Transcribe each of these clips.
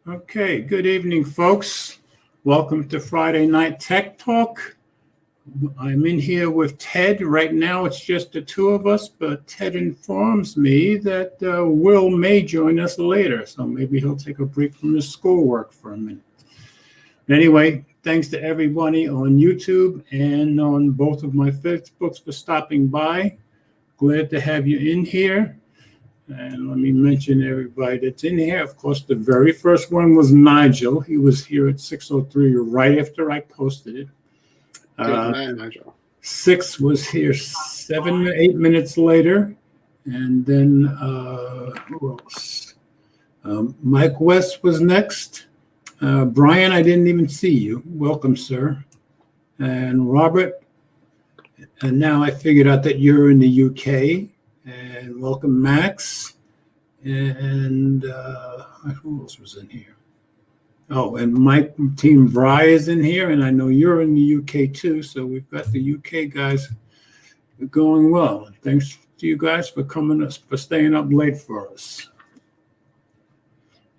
Okay, good evening, folks. Welcome to Friday Night Tech Talk. I'm in here with Ted. Right now, it's just the two of us, but Ted informs me that Will may join us later, so maybe he'll take a break from his schoolwork for a minute. Anyway, thanks to everybody on YouTube and on both of my Facebooks for stopping by. Glad to have you in here. And let me mention everybody that's in here. Of course, the very first one was Nigel. He was here at 6:03 right after I posted it. Good man, Nigel. 6 was here 7 or 8 minutes later. And then who else? Mike West was next. Brian, I didn't even see you. Welcome, sir. And Robert. And now I figured out that you're in the UK. And welcome, Max. And who else was in here? Oh, and Mike from Team Vry is in here. And I know you're in the UK too. So we've got the UK guys going well. Thanks to you guys for staying up late for us.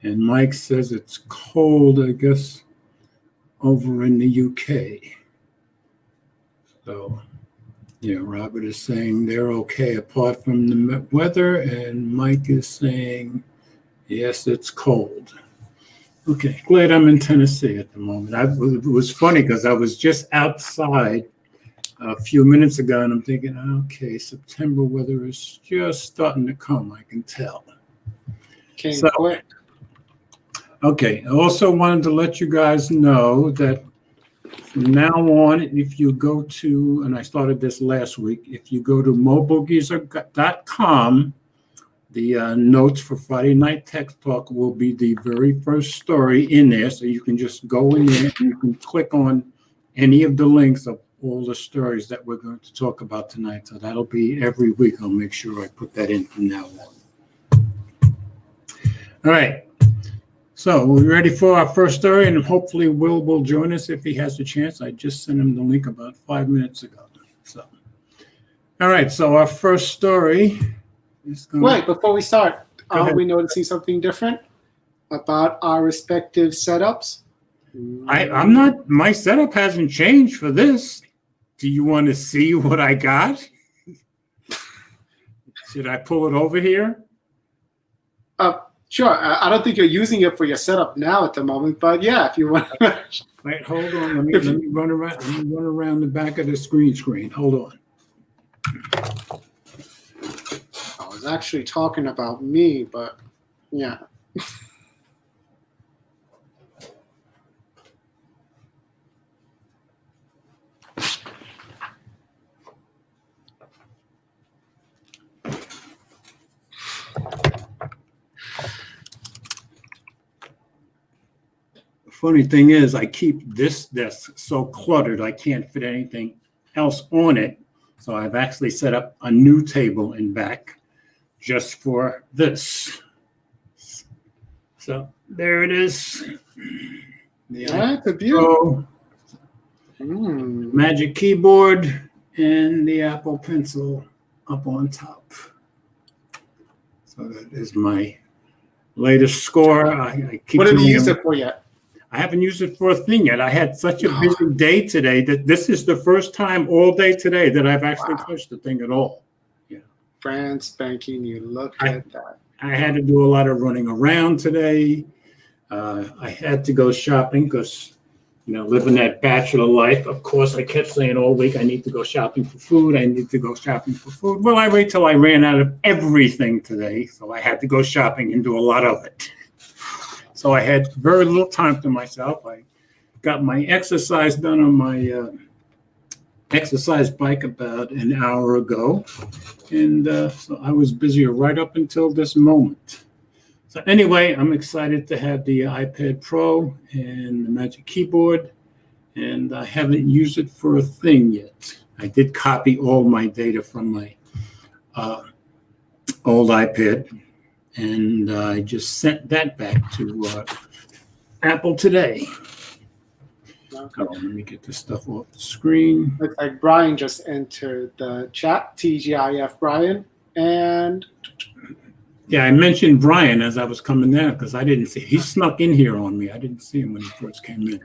And Mike says it's cold, I guess, over in the UK. So... yeah, Robert is saying they're okay apart from the weather, and Mike is saying, yes, it's cold. Okay, glad I'm in Tennessee at the moment. It was funny because I was just outside a few minutes ago, and I'm thinking, okay, September weather is just starting to come, I can tell. Came quick. Okay, I also wanted to let you guys know that from now on, if you go to, and I started this last week, if you go to mobilegeezer.com, the notes for Friday Night Tech Talk will be the very first story in there. So you can just go in there and you can click on any of the links of all the stories that we're going to talk about tonight. So that'll be every week. I'll make sure I put that in from now on. All right. So we're ready for our first story, and hopefully Will join us if he has a chance. I just sent him the link about 5 minutes ago. So, all right. So our first story is going. Wait, before we start, are we noticing something different about our respective setups? I'm not. My setup hasn't changed for this. Do you want to see what I got? Should I pull it over here? Sure. I don't think you're using it for your setup now at the moment, but yeah, if you want. Wait, hold on. Let me run around. Let me run around the back of the screen. Hold on. I was actually talking about me, but yeah. Funny thing is, I keep this desk so cluttered, I can't fit anything else on it. So I've actually set up a new table in back just for this. So there it is. That's a beautiful. Magic Keyboard and the Apple Pencil up on top. So that is my latest score. I keep what have you used it for yet? I haven't used it for a thing yet. I had such a busy day today that this is the first time all day today that I've actually touched the thing at all. Yeah. Brand spanking new. Look at that. I had to do a lot of running around today. I had to go shopping because, living that bachelor life. Of course, I kept saying all week, I need to go shopping for food. Well, I wait till I ran out of everything today. So I had to go shopping and do a lot of it. So I had very little time to myself. I got my exercise done on my exercise bike about an hour ago. And so I was busy right up until this moment. So anyway, I'm excited to have the iPad Pro and the Magic Keyboard. And I haven't used it for a thing yet. I did copy all my data from my old iPad. And I just sent that back to Apple today. Okay. Let me get this stuff off the screen. Looks like Brian just entered the chat, TGIF Brian. And Yeah, I mentioned Brian as I was coming down because I didn't see. He snuck in here on me. I didn't see him when he first came in.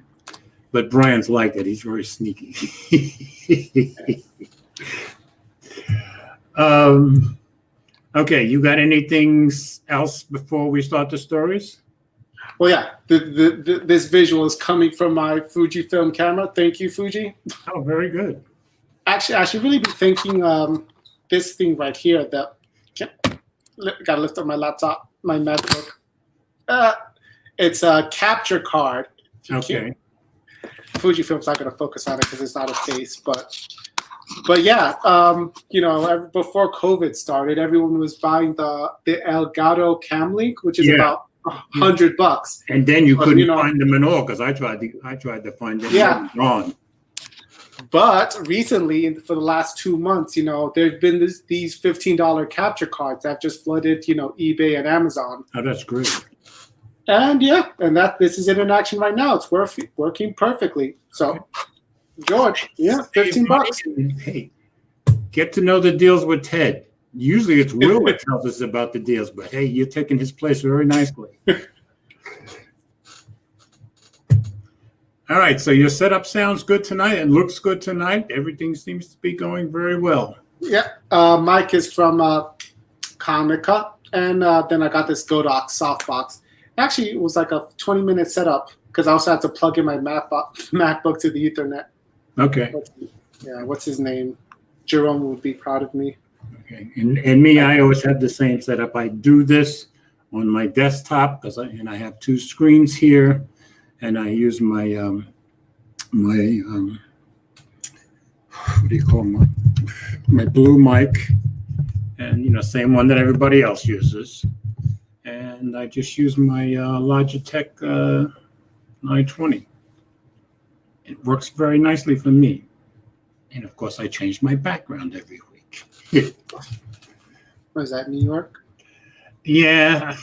But Brian's like that. He's very sneaky. Okay, you got anything else before we start the stories? Well, yeah, this visual is coming from my Fujifilm camera. Thank you, Fuji. Oh, very good. Actually, I should really be thanking this thing right here. Gotta lift up my laptop, my MacBook. It's a capture card. Okay. Fujifilm's not gonna focus on it because it's not a face, but yeah, before COVID started, everyone was buying the Elgato Camlink, which is about $100. And then you couldn't find them at all because I tried to find them. Yeah. Gone. But recently, for the last 2 months, there's been these $15 capture cards that just flooded, eBay and Amazon. Oh, that's great. And this is it in action right now. It's working perfectly. So, George, $15. Hey, get to know the deals with Ted. Usually it's Will that tells us about the deals, but hey, you're taking his place very nicely. All right, so your setup sounds good tonight and looks good tonight. Everything seems to be going very well. Yeah, Mike is from Konica, and then I got this Godox softbox. Actually, it was like a 20-minute setup because I also had to plug in my MacBook to the Ethernet. Okay. What's his name? Jerome would be proud of me. Okay, and me, I always have the same setup. I do this on my desktop because I have two screens here. And I use my what do you call my blue mic, and same one that everybody else uses. And I just use my Logitech 920. It works very nicely for me. And of course, I change my background every week. Was that New York? Yeah.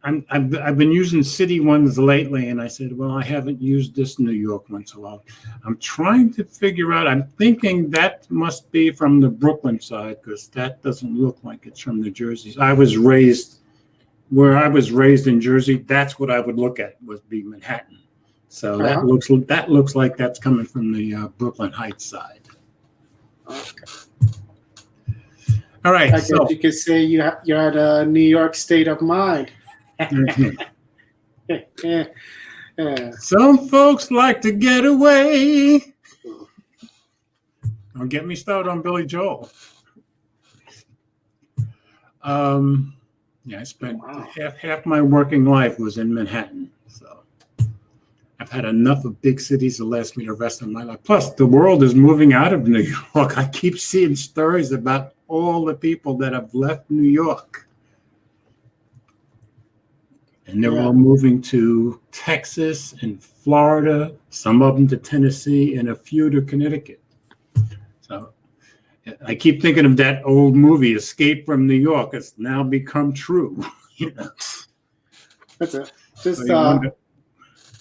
I've been using city ones lately, and I said, well, I haven't used this New York one, so I'm trying to figure out. I'm thinking that must be from the Brooklyn side because that doesn't look like it's from New Jersey. Where I was raised in Jersey, that's what I would look at would be Manhattan. So that looks like that's coming from the Brooklyn Heights side. Okay. All right. I guess you could say you're at a New York state of mind. Some folks like to get away. Don't get me started on Billy Joel. I spent half my working life was in Manhattan, so I've had enough of big cities to last me the rest of my life. Plus, the world is moving out of New York. I keep seeing stories about all the people that have left New York. And they're all moving to Texas and Florida, some of them to Tennessee, and a few to Connecticut. So I keep thinking of that old movie, Escape from New York. It's now become true. That's it. Just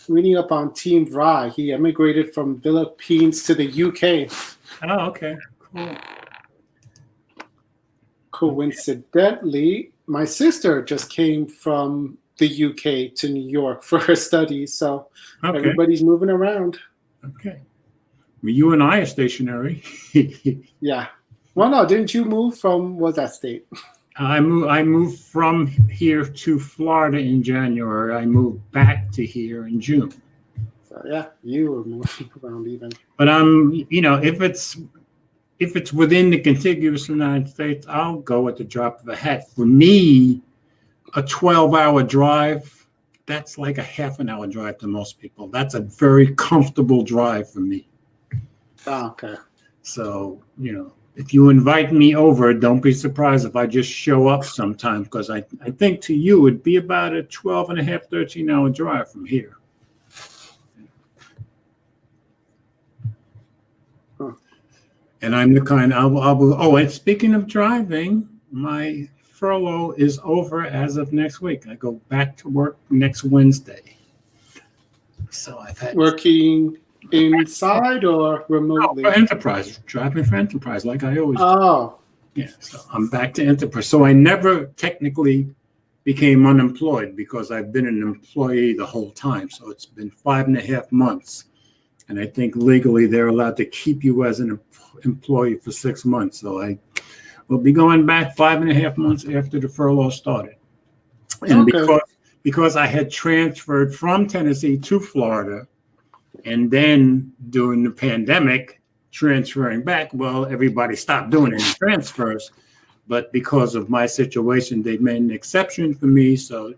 reading up on Team Vry. He emigrated from Philippines to the UK. Oh, okay. Cool. Coincidentally, my sister just came from the UK to New York for her studies, so everybody's moving around. Okay. Well, you and I are stationary. Yeah. Well, no, didn't you move from what's that state? I moved from here to Florida in January. I moved back to here in June. So yeah, you were moving around even. But if it's within the contiguous United States, I'll go at the drop of a hat. For me, a 12-hour drive, that's like a half an hour drive to most people. That's a very comfortable drive for me. Oh, okay. So, if you invite me over, don't be surprised if I just show up sometime because I think to you it'd be about a 12 and a half, 13-hour drive from here. Huh. And I'm the kind, and speaking of driving, my furlough is over as of next week. I go back to work next Wednesday. So I've had working inside or remotely? For Enterprise, driving for Enterprise like I always do. Oh. Yeah, so I'm back to Enterprise. So I never technically became unemployed because I've been an employee the whole time. So it's been 5.5 months. And I think legally they're allowed to keep you as an employee for 6 months. So I will be going back 5.5 months after the furlough started. And because I had transferred from Tennessee to Florida, and then during the pandemic, transferring back, well, everybody stopped doing any transfers. But because of my situation, they made an exception for me. So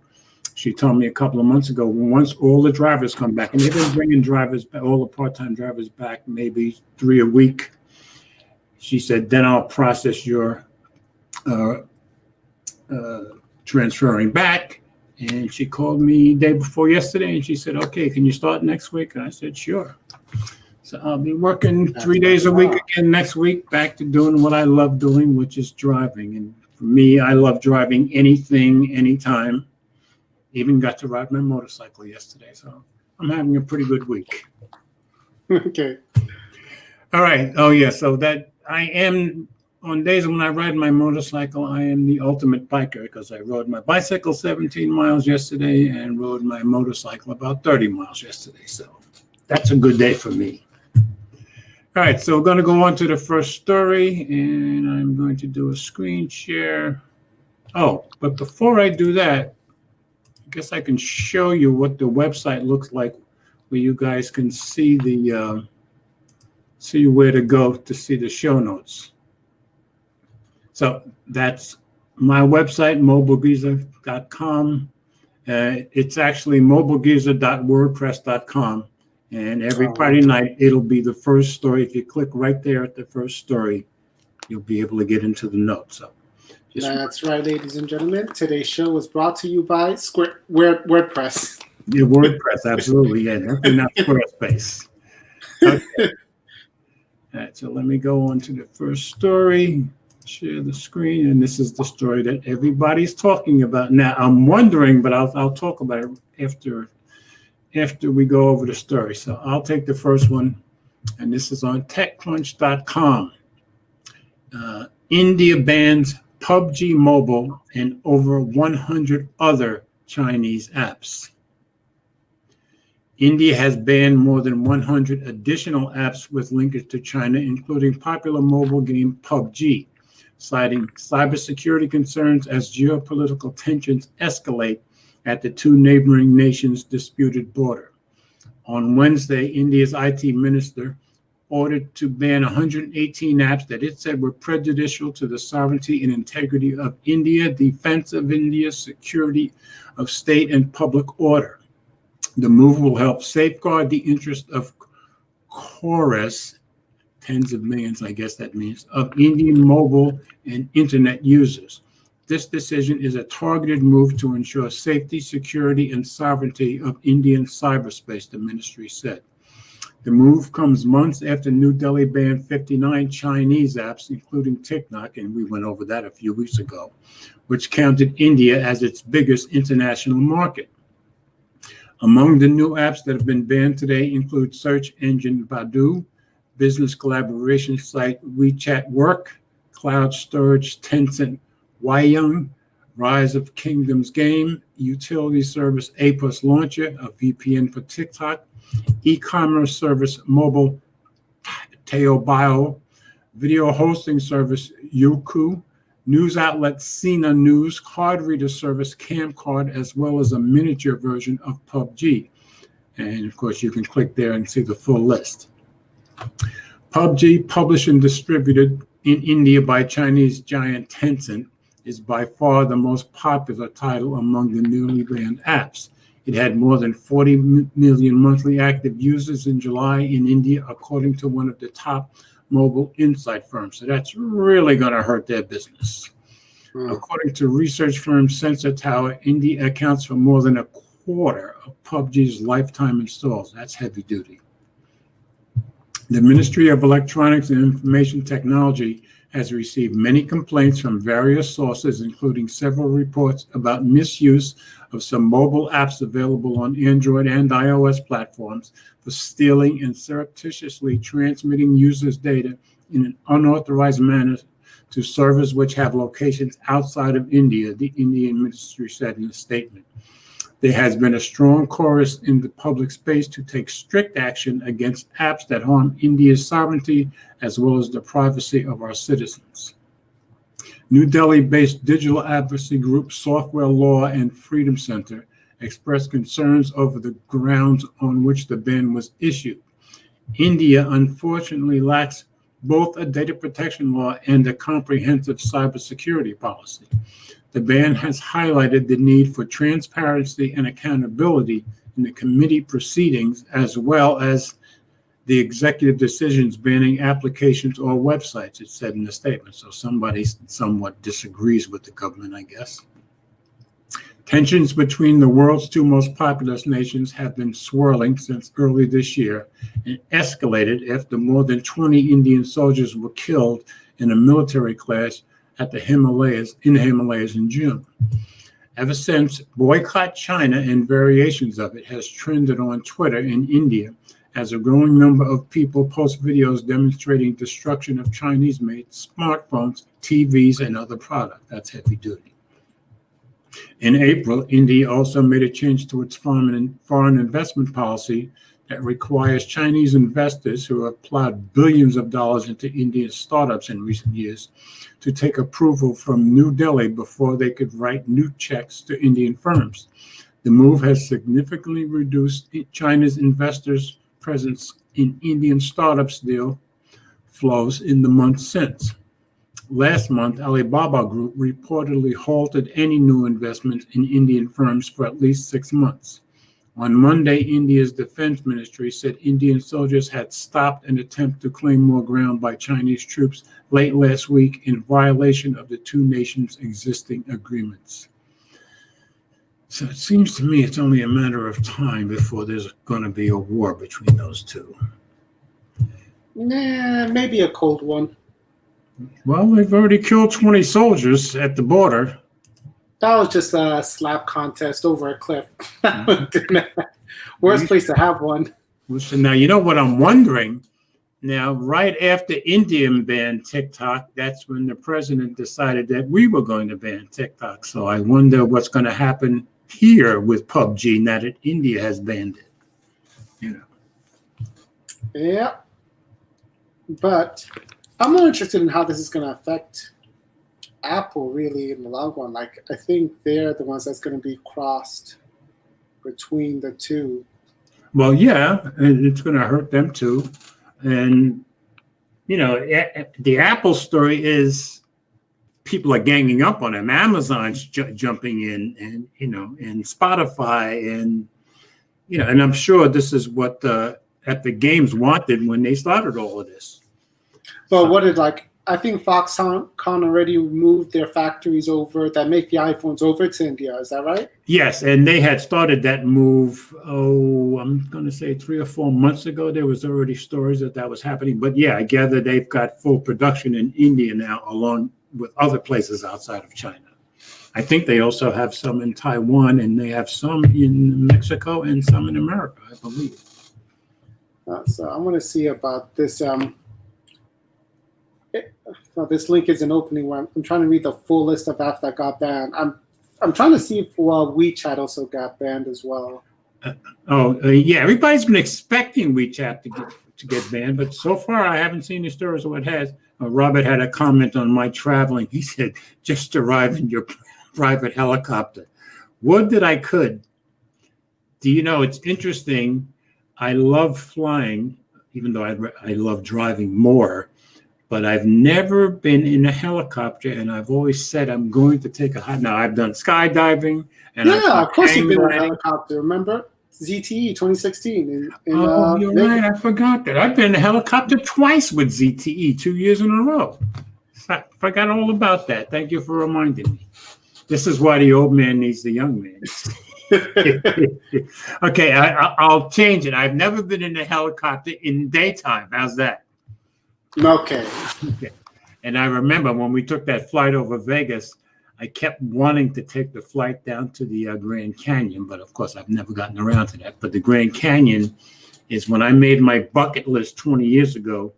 she told me a couple of months ago, once all the drivers come back, and they've been bringing drivers, all the part-time drivers back, maybe 3 a week. She said, then I'll process your transferring back. And she called me day before yesterday, and she said, okay, can you start next week? And I said, sure. So I'll be working 3 days a week again next week, back to doing what I love doing, which is driving. And for me, I love driving anything, anytime. Even got to ride my motorcycle yesterday. So I'm having a pretty good week. Okay. All right. Oh, yeah. So that I am, on days when I ride my motorcycle, I am the ultimate biker because I rode my bicycle 17 miles yesterday and rode my motorcycle about 30 miles yesterday. So that's a good day for me. All right, so we're going to go on to the first story, and I'm going to do a screen share. Oh, but before I do that, I guess I can show you what the website looks like, where you guys can see the see where to go to see the show notes. So that's my website, mobilegeezer.com. It's actually mobilegeezer.wordpress.com. And every Friday night, it'll be the first story. If you click right there at the first story, you'll be able to get into the notes. So that's right, ladies and gentlemen. Today's show was brought to you by WordPress. Yeah, WordPress, absolutely. Yeah, definitely not Squarespace. Okay. All right, so let me go on to the first story. Share the screen, and this is the story that everybody's talking about. Now, I'm wondering, but I'll talk about it after we go over the story. So I'll take the first one, and this is on TechCrunch.com. India bans PUBG Mobile and over 100 other Chinese apps. India has banned more than 100 additional apps with linkage to China, including popular mobile game PUBG, citing cybersecurity concerns as geopolitical tensions escalate at the two neighboring nations' disputed border. On Wednesday, India's IT minister ordered to ban 118 apps that it said were prejudicial to the sovereignty and integrity of India, defense of India, security of state and public order. The move will help safeguard the interest of chorus, tens of millions, I guess that means, of Indian mobile and internet users. This decision is a targeted move to ensure safety, security, and sovereignty of Indian cyberspace, the ministry said. The move comes months after New Delhi banned 59 Chinese apps, including TikTok, and we went over that a few weeks ago, which counted India as its biggest international market. Among the new apps that have been banned today include search engine Baidu, business collaboration site WeChat Work, cloud storage Tencent Wayang, Rise of Kingdoms game, utility service Apus Launcher, a VPN for TikTok, e-commerce service Mobile Taobao, video hosting service Youku, news outlet Sina News, card reader service Camcard, as well as a miniature version of PUBG. And of course, you can click there and see the full list. PUBG, published and distributed in India by Chinese giant Tencent, is by far the most popular title among the newly banned apps. It had more than 40 million monthly active users in July in India, according to one of the top mobile insight firms. So that's really going to hurt their business. According to research firm Sensor Tower, India accounts for more than a quarter of PUBG's lifetime installs. That's heavy duty. The Ministry of Electronics and Information Technology has received many complaints from various sources, including several reports about misuse of some mobile apps available on Android and iOS platforms for stealing and surreptitiously transmitting users' data in an unauthorized manner to servers which have locations outside of India, the Indian ministry said in a statement. There has been a strong chorus in the public space to take strict action against apps that harm India's sovereignty as well as the privacy of our citizens. New Delhi-based digital advocacy group Software Law and Freedom Center expressed concerns over the grounds on which the ban was issued. India unfortunately lacks both a data protection law and a comprehensive cybersecurity policy. The ban has highlighted the need for transparency and accountability in the committee proceedings, as well as the executive decisions banning applications or websites, it said in the statement. So somebody somewhat disagrees with the government, I guess. Tensions between the world's two most populous nations have been swirling since early this year and escalated after more than 20 Indian soldiers were killed in a military clash at the Himalayas in June. Ever since, boycott China and variations of it has trended on Twitter in India as a growing number of people post videos demonstrating destruction of Chinese-made smartphones, TVs, and other products. That's heavy duty. In April, India also made a change to its foreign investment policy that requires Chinese investors who have plowed billions of dollars into Indian startups in recent years to take approval from New Delhi before they could write new checks to Indian firms. The move has significantly reduced China's investors' presence in Indian startups deal flows in the months since. Last month, Alibaba Group reportedly halted any new investments in Indian firms for at least 6 months. On Monday, India's defense ministry said Indian soldiers had stopped an attempt to claim more ground by Chinese troops late last week in violation of the two nations' existing agreements. So it seems to me it's only a matter of time before there's going to be a war between those two. Nah, maybe a cold one. Well, they've already killed 20 soldiers at the border. That was just a slap contest over a cliff. Worst place to have one. So now, you know what I'm wondering? Now, right after India banned TikTok, that's when the president decided that we were going to ban TikTok. So I wonder what's going to happen here with PUBG now that India has banned it. You know. Yeah. But I'm not interested in how this is going to affect Apple really in the long run. Like, I think they're the ones that's going to be crossed between the two. Well, yeah, and it's going to hurt them too. And, you know, the Apple story is people are ganging up on them. Amazon's jumping in, and, you know, and Spotify, and, you know, and I'm sure this is what Epic Games wanted when they started all of this. But what did, like, I think Foxconn already moved their factories over that make the iPhones over to India. Is that right? Yes, and they had started that move, I'm going to say 3 or 4 months ago. There was already stories that was happening. But yeah, I gather they've got full production in India now, along with other places outside of China. I think they also have some in Taiwan, and they have some in Mexico and some in America, I believe. So I want to see about this. This link isn't opening. Where I'm trying to read the full list of apps that got banned. I'm trying to see if WeChat also got banned as well. Yeah, everybody's been expecting WeChat to get banned, but so far I haven't seen the stories of what has. Robert had a comment on my traveling. He said, "Just arrived in your private helicopter." Would that I could. Do you know, it's interesting. I love flying, even though I love driving more. But I've never been in a helicopter, and I've always said I'm going to take a hike. Now, I've done skydiving. And yeah, of course you've been in a helicopter. Remember? ZTE 2016. You're right. I forgot that. I've been in a helicopter twice with ZTE, 2 years in a row. I forgot all about that. Thank you for reminding me. This is why the old man needs the young man. Okay, I'll change it. I've never been in a helicopter in daytime. How's that? Okay. And I remember when we took that flight over Vegas, I kept wanting to take the flight down to the Grand Canyon, but of course I've never gotten around to that. But the Grand Canyon is when I made my bucket list 20 years ago.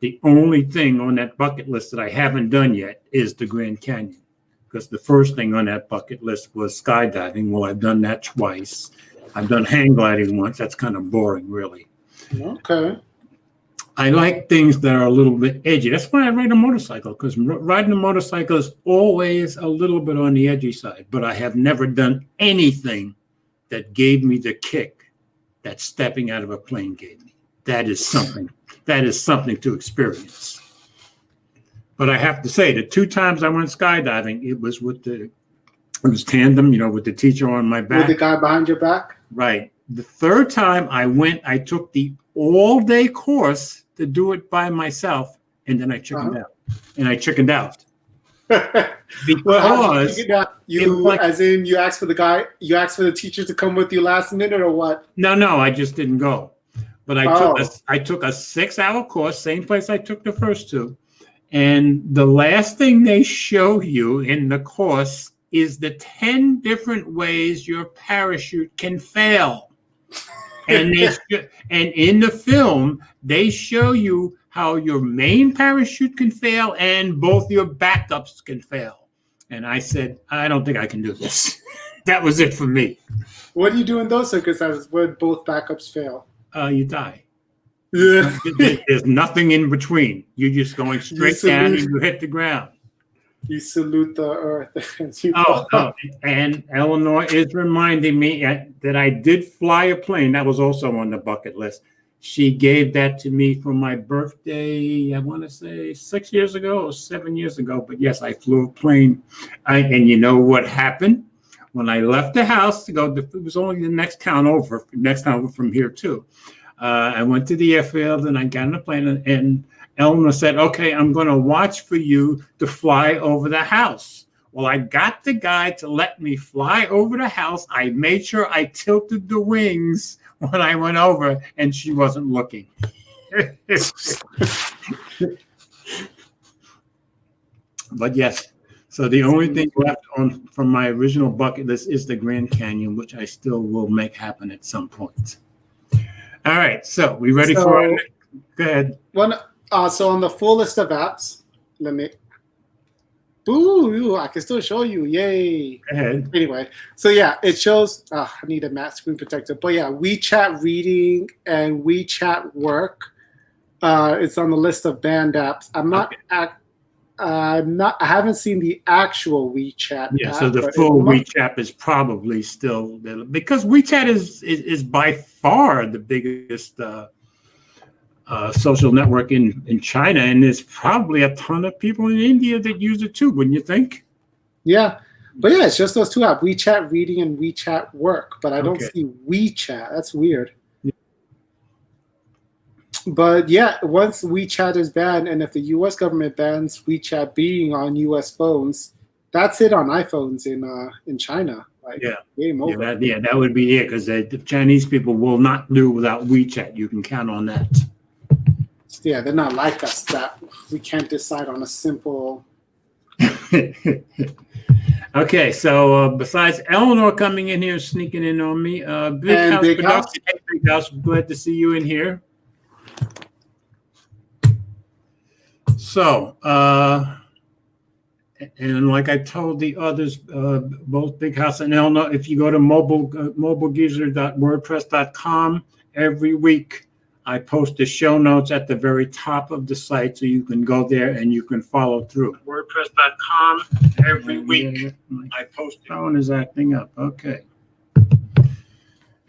The only thing on that bucket list that I haven't done yet is the Grand Canyon, because the first thing on that bucket list was skydiving. Well, I've done that twice. I've done hang gliding once. That's kind of boring, really. Okay. I like things that are a little bit edgy. That's why I ride a motorcycle, because riding a motorcycle is always a little bit on the edgy side. But I have never done anything that gave me the kick that stepping out of a plane gave me. That is something. That is something to experience. But I have to say, the 2 times I went skydiving, it was tandem, with the teacher on my back. With the guy behind your back? Right. The 3rd time I went, I took the all-day course to do it by myself, and then I chickened out. And I chickened out. Because you asked for the teacher to come with you last minute, or what? No, I just didn't go. But I took a 6-hour course, same place I took the first 2. And the last thing they show you in the course is the 10 different ways your parachute can fail. And in the film, they show you how your main parachute can fail and both your backups can fail. And I said, I don't think I can do this. That was it for me. What do you do in those circumstances where both backups fail? You die. Yeah. There's nothing in between. You're just going straight down and you hit the ground. You salute the earth. And Eleanor is reminding me that I did fly a plane. That was also on the bucket list. She gave that to me for my birthday, I want to say 6 years ago or 7 years ago. But yes, I flew a plane. And you know what happened? When I left the house to go, it was only the next town over from here too. I went to the airfield and I got on a plane, and Eleanor said, okay, I'm going to watch for you to fly over the house. Well, I got the guy to let me fly over the house. I made sure I tilted the wings when I went over, and she wasn't looking. But yes. So the only thing left from my original bucket list is the Grand Canyon, which I still will make happen at some point. All right, so we ready for our next? Go ahead. So on the full list of apps, let me. Ooh, I can still show you. Yay! Go ahead. Anyway, so yeah, it shows. I need a matte screen protector, but yeah, WeChat Reading and WeChat Work. It's on the list of banned apps. I haven't seen the actual WeChat. Yeah, so the full WeChat is probably still there, because WeChat is by far the biggest social network in China, and there's probably a ton of people in India that use it too, wouldn't you think? Yeah, but yeah, it's just those 2 apps: WeChat Reading and WeChat Work. But I don't see WeChat. That's weird. But yeah, once WeChat is banned, and if the U.S. government bans WeChat being on U.S. phones, that's it on iPhones in China. Game over. That would be it, because the Chinese people will not do without WeChat. You can count on that. Yeah, they're not like us that we can't decide on a simple. Okay, so besides Eleanor coming in here, sneaking in on me, Big House. Hey, Big House, glad to see you in here. So, and like I told the others, both Big House and Eleanor, if you go to mobilegeezer.wordpress.com, every week I post the show notes at the very top of the site, so you can go there and you can follow through. WordPress.com, every week I post. Phone is acting up. Okay.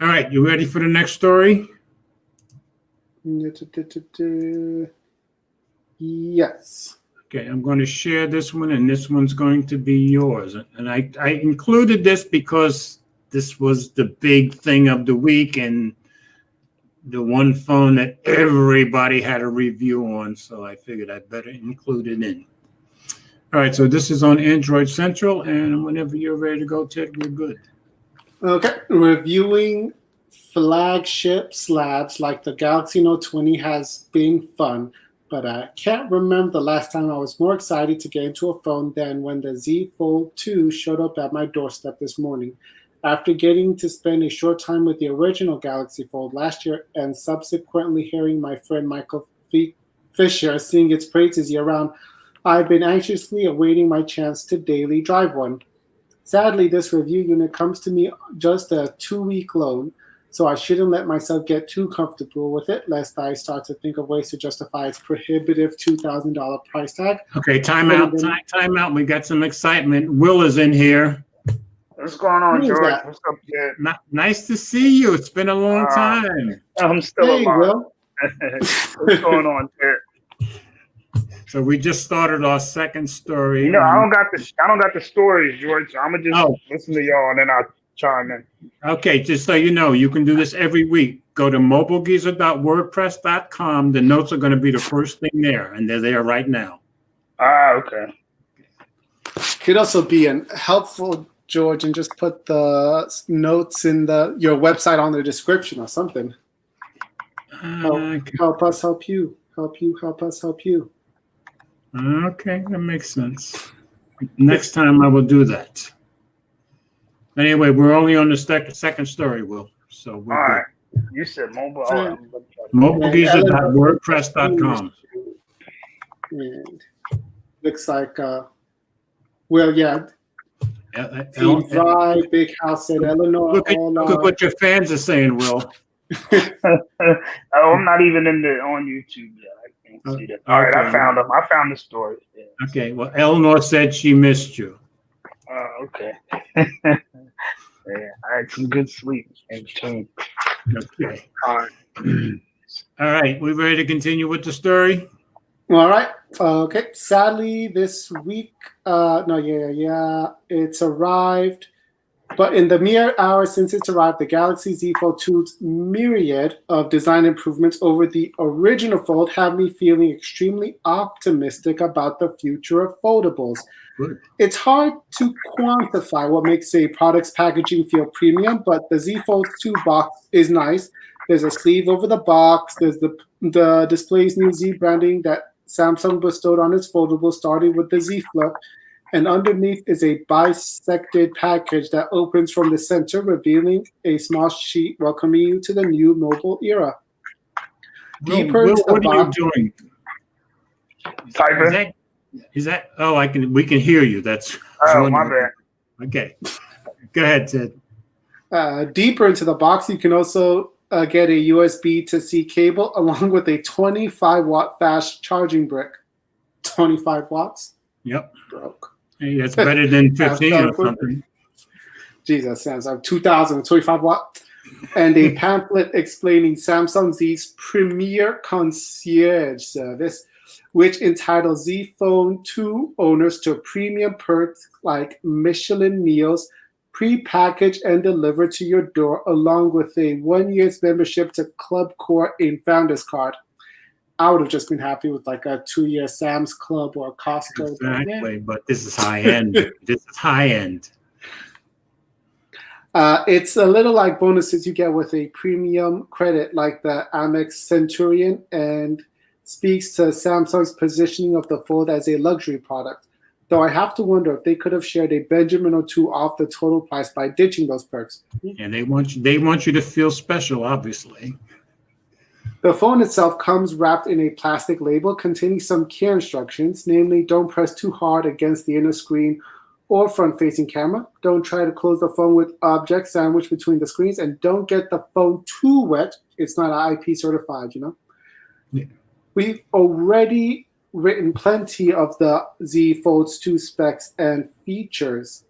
All right, you ready for the next story? Yes. Okay, I'm going to share this one, and this one's going to be yours. And I included this because this was the big thing of the week, and the one phone that everybody had a review on, so I figured I'd better include it in. All right, so this is on Android Central, and whenever you're ready to go, Ted, we're good. Okay, reviewing flagship slabs like the Galaxy Note 20 has been fun, but I can't remember the last time I was more excited to get into a phone than when the Z Fold 2 showed up at my doorstep this morning. After getting to spend a short time with the original Galaxy Fold last year and subsequently hearing my friend Michael Fisher, sing its praises year round. I've been anxiously awaiting my chance to daily drive one. Sadly, this review unit comes to me just a 2-week loan, so I shouldn't let myself get too comfortable with it, lest I start to think of ways to justify its prohibitive $2,000 price tag. Okay, time out. We got some excitement. Will is in here. What's going on, Who is George? that? What's up, kid? Nice to see you. It's been a long time. I'm still Hey, alive. Will. What's going on, kid? So we just started our second story. You know, I don't got the stories, George. I'm gonna just listen to y'all and then I'll chime in. Okay, just so you know, you can do this every week. Go to mobilegeezer.wordpress.com. The notes are going to be the first thing there, and they're there right now. Okay. Could also be helpful, George, and just put the notes in your website on the description or something. Help us help you. Help us help you. Okay, that makes sense. Next time I will do that. Anyway, we're only on the second story, Will. So we're All good. right. You said mobile. Mobilegeezer.wordpress.com. And looks like, well, yeah. Team Fry, Big House, and Eleanor. Look at what your fans are saying, Will. I'm not even on YouTube yet. I can't see that. All right, I found them. I found the story. Yeah. Okay. Well, Eleanor said she missed you. Okay. Yeah, I had some good sleep in between. Okay. All right. All right. We ready to continue with the story? All right. Okay. Sadly, this week, it's arrived. But in the mere hours since it's arrived, the Galaxy Z Fold 2's myriad of design improvements over the original Fold have me feeling extremely optimistic about the future of foldables. Good. It's hard to quantify what makes a product's packaging feel premium, but the Z Fold 2 box is nice. There's a sleeve over the box. There's the display's new Z branding that Samsung bestowed on its foldable, starting with the Z Flip. And underneath is a bisected package that opens from the center, revealing a small sheet welcoming you to the new mobile era. Will, what are you doing? Typing. Is that? Oh, we can hear you. That's. Oh, my bad. Okay, go ahead, Ted. Deeper into the box, you can also get a USB to C cable along with a 25-watt fast charging brick. 25 watts. Yep. Broke. Hey, that's better than 15 or something. Jesus, Samsung 2025 watt. And a pamphlet explaining Samsung Z's premier concierge service, which entitles Z Phone 2 owners to premium perks like Michelin meals, pre-packaged and delivered to your door, along with a 1 year's membership to Club Core and Founders Card. I would have just been happy with like a 2-year Sam's Club or Costco. Exactly, but this is high end. This is high end. It's a little like bonuses you get with a premium credit like the Amex Centurion, and speaks to Samsung's positioning of the Fold as a luxury product. Though I have to wonder if they could have shared a Benjamin or two off the total price by ditching those perks. And they want you to feel special, obviously. The phone itself comes wrapped in a plastic label containing some care instructions, namely don't press too hard against the inner screen or front-facing camera. Don't try to close the phone with objects sandwiched between the screens, and don't get the phone too wet. It's not IP certified, you know? Yeah. We've already written plenty of the Z Fold's 2 specs and features,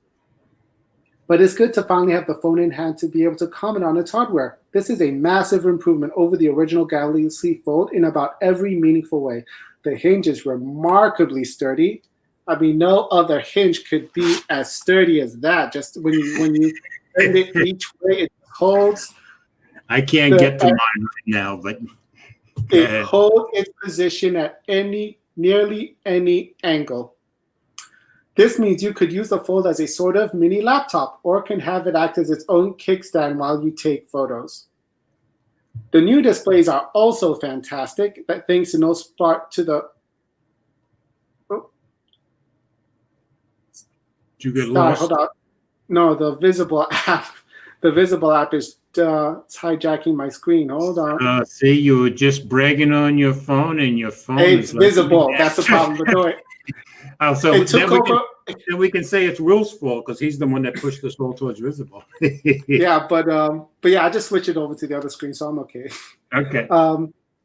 but it's good to finally have the phone in hand to be able to comment on its hardware. This is a massive improvement over the original Galaxy Fold in about every meaningful way. The hinge is remarkably sturdy. I mean, no other hinge could be as sturdy as that. Just when you bend it each way, it holds. I can't get to mine right now, but it holds its position at nearly any angle. This means you could use the Fold as a sort of mini laptop, or can have it act as its own kickstand while you take photos. The new displays are also fantastic, but thanks in no part to the. Did you get lost? Hold on. No, the Visible app The Visible app is it's hijacking my screen. Hold on. See, you were just bragging on your phone, and your phone It's is letting you visible. down. That's the problem. But no, Oh, so it took over. then we can say it's Will's fault because he's the one that pushed us all towards Visible. Yeah, but yeah, I just switched it over to the other screen, so I'm okay. Okay.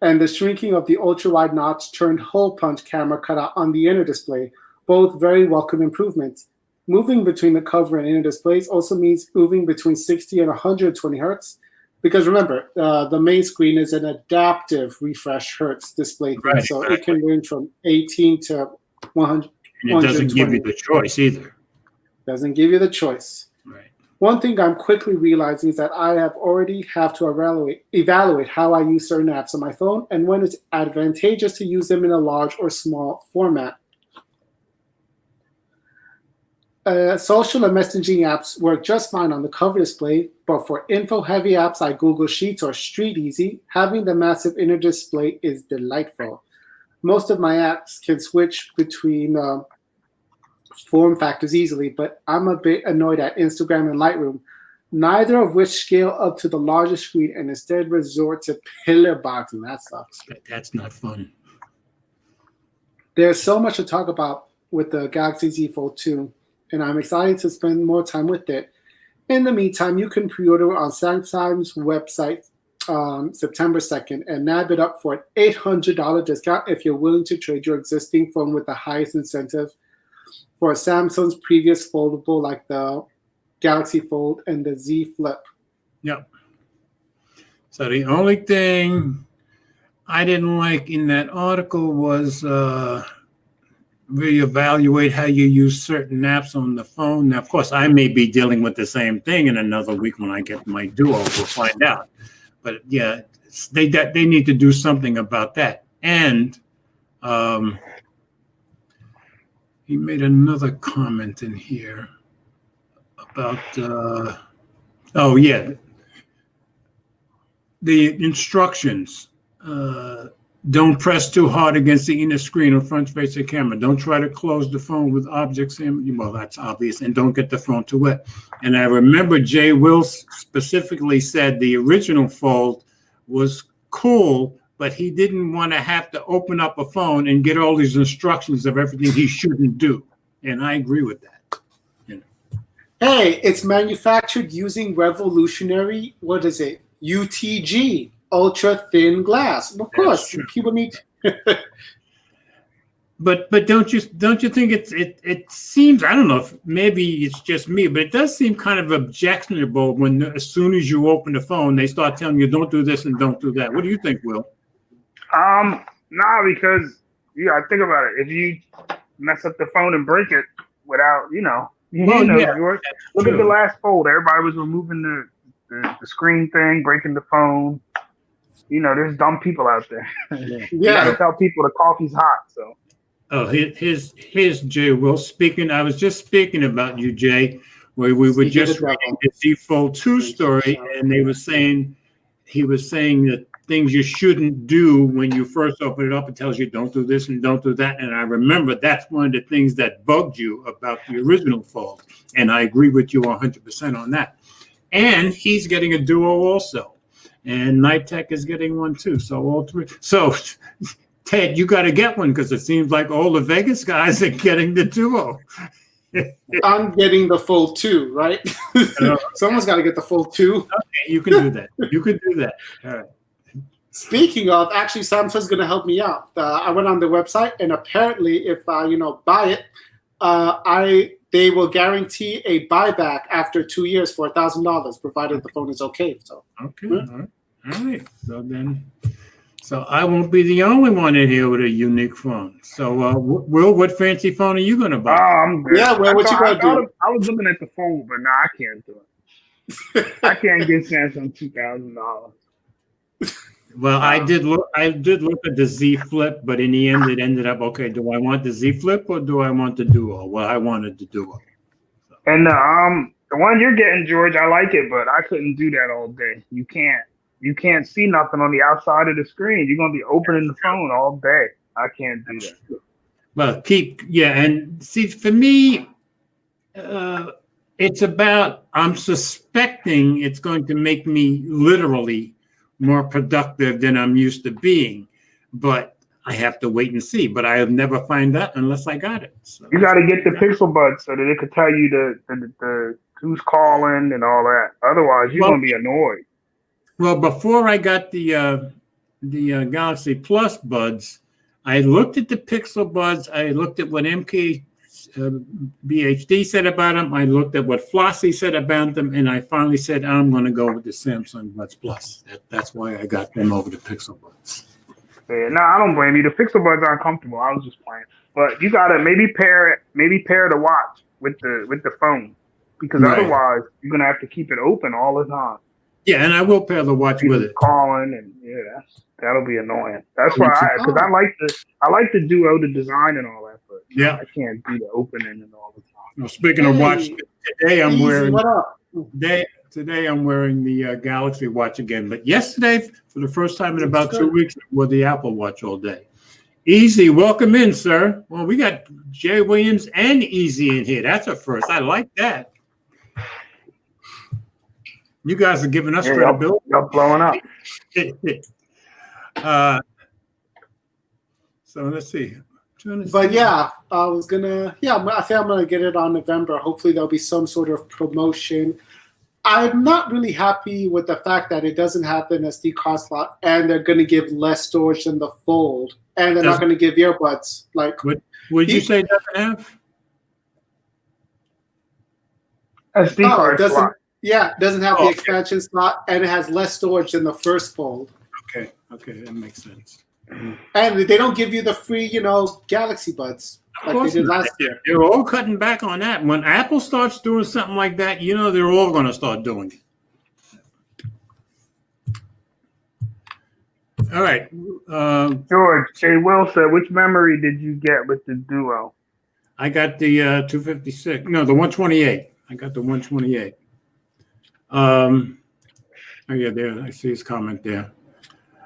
And the shrinking of the ultra-wide notch turned hole punch camera cutout on the inner display, both very welcome improvements. Moving between the cover and inner displays also means moving between 60 and 120 hertz, because remember, the main screen is an adaptive refresh hertz display thing, Right, so exactly. it can range from 18 to 100. And it doesn't give you the choice either. Doesn't give you the choice. Right. One thing I'm quickly realizing is that I have to evaluate how I use certain apps on my phone and when it's advantageous to use them in a large or small format. Social and messaging apps work just fine on the cover display, but for info-heavy apps like Google Sheets or StreetEasy, having the massive inner display is delightful. Most of my apps can switch between form factors easily, but I'm a bit annoyed at Instagram and Lightroom, neither of which scale up to the larger screen and instead resort to pillar boxing. That sucks. That's not fun. There's so much to talk about with the Galaxy Z Fold 2, and I'm excited to spend more time with it. In the meantime, you can pre-order on Samsung's website on September 2nd and nab it up for an $800 discount if you're willing to trade your existing phone with the highest incentive for Samsung's previous foldable, like the Galaxy Fold and the Z Flip. Yep. So the only thing I didn't like in that article was reevaluate how you use certain apps on the phone. Now, of course, I may be dealing with the same thing in another week when I get my Duo. We'll find out. But yeah, they need to do something about that. And he made another comment in here about the instructions. Don't press too hard against the inner screen or front face of the camera. Don't try to close the phone with objects in. Well, that's obvious. And don't get the phone too wet. And I remember Jay Wills specifically said the original Fold was cool, but he didn't want to have to open up a phone and get all these instructions of everything he shouldn't do. And I agree with that. You know. Hey, it's manufactured using revolutionary, what is it? UTG, ultra thin glass. Of course, people need. But don't you think it seems, I don't know if maybe it's just me, but it does seem kind of objectionable when as soon as you open the phone they start telling you don't do this and don't do that. What do you think, Will? Nah, because think about it. If you mess up the phone and break it without, George, look at the last Fold. Everybody was removing the screen thing, breaking the phone. There's dumb people out there. You gotta tell people the coffee's hot. So. Oh, here's Jay Will speaking. I was just speaking about you, Jay, where we were just reading the Z Fold 2 story, and he was saying that things you shouldn't do when you first open it up. It tells you don't do this and don't do that. And I remember that's one of the things that bugged you about the original Fold. And I agree with you 100% on that. And he's getting a Duo also. And Night Tech is getting one too. So all three. So Ted, you got to get one because it seems like all the Vegas guys are getting the Duo. I'm getting the Fold 2, right? Someone's got to get the Fold 2. Okay, you can do that. You can do that. All right. Speaking of, actually, Samsung's going to help me out. I went on the website, and apparently, if I, buy it, they will guarantee a buyback after 2 years for $1,000, provided the phone is okay. So okay, all right. So I won't be the only one in here with a unique phone. So, Will, what fancy phone are you going to buy? I'm good. Yeah, well, what you going to do? I was looking at the phone, but I can't do it. I can't get Samsung $2,000. Well, I did look at the Z Flip, but in the end, it ended up okay. Do I want the Z Flip or do I want the Duo? Well, I wanted the Duo. So. And the one you're getting, George, I like it, but I couldn't do that all day. You can't see nothing on the outside of the screen. You're gonna be opening the phone all day. I can't do that. Well, and see, for me, It's about, I'm suspecting it's going to make me literally more productive than I'm used to being, but I have to wait and see. But I'll never find that unless I got it. So You got to get the Pixel Buds so that it could tell you the who's calling and all that. Otherwise, you're gonna be annoyed. well, before I got the Galaxy Plus buds, I looked at the Pixel Buds. I looked at what MK BHD said about them. I looked at what Flossie said about them, and I finally said I'm going to go with the Samsung Buds Plus. That's why I got them over the Pixel Buds. Yeah, no, I don't blame you. The Pixel Buds aren't comfortable. I was just playing, but you gotta maybe pair the watch with the phone, because Right. otherwise you're gonna have to keep it open all the time. Yeah, and I will pair the watch with it. Calling and that'll be annoying. That's why I like the Duo, the design and all that, but Yeah. I can't do the opening and all the time. Well, speaking of watch, today I'm Easy, wearing what up? today I'm wearing the Galaxy Watch again. But yesterday, for the first time in about 2 weeks, I wore the Apple Watch all day. Easy, welcome in, sir. Well, we got Jay Williams and Easy in here. That's a first. I like that. You guys are giving us credibility. Y'all blowing up. So let's see. But yeah, I think I'm gonna get it on November. Hopefully there'll be some sort of promotion. I'm not really happy with the fact that it doesn't have an SD card slot, and they're gonna give less storage than the Fold, and they're not gonna give earbuds. Like, would you say it doesn't have? SD no, card it doesn't. slot. Yeah, it doesn't have the expansion slot, and it has less storage than the first Fold. Okay, that makes sense. And they don't give you the free, Galaxy Buds like they did last year. They're all cutting back on that. When Apple starts doing something like that, they're all going to start doing it. All right. George, Jay Will said, which memory did you get with the Duo? I got the 256. No, the 128. I got the 128. Oh yeah, there. I see his comment there.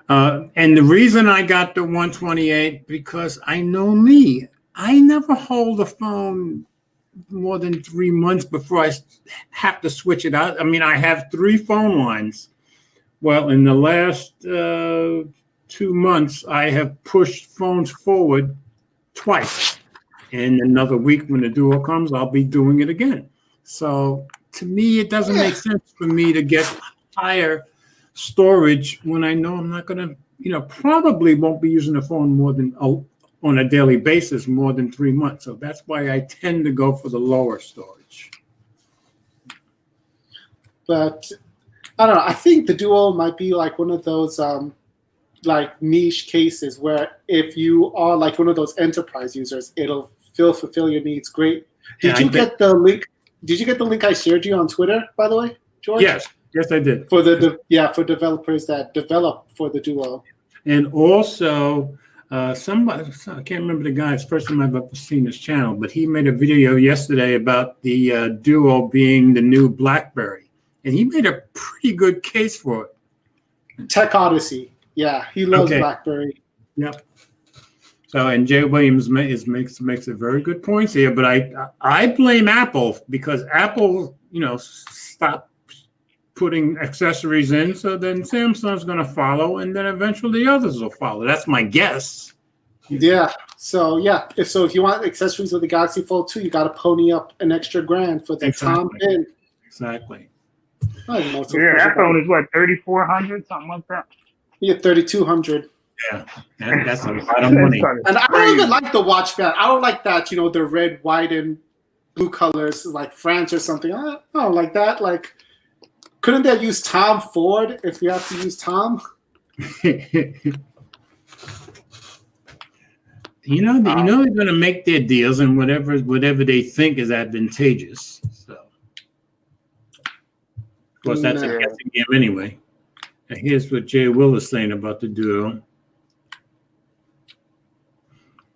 And the reason I got the 128, because I know me. I never hold a phone more than 3 months before I have to switch it out. I mean, I have 3 phone lines. Well, in the last 2 months, I have pushed phones forward twice. And another week when the Duo comes, I'll be doing it again. So to me, it doesn't make sense for me to get higher storage when I know I'm not going to, probably won't be using the phone more than on a daily basis more than 3 months. So that's why I tend to go for the lower storage. But I don't know. I think the Duo might be like one of those like niche cases where if you are like one of those enterprise users, it'll fulfill your needs great. Did you get the link? Did you get the link I shared you on Twitter, by the way, George? Yes, I did. For for developers that develop for the Duo. And also, somebody, I can't remember the guy. It's the first time I've ever seen his channel, but he made a video yesterday about the Duo being the new BlackBerry, and he made a pretty good case for it. Tech Odyssey, yeah, he loves BlackBerry. Yep. So, and Jay Williams makes a very good points here, but I blame Apple because Apple, stopped putting accessories in, so then Samsung's going to follow, and then eventually the others will follow. That's my guess. Yeah. So if you want accessories with the Galaxy Fold 2, you got to pony up an extra $1,000 for the Tom pin. Exactly. That phone is what, 3,400, something like that. Yeah, 3,200. Yeah, that's a lot of money. And I don't even like the watch band. I don't like that, the red, white, and blue colors like France or something. I don't like that. Like, couldn't they use Tom Ford if you have to use Tom? They're going to make their deals and whatever they think is advantageous. So, of course, that's a guessing game anyway. And here's what Jay Will is saying about the Duo.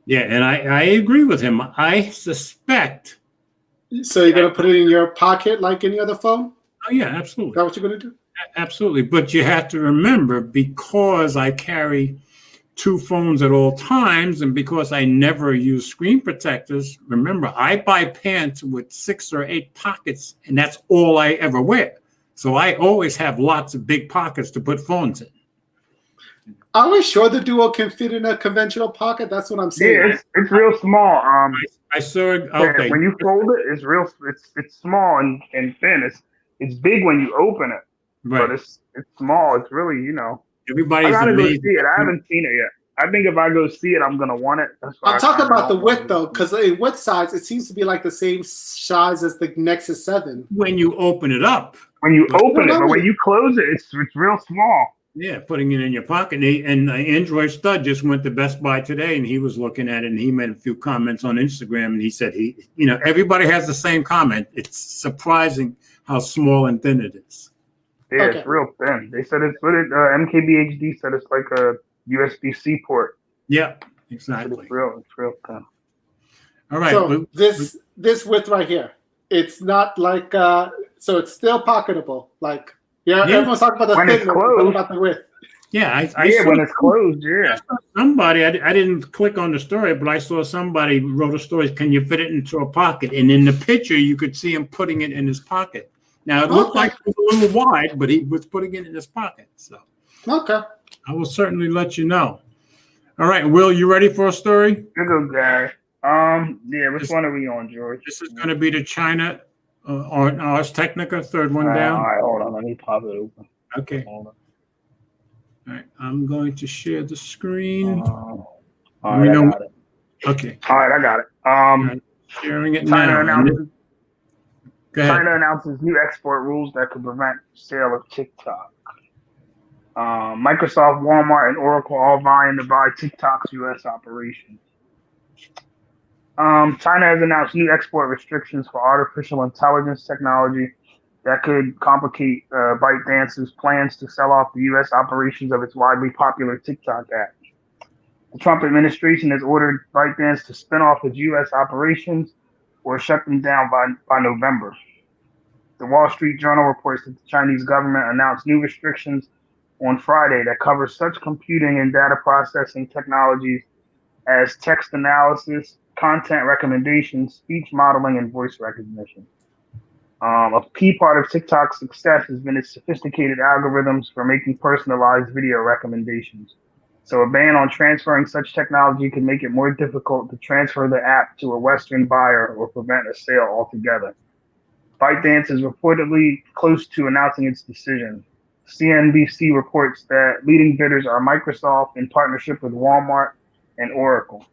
Yeah, and I agree with him. I suspect. So you're going to put it in your pocket like any other phone? Oh, yeah, absolutely. Is that what you're going to do? Absolutely. But you have to remember, because I carry two phones at all times, and because I never use screen protectors, remember, I buy pants with 6 or 8 pockets, and that's all I ever wear. So I always have lots of big pockets to put phones in. Are we sure the Duo can fit in a conventional pocket? That's what I'm saying. Yeah, it's real small. I saw it. Okay. When you fold it, it's real. It's small and thin. It's big when you open it, Right. but it's small. It's really, you know. Everybody's I gotta go amazed. see it. I haven't seen it yet. I think if I go see it, I'm gonna want it. That's why I'm talking about the width though, because in width size, it seems to be like the same size as the Nexus 7. When you open it up. When you open it, but when you close it, it's real small. Yeah, putting it in your pocket. And Android Stud just went to Best Buy today, and he was looking at it, and he made a few comments on Instagram, and he said everybody has the same comment. It's surprising how small and thin it is. Yeah, Okay. It's real thin. They said it's what MKBHD said it's like a USB-C port. Yeah, exactly. It's real thin. All right. So this width right here, it's not like so it's still pocketable. Like everyone's talking about the When thin it's width, closed. what about the width? Yeah, I Yeah, saw when it's closed, yeah. somebody. I didn't click on the story, but I saw somebody wrote a story. Can you fit it into a pocket? And in the picture, you could see him putting it in his pocket. Now it looked like it was a little wide, but he was putting it in his pocket. So Okay. I will certainly let you know. All right, Will, you ready for a story? Here goes Gary. Yeah, which one are we on, George? This is going to be the China Ars Technica, third one down. All right, hold on. Let me pop it open. Okay. Hold on. All right, I'm going to share the screen. All right, I got it. Okay, All right, I got it. right, sharing it China now. announces Go ahead. China announces new export rules that could prevent sale of TikTok. Microsoft, Walmart, and Oracle all vying to buy TikTok's U.S. operations. China has announced new export restrictions for artificial intelligence technology that could complicate ByteDance's plans to sell off the U.S. operations of its widely popular TikTok app. The Trump administration has ordered ByteDance to spin off its U.S. operations or shut them down by November. The Wall Street Journal reports that the Chinese government announced new restrictions on Friday that cover such computing and data processing technologies as text analysis, content recommendations, speech modeling, and voice recognition. A key part of TikTok's success has been its sophisticated algorithms for making personalized video recommendations. So a ban on transferring such technology could make it more difficult to transfer the app to a Western buyer or prevent a sale altogether. ByteDance is reportedly close to announcing its decision. CNBC reports that leading bidders are Microsoft in partnership with Walmart and Oracle.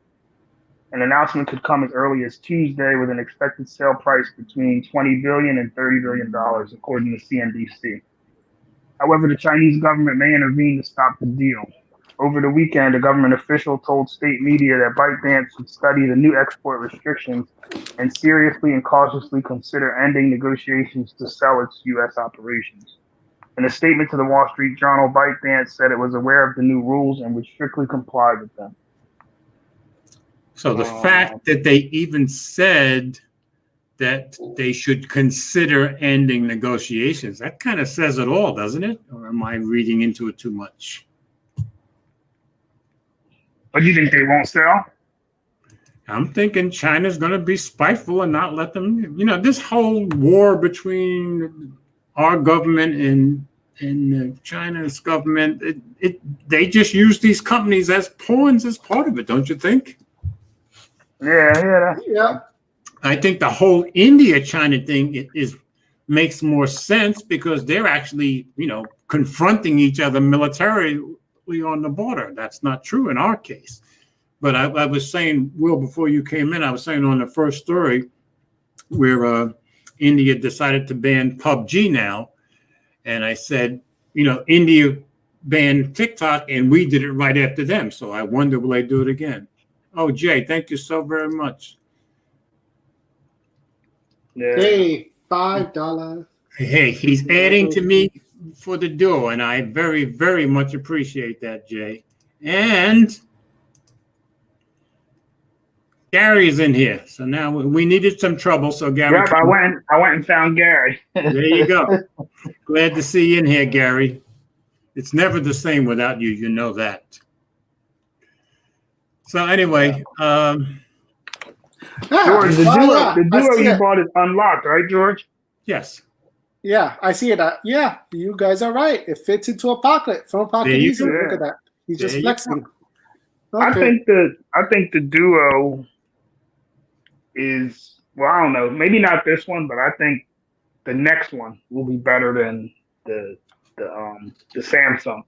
An announcement could come as early as Tuesday with an expected sale price between $20 billion and $30 billion, according to CNBC. However, the Chinese government may intervene to stop the deal. Over the weekend, a government official told state media that ByteDance should study the new export restrictions and seriously and cautiously consider ending negotiations to sell its U.S. operations. In a statement to the Wall Street Journal, ByteDance said it was aware of the new rules and would strictly comply with them. So the fact that they even said that they should consider ending negotiations, that kind of says it all, doesn't it? Or am I reading into it too much? But you think they won't sell? I'm thinking China's going to be spiteful and not let them, this whole war between our government and China's government, they just use these companies as pawns as part of it, don't you think? Yeah. I think the whole India-China thing makes more sense because they're actually, confronting each other militarily on the border. That's not true in our case. But I was saying, Will, before you came in, I was saying on the first story where India decided to ban PUBG now. And I said, India banned TikTok and we did it right after them. So I wonder, will they do it again? Oh, Jay, thank you so very much. Yeah. Hey, $5. Hey, he's adding to me for the duo, and I very, very much appreciate that, Jay. And Gary's in here, so now we needed some trouble. So Gary, Yep, I went and found Gary. There you go. Glad to see you in here, Gary. It's never the same without you. You know that. So anyway, Yeah, George, the well, duo, yeah, the I duo see you it. bought is unlocked, right, George? yes, Yeah, I see it. Yeah, you guys are right. It fits into a pocket, front pocket There you easily. go. Look at that. He's There just you flexing. I Okay. think the duo is, well, I don't know, maybe not this one, but I think the next one will be better than the Samsung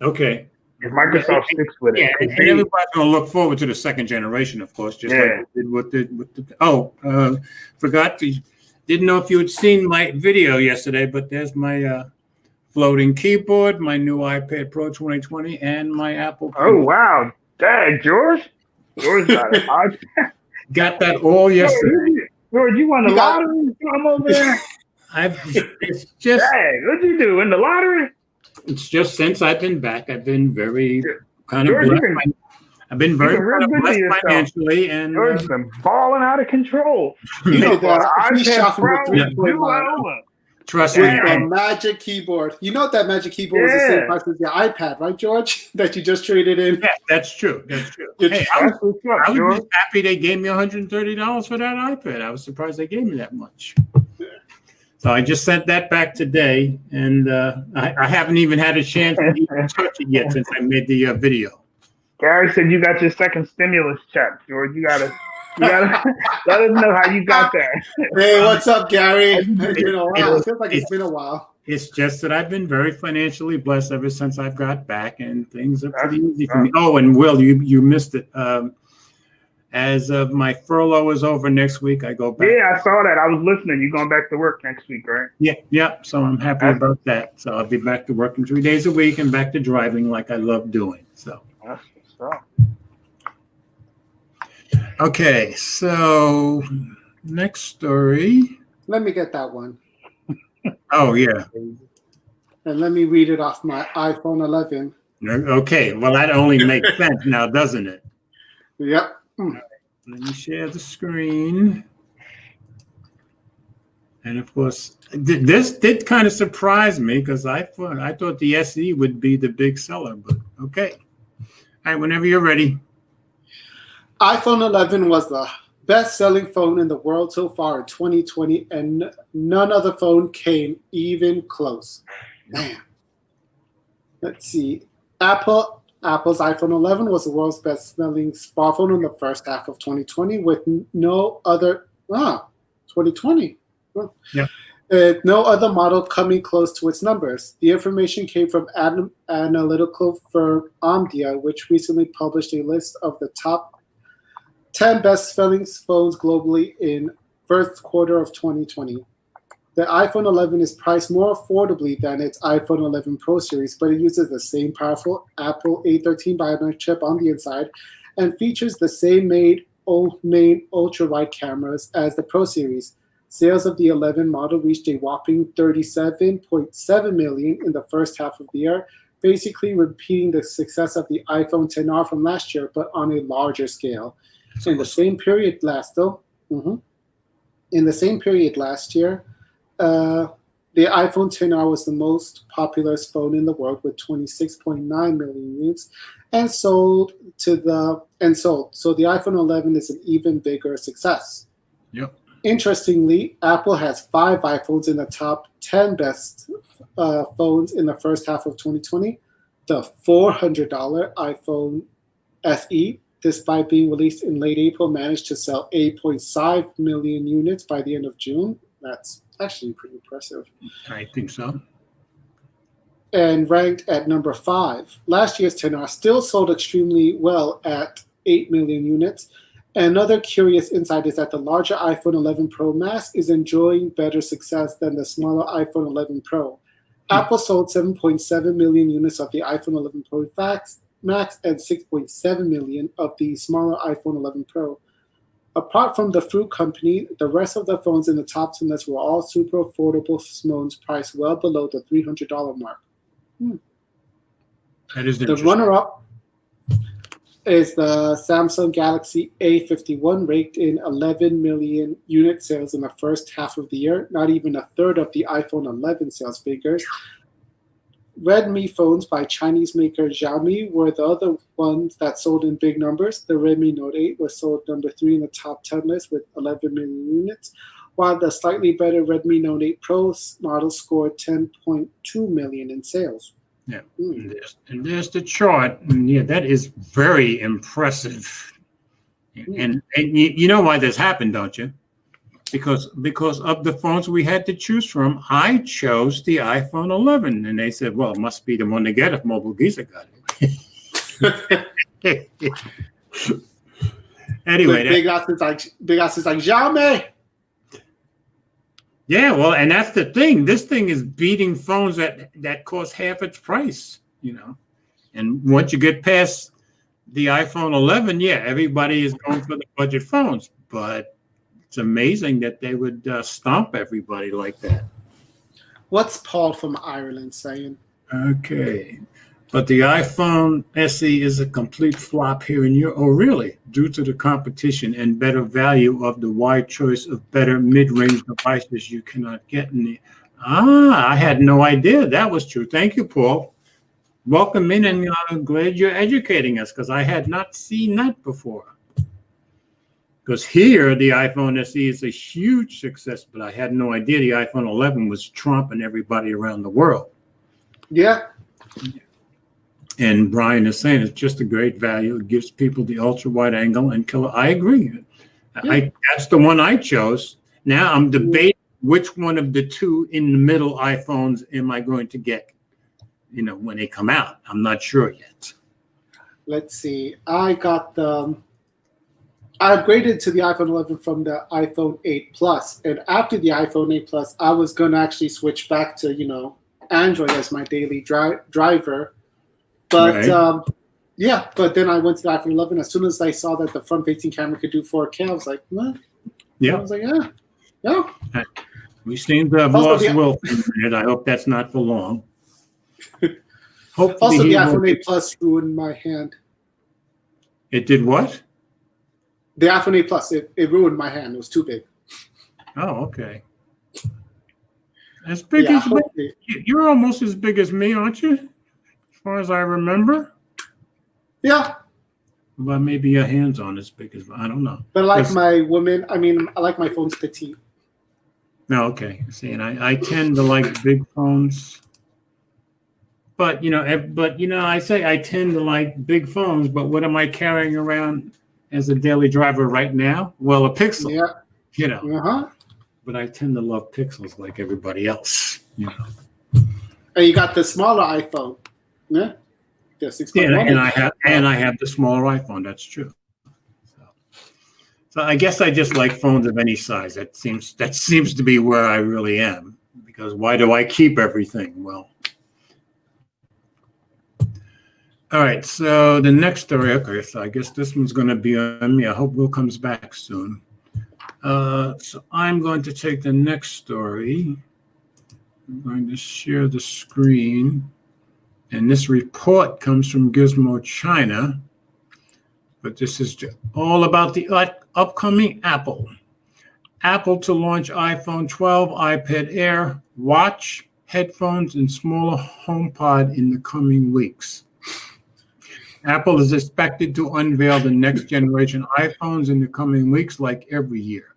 okay. if Microsoft sticks with it. Yeah, 'Cause and everybody's going to look forward to the second generation, of course, just like Yeah. we did with the. Forgot to. Didn't know if you had seen my video yesterday, but there's my floating keyboard, my new iPad Pro 2020, and my Apple. Oh wow, dang, George got it. Got that all yesterday. George, you won the You got- lottery? Come over there. It's just Dang, what'd you do in the lottery? it's just since I've been back, I've been very kind of George, blessed. I've been very been real kind of good to blessed yourself. financially, and George's been balling out of control. You know bought that an he's iPad shopping with Pro, 3.9 duo. trust me, with Yeah. the Magic Keyboard. You know that Magic Keyboard was the same Yeah. price as your iPad, right, George? That you just traded in. yeah, that's true. That's true. You're Hey, That's what's up, I was George. just happy they gave me $130 for that iPad. I was surprised they gave me that much. So I just sent that back today, and I haven't even had a chance to even touch it yet since I made the video. Gary said you got your second stimulus check, George. You gotta let us know how you got that. Hey, what's up, Gary? It's been a while. It feels like it's been a while. It's just that I've been very financially blessed ever since I've got back, and things are pretty That's- easy for me. Oh, and Will, you missed it. As of my furlough is over next week, I go back. Yeah, I saw that. I was listening. You going back to work next week, right? Yeah. So I'm happy about that. So I'll be back to working 3 days a week and back to driving like I love doing. So. That's what's up. Okay, so next story. Let me get that one. Oh, yeah. And let me read it off my iPhone 11. Okay, well, that only makes sense now, doesn't it? Yep. Let me share the screen. And of course, this did kind of surprise me because I thought the SE would be the big seller, but okay. All right, whenever you're ready. iPhone 11 was the best-selling phone in the world so far in 2020, and none other phone came even close. Man. Let's see. Apple's iPhone 11 was the world's best-selling smartphone in the first half of 2020, with no other 2020. Yeah. No other model coming close to its numbers. The information came from analytical firm Omdia, which recently published a list of the top 10 best-selling phones globally in first quarter of 2020. The iPhone 11 is priced more affordably than its iPhone 11 Pro series, but it uses the same powerful Apple A13 Bionic chip on the inside and features the same main ultra-wide cameras as the Pro series. Sales of the 11 model reached a whopping 37.7 million in the first half of the year, basically repeating the success of the iPhone XR from last year, but on a larger scale. In the same period last year, the iPhone XR was the most popular phone in the world with 26.9 million units and sold. So the iPhone 11 is an even bigger success. Yep. Interestingly, Apple has 5 iPhones in the top 10 best phones in the first half of 2020. The $400 iPhone SE, despite being released in late April, managed to sell 8.5 million units by the end of June. That's actually pretty impressive. I think so. And ranked at number 5. Last year's XR still sold extremely well at 8 million units. Another curious insight is that the larger iPhone 11 Pro Max is enjoying better success than the smaller iPhone 11 Pro. Apple sold 7.7 million units of the iPhone 11 Pro Max and 6.7 million of the smaller iPhone 11 Pro. Apart from the fruit company, the rest of the phones in the top 10 list were all super affordable phones priced well below the $300 mark. That is The interesting. runner-up is the Samsung Galaxy A51, raked in 11 million unit sales in the first half of the year, not even a third of the iPhone 11 sales figures. Redmi phones by Chinese maker Xiaomi were the other ones that sold in big numbers. The Redmi Note 8 was sold number 3 in the top 10 list with 11 million units, while the slightly better Redmi Note 8 Pro model scored 10.2 million in sales. Yeah, and there's the chart, and yeah, that is very impressive. And you know why this happened, don't you? Because of the phones we had to choose from, I chose the iPhone 11, and they said, "Well, it must be the one to get if Mobile Geezer got it." Anyway, big ass is like Xiaomi. Yeah, well, and that's the thing. This thing is beating phones that cost half its price, you know. And once you get past the iPhone 11, yeah, everybody is going for the budget phones. But it's amazing that they would stomp everybody like that. What's Paul from Ireland saying? Okay. But the iPhone SE is a complete flop here in Europe. Oh, really? Due to the competition and better value of the wide choice of better mid-range devices you cannot get in the... I had no idea that was true. Thank you, Paul. Welcome in, and I'm glad you're educating us, because I had not seen that before. Because here, the iPhone SE is a huge success, but I had no idea the iPhone 11 was trumping everybody around the world. Yeah. And Brian is saying it's just a great value. It gives people the ultra wide angle and killer. I agree. Yeah. That's the one I chose. Now I'm debating which one of the two in the middle iPhones am I going to get, you know, when they come out. I'm not sure yet. Let's see. I upgraded to the iPhone 11 from the iPhone 8 Plus. And after the iPhone 8 Plus, I was going to actually switch back to, you know, Android as my daily driver. But right. But then I went to the iPhone 11. As soon as I saw that the front-facing camera could do 4K, I was like, what? Yeah. I was like, yeah. We seem to have lost Will for a minute. I hope that's not for long. Also, the iPhone 8 Plus ruined my hand. It did what? The iPhone 8 Plus, it ruined my hand. It was too big. Oh, okay. As big as you're almost as big as me, aren't you? As far as I remember. Yeah. Well, maybe your hands aren't as big as I don't know. But like my woman, I like my phones petite. No, okay. See, and I tend to like big phones. But I say I tend to like big phones, but what am I carrying around as a daily driver right now? Well, a Pixel. Yeah. You know. Uh-huh. But I tend to love Pixels like everybody else, you know. And you got the smaller iPhone. Yeah. Yeah, 6.1. And I have the smaller iPhone. That's true. So I guess I just like phones of any size. That seems to be where I really am. Because why do I keep everything? Well, all right. So the next story. Okay, so I guess this one's going to be on me. I hope Will comes back soon. So I'm going to take the next story. I'm going to share the screen. And this report comes from Gizmo China, but this is all about the upcoming Apple. Apple to launch iPhone 12, iPad Air, watch, headphones, and smaller HomePod in the coming weeks. Apple is expected to unveil the next generation iPhones in the coming weeks like every year.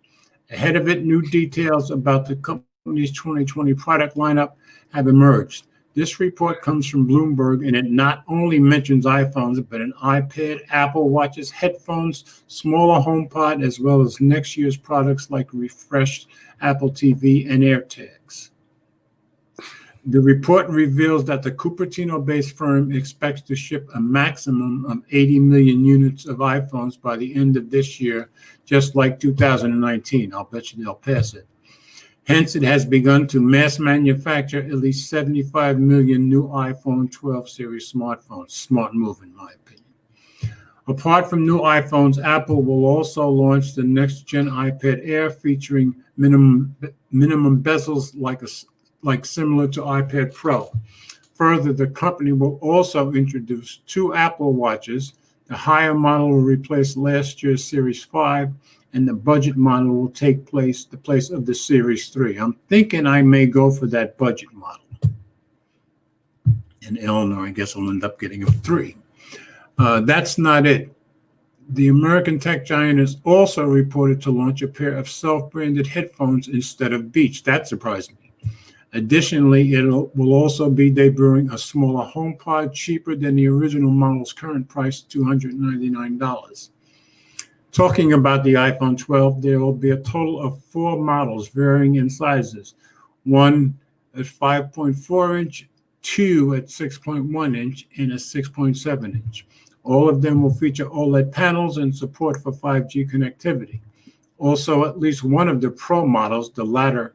Ahead of it, new details about the company's 2020 product lineup have emerged. This report comes from Bloomberg, and it not only mentions iPhones, but an iPad, Apple Watches, headphones, smaller HomePod, as well as next year's products like refreshed Apple TV and AirTags. The report reveals that the Cupertino-based firm expects to ship a maximum of 80 million units of iPhones by the end of this year, just like 2019. I'll bet you they'll pass it. Hence, it has begun to mass manufacture at least 75 million new iPhone 12 series smartphones. Smart move, in my opinion. Apart from new iPhones, Apple will also launch the next-gen iPad Air featuring minimum bezels like similar to iPad Pro. Further, the company will also introduce two Apple Watches. The higher model will replace last year's Series 5, and the budget model will take the place of the Series 3. I'm thinking I may go for that budget model. and Eleanor, I guess, will end up getting a 3. That's not it. The American tech giant is also reported to launch a pair of self-branded headphones instead of Beats. That surprised me. Additionally, it will also be debuting a smaller HomePod cheaper than the original model's current price, $299. Talking about the iPhone 12, there will be a total of 4 models varying in sizes. One at 5.4 inch, 2 at 6.1 inch, and a 6.7 inch. All of them will feature OLED panels and support for 5G connectivity. Also, at least one of the Pro models, the latter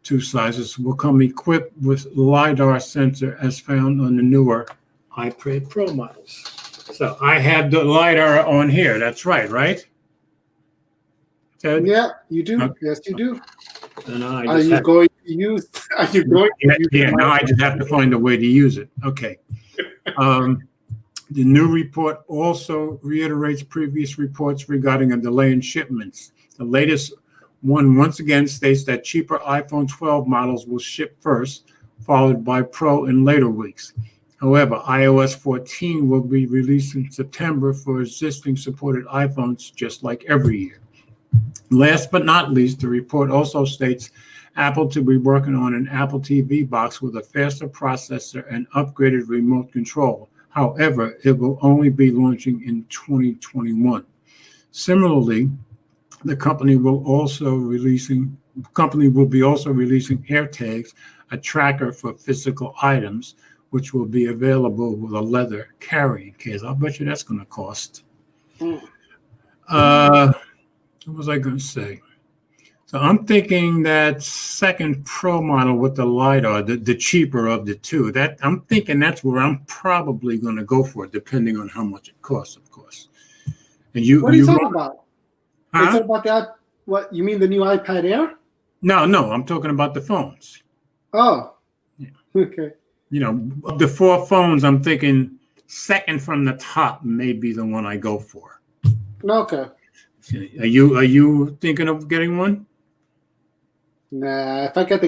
2 sizes, will come equipped with LiDAR sensor as found on the newer iPad Pro models. So I have the LiDAR on here. That's right? Ted? Yeah, you do. Okay. Yes, you do. And Are you going to use now I just have to find a way to use it. Okay. The new report also reiterates previous reports regarding a delay in shipments. The latest one once again states that cheaper iPhone 12 models will ship first, followed by Pro in later weeks. However, iOS 14 will be released in September for existing supported iPhones, just like every year. Last but not least, the report also states Apple to be working on an Apple TV box with a faster processor and upgraded remote control. However, it will only be launching in 2021. Similarly, the company will be also releasing AirTags, a tracker for physical items, which will be available with a leather carrying case. I'll bet you that's going to cost. What was I going to say? So I'm thinking that second Pro model with the LiDAR, the cheaper of the two, that I'm thinking that's where I'm probably going to go for it, depending on how much it costs, of course. And what are you talking about? Huh? Are you talking about that? What you mean, the new iPad Air? No, I'm talking about the phones. Oh, yeah. Okay. You know, of the 4 phones, I'm thinking second from the top may be the one I go for. Okay. Are you thinking of getting one? Nah, if I get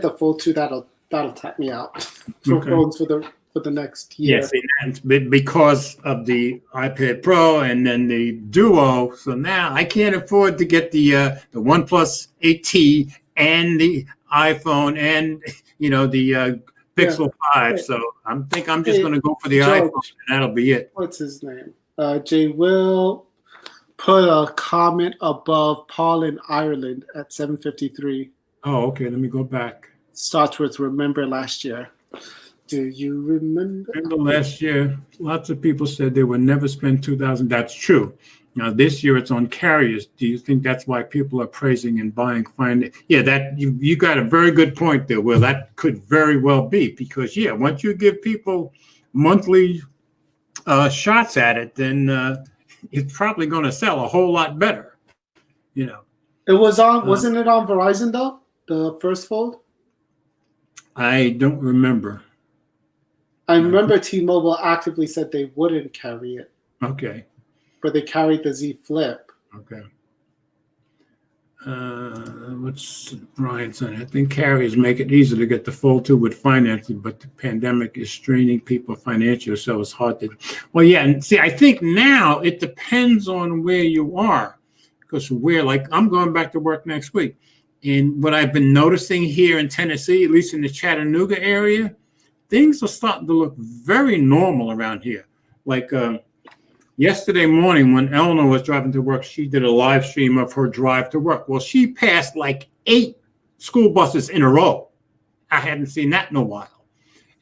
the full 2, that'll tap me out for phones for the next year. Yes, and because of the iPad Pro and then the Duo, so now I can't afford to get the OnePlus 8T and the iPhone and the Pixel 5. So I'm just going to go for the iPhone, and that'll be it. What's his name? Jay Will put a comment above Paul in Ireland at 7:53. Oh, okay. Let me go back. Starts with remember last year. Do you remember? Remember last year, lots of people said they would never spend $2,000. That's true. Now this year it's on carriers. Do you think that's why people are praising and buying fine? Yeah, that you got a very good point there. Well, that could very well be because once you give people monthly shots at it, then it's probably going to sell a whole lot better. It was on. Wasn't it on Verizon though? The first fold. I don't remember. I remember T-Mobile actively said they wouldn't carry it. Okay. But they carried the Z Flip. Okay. What's Brian saying? I think carriers make it easy to get the Fold 2 with financing, but the pandemic is straining people financially, so it's hard to. Well, yeah, and see, I think now it depends on where you are, because I'm going back to work next week, and what I've been noticing here in Tennessee, at least in the Chattanooga area, things are starting to look very normal around here. Like yesterday morning when Eleanor was driving to work, she did a live stream of her drive to work. Well, she passed like 8 school buses in a row. I hadn't seen that in a while.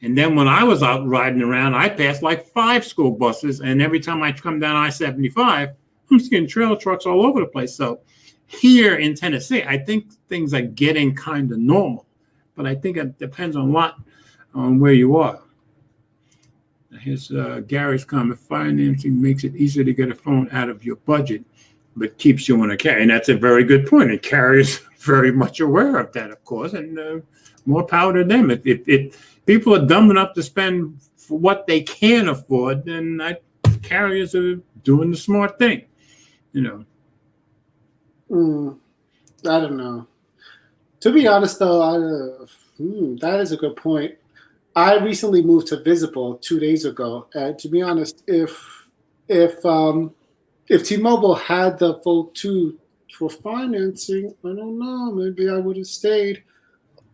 And then when I was out riding around, I passed like 5 school buses. And every time I come down I-75, I'm seeing trailer trucks all over the place. So here in Tennessee, I think things are getting kind of normal. But I think it depends on where you are. Here's Gary's comment. Financing makes it easier to get a phone out of your budget, but keeps you on a carrier. And that's a very good point. And carriers very much aware of that, of course, and more power to them. If people are dumb enough to spend for what they can afford, then carriers are doing the smart thing, I don't know. To be honest, though, that is a good point. I recently moved to Visible 2 days ago, and to be honest, if T-Mobile had the full two for financing, I don't know. Maybe I would have stayed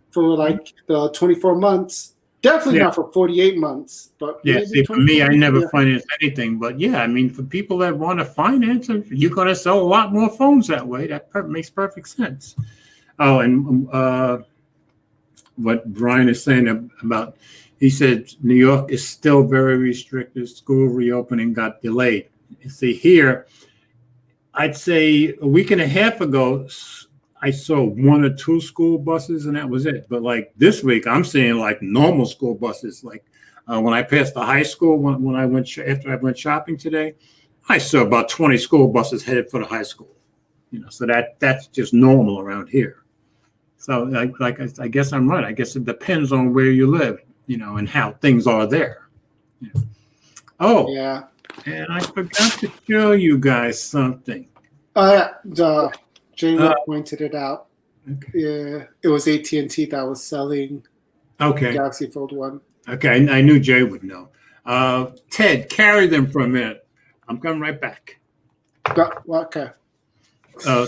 for like the 24 months. Definitely Yeah. not for 48 months, but Yeah, maybe see, for me, I 24 never yeah. financed anything, but yeah, I mean, for people that want to finance it, you're going to sell a lot more phones that way. That makes perfect sense. Oh, and what Brian is saying about, he said New York is still very restricted. School reopening got delayed. You see, here, I'd say a week and a half ago, I saw 1 or 2 school buses, and that was it. But like this week, I'm seeing like normal school buses. Like when I passed the high school, when I went after I went shopping today, I saw about 20 school buses headed for the high school. So that's just normal around here. So I guess I'm right. I guess it depends on where you live, and how things are there. Oh, Yeah. and I forgot to show you guys something. Jay pointed it out. Okay. Yeah, it was AT&T that was selling Okay. Galaxy Fold 1. Okay, I knew Jay would know. Ted, carry them for a minute. I'm coming right back. Okay.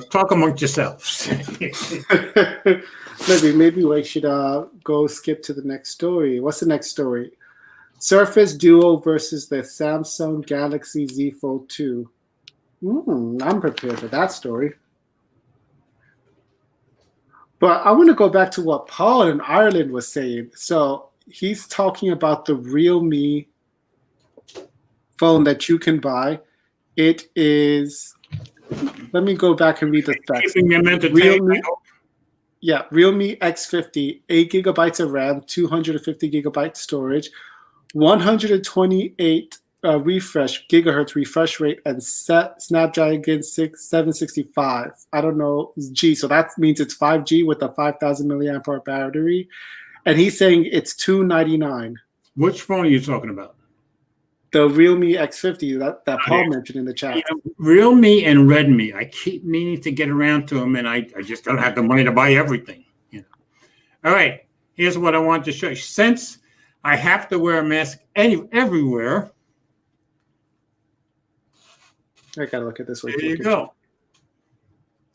Talk amongst yourselves. Maybe we should go skip to the next story. What's the next story? Surface Duo versus the Samsung Galaxy Z Fold 2. I'm prepared for that story. But I want to go back to what Paul in Ireland was saying. So he's talking about the Realme phone that you can buy. It is, let me go back and read the specs. Keeping them entertained. Realme X50, 8 gigabytes of RAM, 250 gigabyte storage, 128 gigahertz refresh rate, and Snapdragon 765. I don't know G, so that means it's 5G with a 5,000 milliamp hour battery. And he's saying it's $299. Which phone are you talking about? The Realme X50 that Paul mentioned in the chat. Realme and Redmi. I keep meaning to get around to them, and I just don't have the money to buy everything. All right, here's what I want to show you. Since I have to wear a mask everywhere. I gotta look at this one. There you go.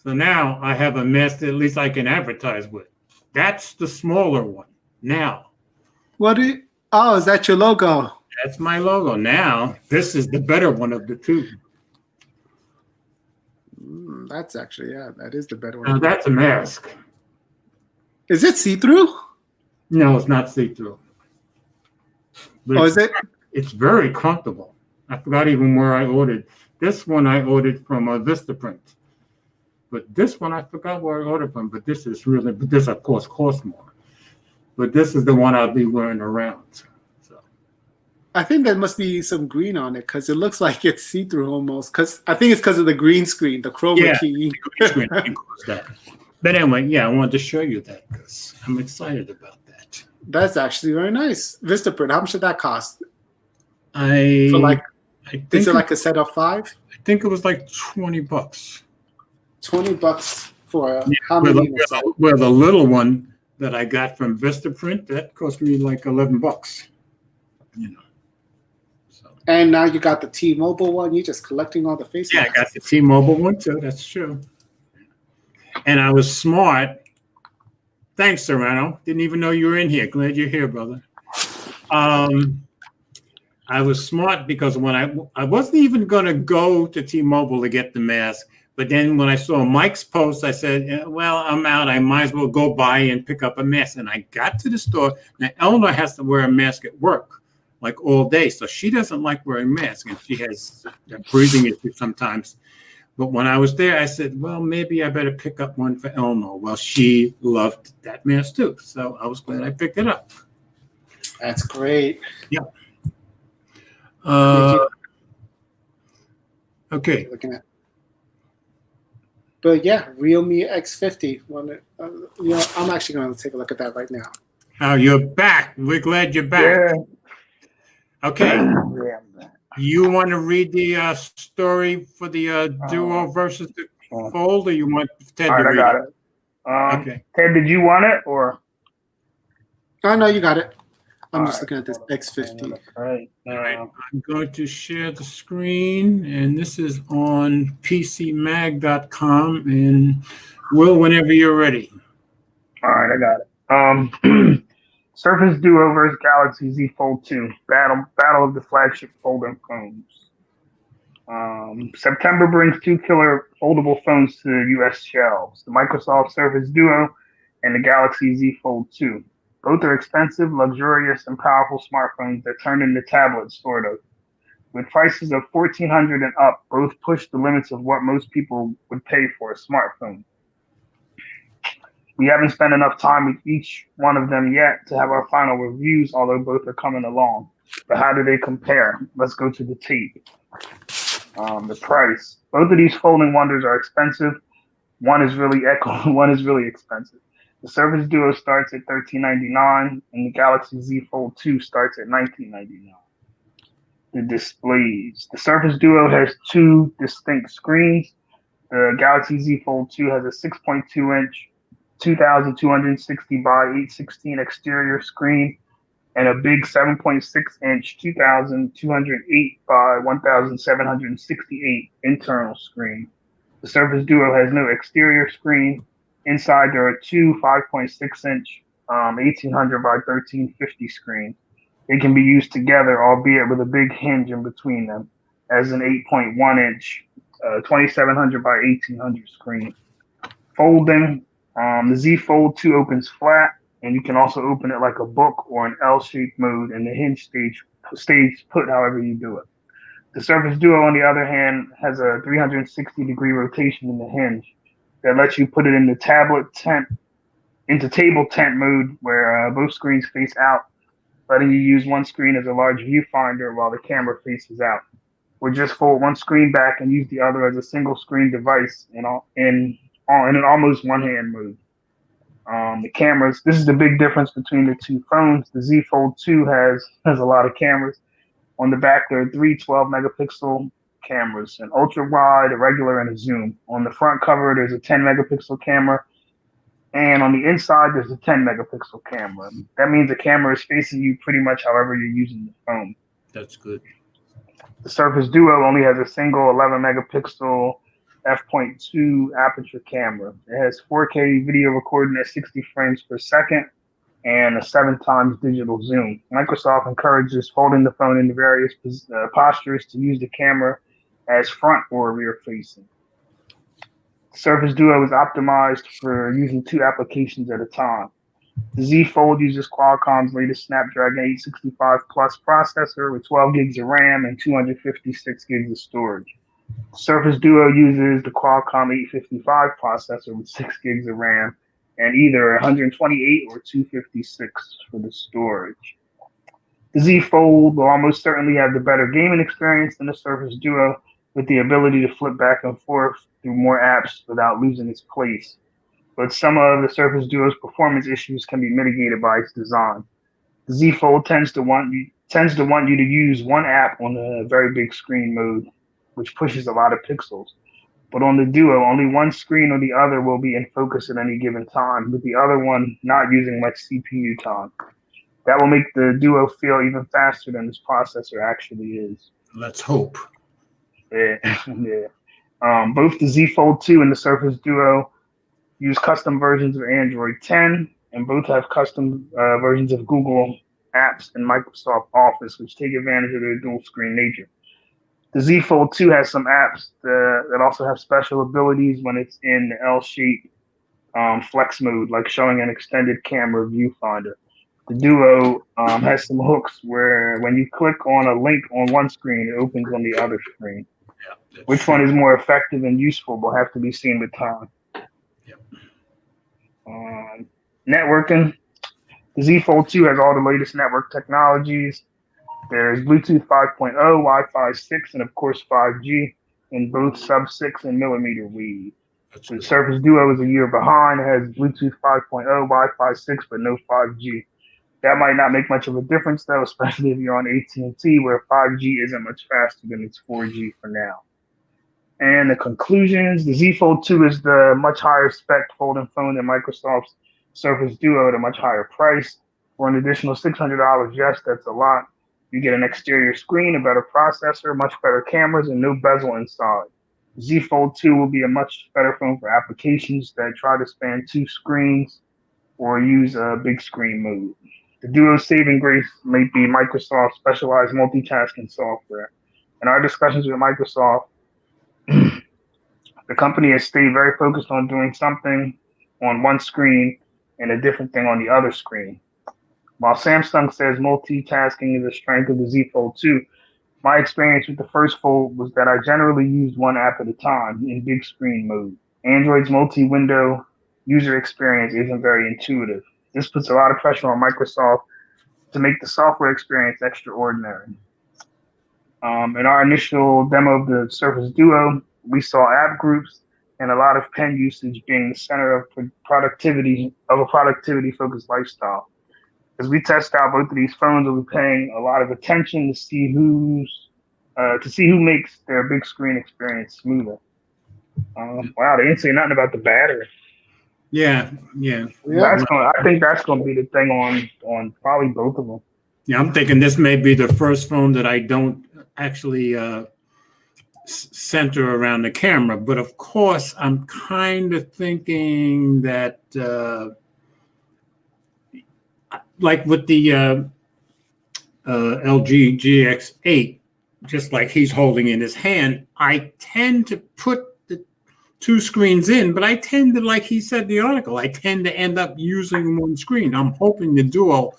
So now I have a mask that at least I can advertise with. That's the smaller one. Now. Is that your logo? That's my logo. Now, this is the better one of the two. That's actually, that is the better one. Now, that's a mask. Is it see-through? No, it's not see-through. Is it? It's very comfortable. I forgot even where I ordered. This one I ordered from Vistaprint. But this one I forgot where I ordered from. But this, of course, costs more. But this is the one I'll be wearing around. I think there must be some green on it because it looks like it's see-through almost. Because I think it's because of the green screen, the chroma key. The green screen that. But anyway, I wanted to show you that because I'm excited about that. That's actually very nice. Vistaprint, how much did that cost? Is it like a set of 5? I think it was like $20. $20 for how many? Well, the little one that I got from Vistaprint, that cost me like $11. And now you got the T-Mobile one. You're just collecting all the faces. Yeah, I got the T-Mobile one too. That's true. And I was smart. Thanks, Serrano. Didn't even know you were in here. Glad you're here, brother. I was smart because when I wasn't even going to go to T-Mobile to get the mask, but then when I saw Mike's post, I said, well, I'm out. I might as well go by and pick up a mask. And I got to the store. Now, Eleanor has to wear a mask at work, like all day. So she doesn't like wearing masks, and she has breathing issues sometimes. But when I was there, I said, well, maybe I better pick up one for Eleanor. Well, she loved that mask too. So I was glad I picked it up. That's great. Yeah. Okay. Looking at. But yeah, Realme X50. I'm actually going to take a look at that right now. Oh, you're back. We're glad you're back. Yeah. Okay. Yeah. You want to read the story for the Duo versus the Fold, or you want Ted to read it? I got it. Okay. Ted, did you want it or? Oh, no, you got it. I'm just looking at this X50. Right. I'm going to share the screen, and this is on PCMag.com. And Will, whenever you're ready. All right, I got it. Surface Duo versus Galaxy Z Fold 2. Battle of the flagship folding phones. September brings two killer foldable phones to the U.S. shelves: the Microsoft Surface Duo and the Galaxy Z Fold 2. Both are expensive, luxurious, and powerful smartphones that turn into tablets, sort of. With prices of $1,400 and up, both push the limits of what most people would pay for a smartphone. We haven't spent enough time with each one of them yet to have our final reviews, although both are coming along. But how do they compare? Let's go to the tape. The price. Both of these folding wonders are expensive. One is really expensive. The Surface Duo starts at $13.99, and the Galaxy Z Fold 2 starts at $19.99. The displays. The Surface Duo has two distinct screens. The Galaxy Z Fold 2 has a 6.2-inch, 2,260 by 816 exterior screen and a big 7.6-inch, 2,208 by 1,768 internal screen. The Surface Duo has no exterior screen. Inside, there are two 5.6-inch, 1,800 by 1,350 screens. They can be used together, albeit with a big hinge in between them, as an 8.1-inch, 2,700 by 1,800 screen. Folding. The Z Fold 2 opens flat, and you can also open it like a book or an L-shaped mode, and the hinge stays put however you do it. The Surface Duo, on the other hand, has a 360-degree rotation in the hinge that lets you put it into table tent mode, where both screens face out, letting you use one screen as a large viewfinder while the camera faces out. Or just fold one screen back and use the other as a single screen device in an almost one-hand mode. The cameras, this is the big difference between the two phones. The Z Fold 2 has a lot of cameras. On the back, there are three 12-megapixel cameras, an ultra-wide, a regular, and a zoom. On the front cover, there's a 10-megapixel camera, and on the inside, there's a 10-megapixel camera. That means the camera is facing you pretty much however you're using the phone. That's good. The Surface Duo only has a single 11-megapixel f.2 aperture camera. It has 4K video recording at 60 frames per second and a 7x digital zoom. Microsoft encourages folding the phone into various postures to use the camera as front or rear facing. Surface Duo is optimized for using two applications at a time. The Z Fold uses Qualcomm's latest Snapdragon 865 Plus processor with 12 gigs of RAM and 256 gigs of storage. Surface Duo uses the Qualcomm 855 processor with 6 gigs of RAM and either 128 or 256 for the storage. The Z Fold will almost certainly have the better gaming experience than the Surface Duo, with the ability to flip back and forth through more apps without losing its place. But some of the Surface Duo's performance issues can be mitigated by its design. The Z Fold tends to want you to use one app on a very big screen mode, which pushes a lot of pixels. But on the Duo, only one screen or the other will be in focus at any given time, with the other one not using much CPU time. That will make the Duo feel even faster than this processor actually is. Let's hope. Yeah. Both the Z Fold 2 and the Surface Duo use custom versions of Android 10, and both have custom versions of Google Apps and Microsoft Office, which take advantage of their dual screen nature. The Z Fold 2 has some apps that also have special abilities when it's in the L-shaped flex mode, like showing an extended camera viewfinder. The Duo has some hooks where when you click on a link on one screen, it opens on the other screen. Yeah, Which one is more effective and useful will have to be seen with time. Yep. Networking. The Z Fold 2 has all the latest network technologies. There's Bluetooth 5.0, Wi-Fi 6, and of course 5G in both sub-6 and millimeter wave. The Surface Duo is a year behind. It has Bluetooth 5.0, Wi-Fi 6, but no 5G. That might not make much of a difference, though, especially if you're on AT&T, where 5G isn't much faster than its 4G for now. And the conclusions, the Z Fold 2 is the much higher spec folding phone than Microsoft's Surface Duo at a much higher price. For an additional $600, yes, that's a lot. You get an exterior screen, a better processor, much better cameras, and no bezel inside. Z Fold 2 will be a much better phone for applications that try to span 2 screens or use a big screen mode. The Duo saving grace may be Microsoft's specialized multitasking software. In our discussions with Microsoft, the company has stayed very focused on doing something on one screen and a different thing on the other screen. While Samsung says multitasking is a strength of the Z Fold 2, my experience with the first Fold was that I generally used one app at a time in big screen mode. Android's multi-window user experience isn't very intuitive. This puts a lot of pressure on Microsoft to make the software experience extraordinary. In our initial demo of the Surface Duo, we saw app groups and a lot of pen usage being the center of a productivity-focused lifestyle. As we test out both of these phones, we'll be paying a lot of attention to see who makes their big screen experience smoother. Wow, they didn't say nothing about the battery. Yeah. I think that's gonna be the thing on probably both of them. Yeah, I'm thinking this may be the first phone that I don't actually center around the camera. But of course, I'm kind of thinking that, like with the LG GX8, just like he's holding in his hand, I tend to put the 2 screens in, but I tend to, like he said in the article, I tend to end up using one screen. I'm hoping the Duo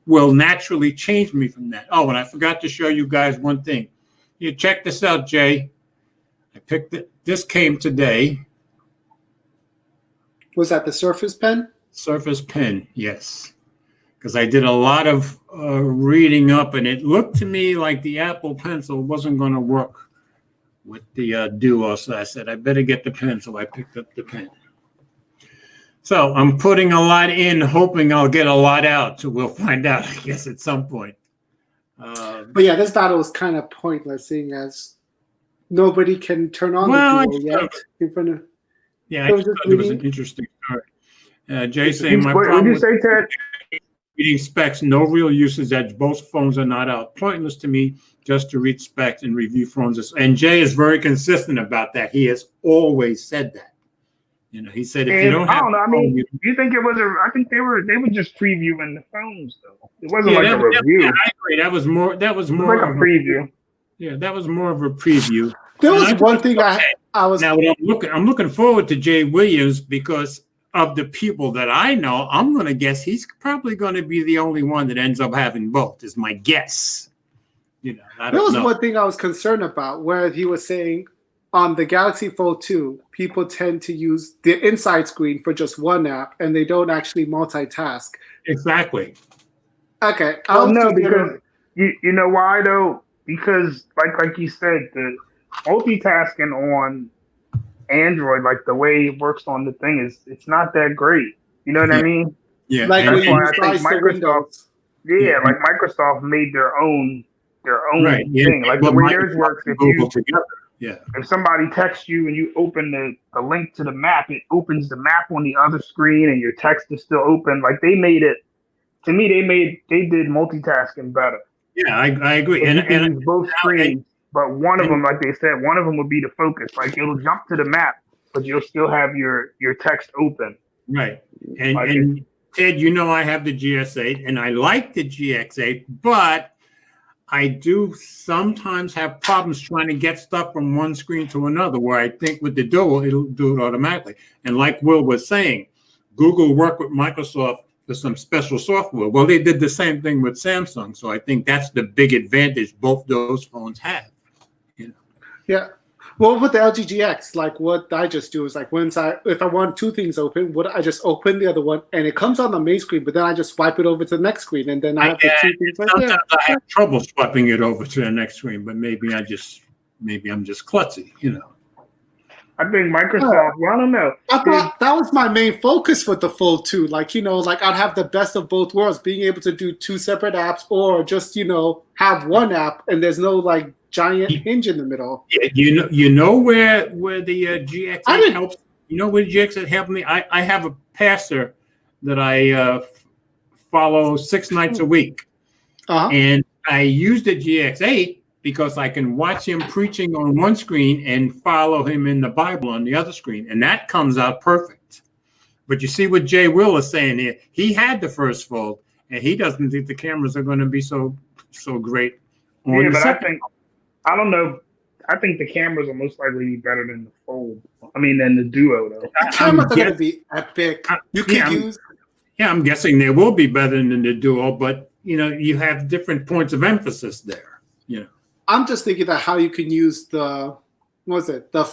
will naturally change me from that. Oh, and I forgot to show you guys one thing. You check this out, Jay. I picked it. This came today. Was that the Surface Pen? Surface Pen, yes. Because I did a lot of reading up, and it looked to me like the Apple Pencil wasn't going to work with the Duo. So I said, I better get the pen. So I picked up the pen. So I'm putting a lot in, hoping I'll get a lot out. So we'll find out, I guess, at some point. But yeah, this battle is kind of pointless, seeing as nobody can turn on the Duo yet. In front of, yeah, I thought it was an interesting story. Jay saying my what did you say, Ted? Reading specs, no real usage, as both phones are not out. Pointless to me just to read specs and review phones. And Jay is very consistent about that. He has always said that. You know, he said if you don't have, I mean, do you think it was I think they were just previewing the phones though. It wasn't like a review. Yeah, I agree. That was more like of a preview. Yeah, that was more of a preview. There was one thing I was now. I'm looking forward to Jay Williams because of the people that I know. I'm going to guess he's probably going to be the only one that ends up having both. Is my guess. You know, there was one thing I was concerned about, where he was saying on the Galaxy Fold 2, people tend to use the inside screen for just one app, and they don't actually multitask. Exactly. Okay. Well, no, because you know why though? Because like you said, the multitasking on Android, like the way it works on the thing, it's not that great. You know what I mean? Yeah. Like that's why I think Microsoft. Like Microsoft made their own right. thing. Like the way theirs works, if somebody texts you and you open the link to the map, it opens the map on the other screen and your text is still open. Like they made it. To me, they did multitasking better. Yeah, I agree. And use both screens, but one of them, like they said, one of them would be the focus. Like it'll jump to the map, but you'll still have your text open. Right. And Ted, you know I have the GS8 and I like the GX8, but I do sometimes have problems trying to get stuff from one screen to another, where I think with the Duo, it'll do it automatically. And like Will was saying, Google worked with Microsoft for some special software. Well, they did the same thing with Samsung. So I think that's the big advantage both those phones have. You know? Yeah. Well, with the LG GX, like what I just do is like if I want 2 things open, I just open the other one and it comes on the main screen, but then I just swipe it over to the next screen and then I have the 2 things right there. Sometimes I have trouble swiping it over to the next screen, but maybe I'm just klutzy, you know. I think Microsoft, I don't know. I thought that was my main focus with the Fold 2. Like, you know, like I'd have the best of both worlds, being able to do 2 separate apps or just, you know, have one app and there's no like giant hinge in the middle. Yeah, you know where the GX8 helps. You know where the GX8 helped me. I have a passer that I follow 6 nights a week. Uh-huh. And I use the GX8 because I can watch him preaching on one screen and follow him in the Bible on the other screen. And that comes out perfect. But you see what Jay Will is saying here. He had the first fold, and he doesn't think the cameras are going to be so great. Yeah, but I don't know. I think the cameras will most likely be better than the fold. I mean, than the Duo, though. The cameras are going to be epic. You can use. Yeah, I'm guessing they will be better than the Duo, but you have different points of emphasis there. I'm just thinking that how you can use the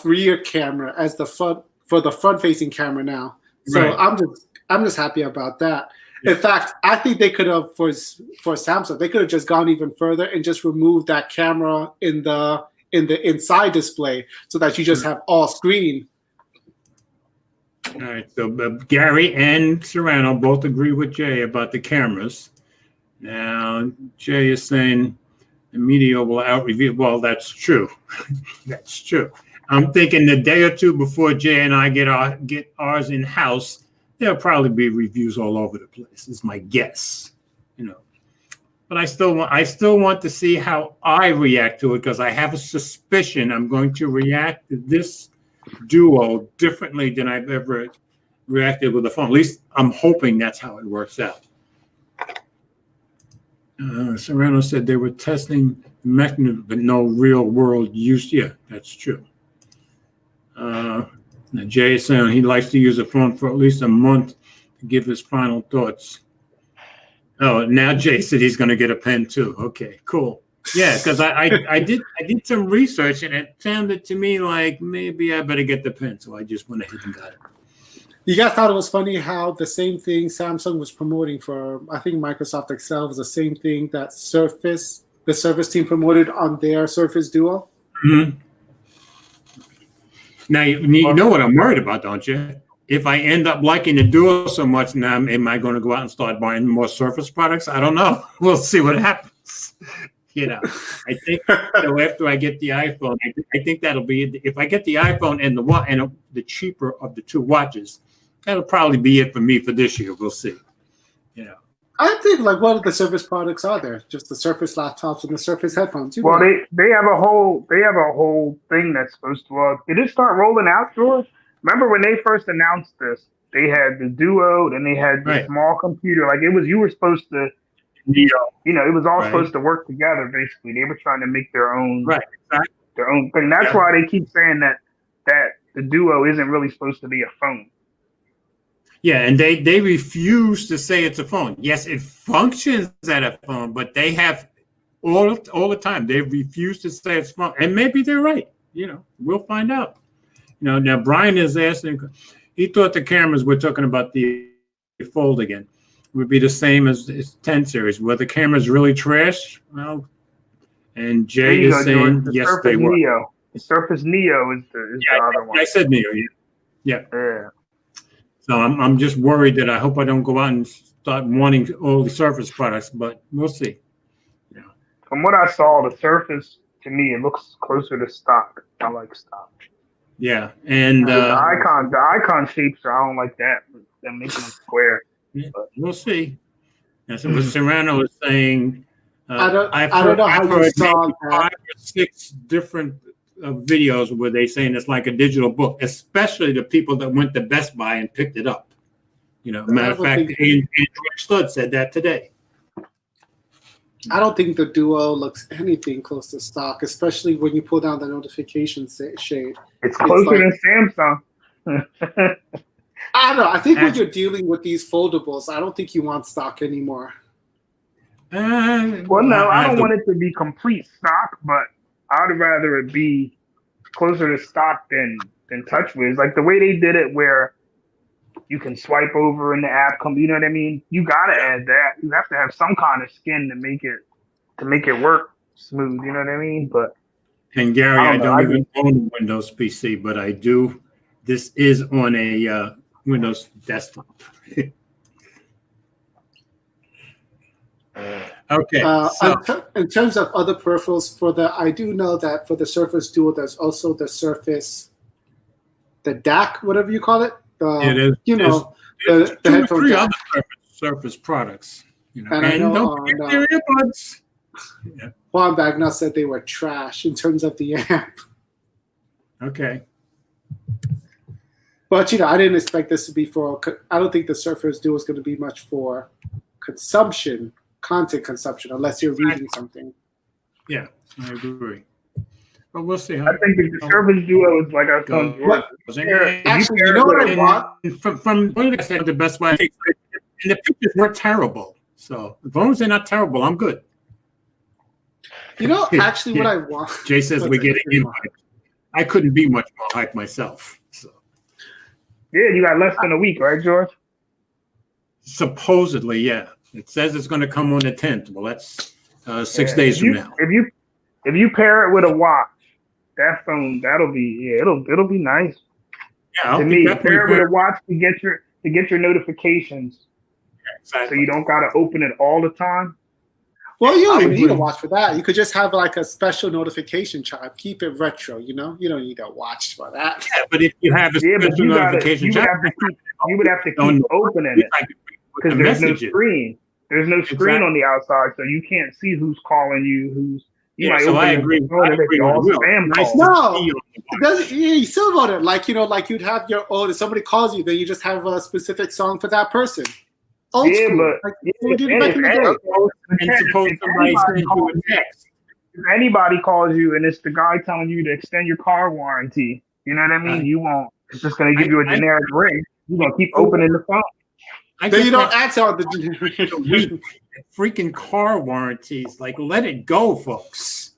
rear camera as the front-facing camera now. So right. I'm just happy about that. Yeah. In fact, I think they could have for Samsung, they could have just gone even further and just removed that camera in the inside display so that you just have all screen. All right, so Gary and Serrano both agree with Jay about the cameras. Now, Jay is saying the media will out-review. Well, that's true. That's true. I'm thinking the day or two before Jay and I get ours in-house, there'll probably be reviews all over the place, is my guess. But I still want to see how I react to it, because I have a suspicion I'm going to react to this Duo differently than I've ever reacted with a phone. At least I'm hoping that's how it works out. Serrano said they were testing the mechanism, but no real world use. Yeah, that's true. Now Jay is saying he likes to use a phone for at least a month to give his final thoughts. Oh, now Jay said he's going to get a pen too. Okay, cool. Yeah, because I did some research, and it sounded to me like maybe I better get the pen. So I just went ahead and got it. You guys thought it was funny how the same thing Samsung was promoting for, I think Microsoft Excel was the same thing that the Surface team promoted on their Surface Duo? Mm-hmm. Now, you know what I'm worried about, don't you? If I end up liking the Duo so much, now am I going to go out and start buying more Surface products? I don't know. We'll see what happens. I think after I get the iPhone, I think that'll be, if I get the iPhone and the cheaper of the two watches, that'll probably be it for me for this year. We'll see. I think what are the Surface products are there? Just the Surface laptops and the Surface headphones. Well, they have a whole thing that's supposed to did it start rolling out, George? Remember when they first announced this? They had the Duo, then they had the small computer. You were supposed to. It was all supposed to work together. Basically, they were trying to make their own their own thing. That's why they keep saying that the Duo isn't really supposed to be a phone. Yeah, and they refuse to say it's a phone. Yes, it functions as a phone, but they have all the time. They refuse to say it's a phone, and maybe they're right. We'll find out. Now Brian is asking. He thought the cameras we're talking about the Fold again would be the same as 10 series. Were the cameras really trash? Well, and Jay is saying yes, they were. Neo. The Surface Neo is the other one. I said Neo. Yeah. So I'm just worried that I hope I don't go out and start wanting all the Surface products, but we'll see. From what I saw, the Surface to me it looks closer to stock. I like stock. Yeah, and the icon shapes I don't like that. They're making them square. We'll see. That's what Serrano was saying. I don't know how you saw 5 or 6 different videos where they saying it's like a digital book, especially the people that went to Best Buy and picked it up. Matter of fact, Andrew Stud said that today. I don't think the Duo looks anything close to stock, especially when you pull down the notification shade. It's closer than Samsung. I don't know. I think when you're dealing with these foldables, I don't think you want stock anymore. Well, no, I don't want it to be complete stock, but I'd rather it be closer to stock than TouchWiz. Like the way they did it where you can swipe over and the app comes, you know what I mean? You got to add that. You have to have some kind of skin to make it work smooth, you know what I mean? And Gary, I don't even own a Windows PC, but I do. This is on a Windows desktop. Okay. In terms of other peripherals, I do know that for the Surface Duo, there's also the Surface, the DAC, whatever you call it. It is. The headphone three jack. other Surface Surface products. You know, And I know don't forget their earbuds. Yeah. Juan Bagna said they were trash in terms of the amp. Okay. But, I didn't expect this to be I don't think the Surface Duo is going to be much for content consumption, unless you're reading something. Yeah, I agree. But we'll see. I think the Surface Duo is like I was telling George. Actually, you know what I want? From one of the guys said the best way, and the pictures weren't terrible. So as long as they're not terrible, I'm good. Actually, what I want. Jay says we're getting in. I couldn't be much more hype myself. So. Yeah, you got less than a week, right, George? Supposedly, yeah. It says it's going to come on the 10th. Well, that's 6 days from now. If you pair it with a watch, that phone it'll be nice. Yeah, to me, pair it with a watch to get your notifications. Yeah, exactly. So you don't got to open it all the time. Well, you don't even need a watch for that. You could just have like a special notification chime. Keep it retro, You don't need a watch for that. Yeah, but if you have a special notification chime, you would have to keep opening it because there's no screen. There's no screen on the outside, so you can't see who's calling you, I agree. No, you still about it. Like you'd have your own. If somebody calls you, then you just have a specific song for that person. Old school. If anybody calls you and it's the guy telling you to extend your car warranty, you know what I mean? You won't. It's just going to give you a generic ring. You're going to keep opening the phone. Then you don't answer on the generic. Freaking car warranties. Like, let it go, folks.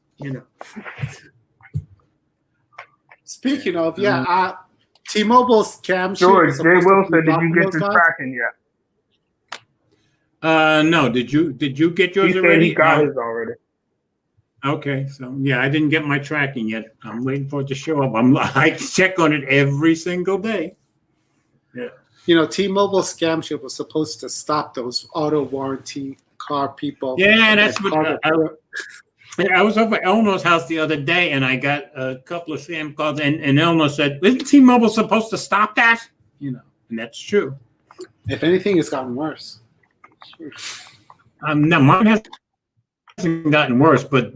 Speaking of, T-Mobile scam. George, Jay Wilson, did you get your tracking yet? No. Did you get yours already? He got his already. Okay, so I didn't get my tracking yet. I'm waiting for it to show up. I check on it every single day. Yeah. T-Mobile Scam Shield was supposed to stop those auto warranty car people. Yeah, that's what I was over at Elno's house the other day, and I got a couple of scam calls, and Elno said, "Isn't T-Mobile supposed to stop that?" And that's true. If anything, it's gotten worse. No, mine hasn't gotten worse, but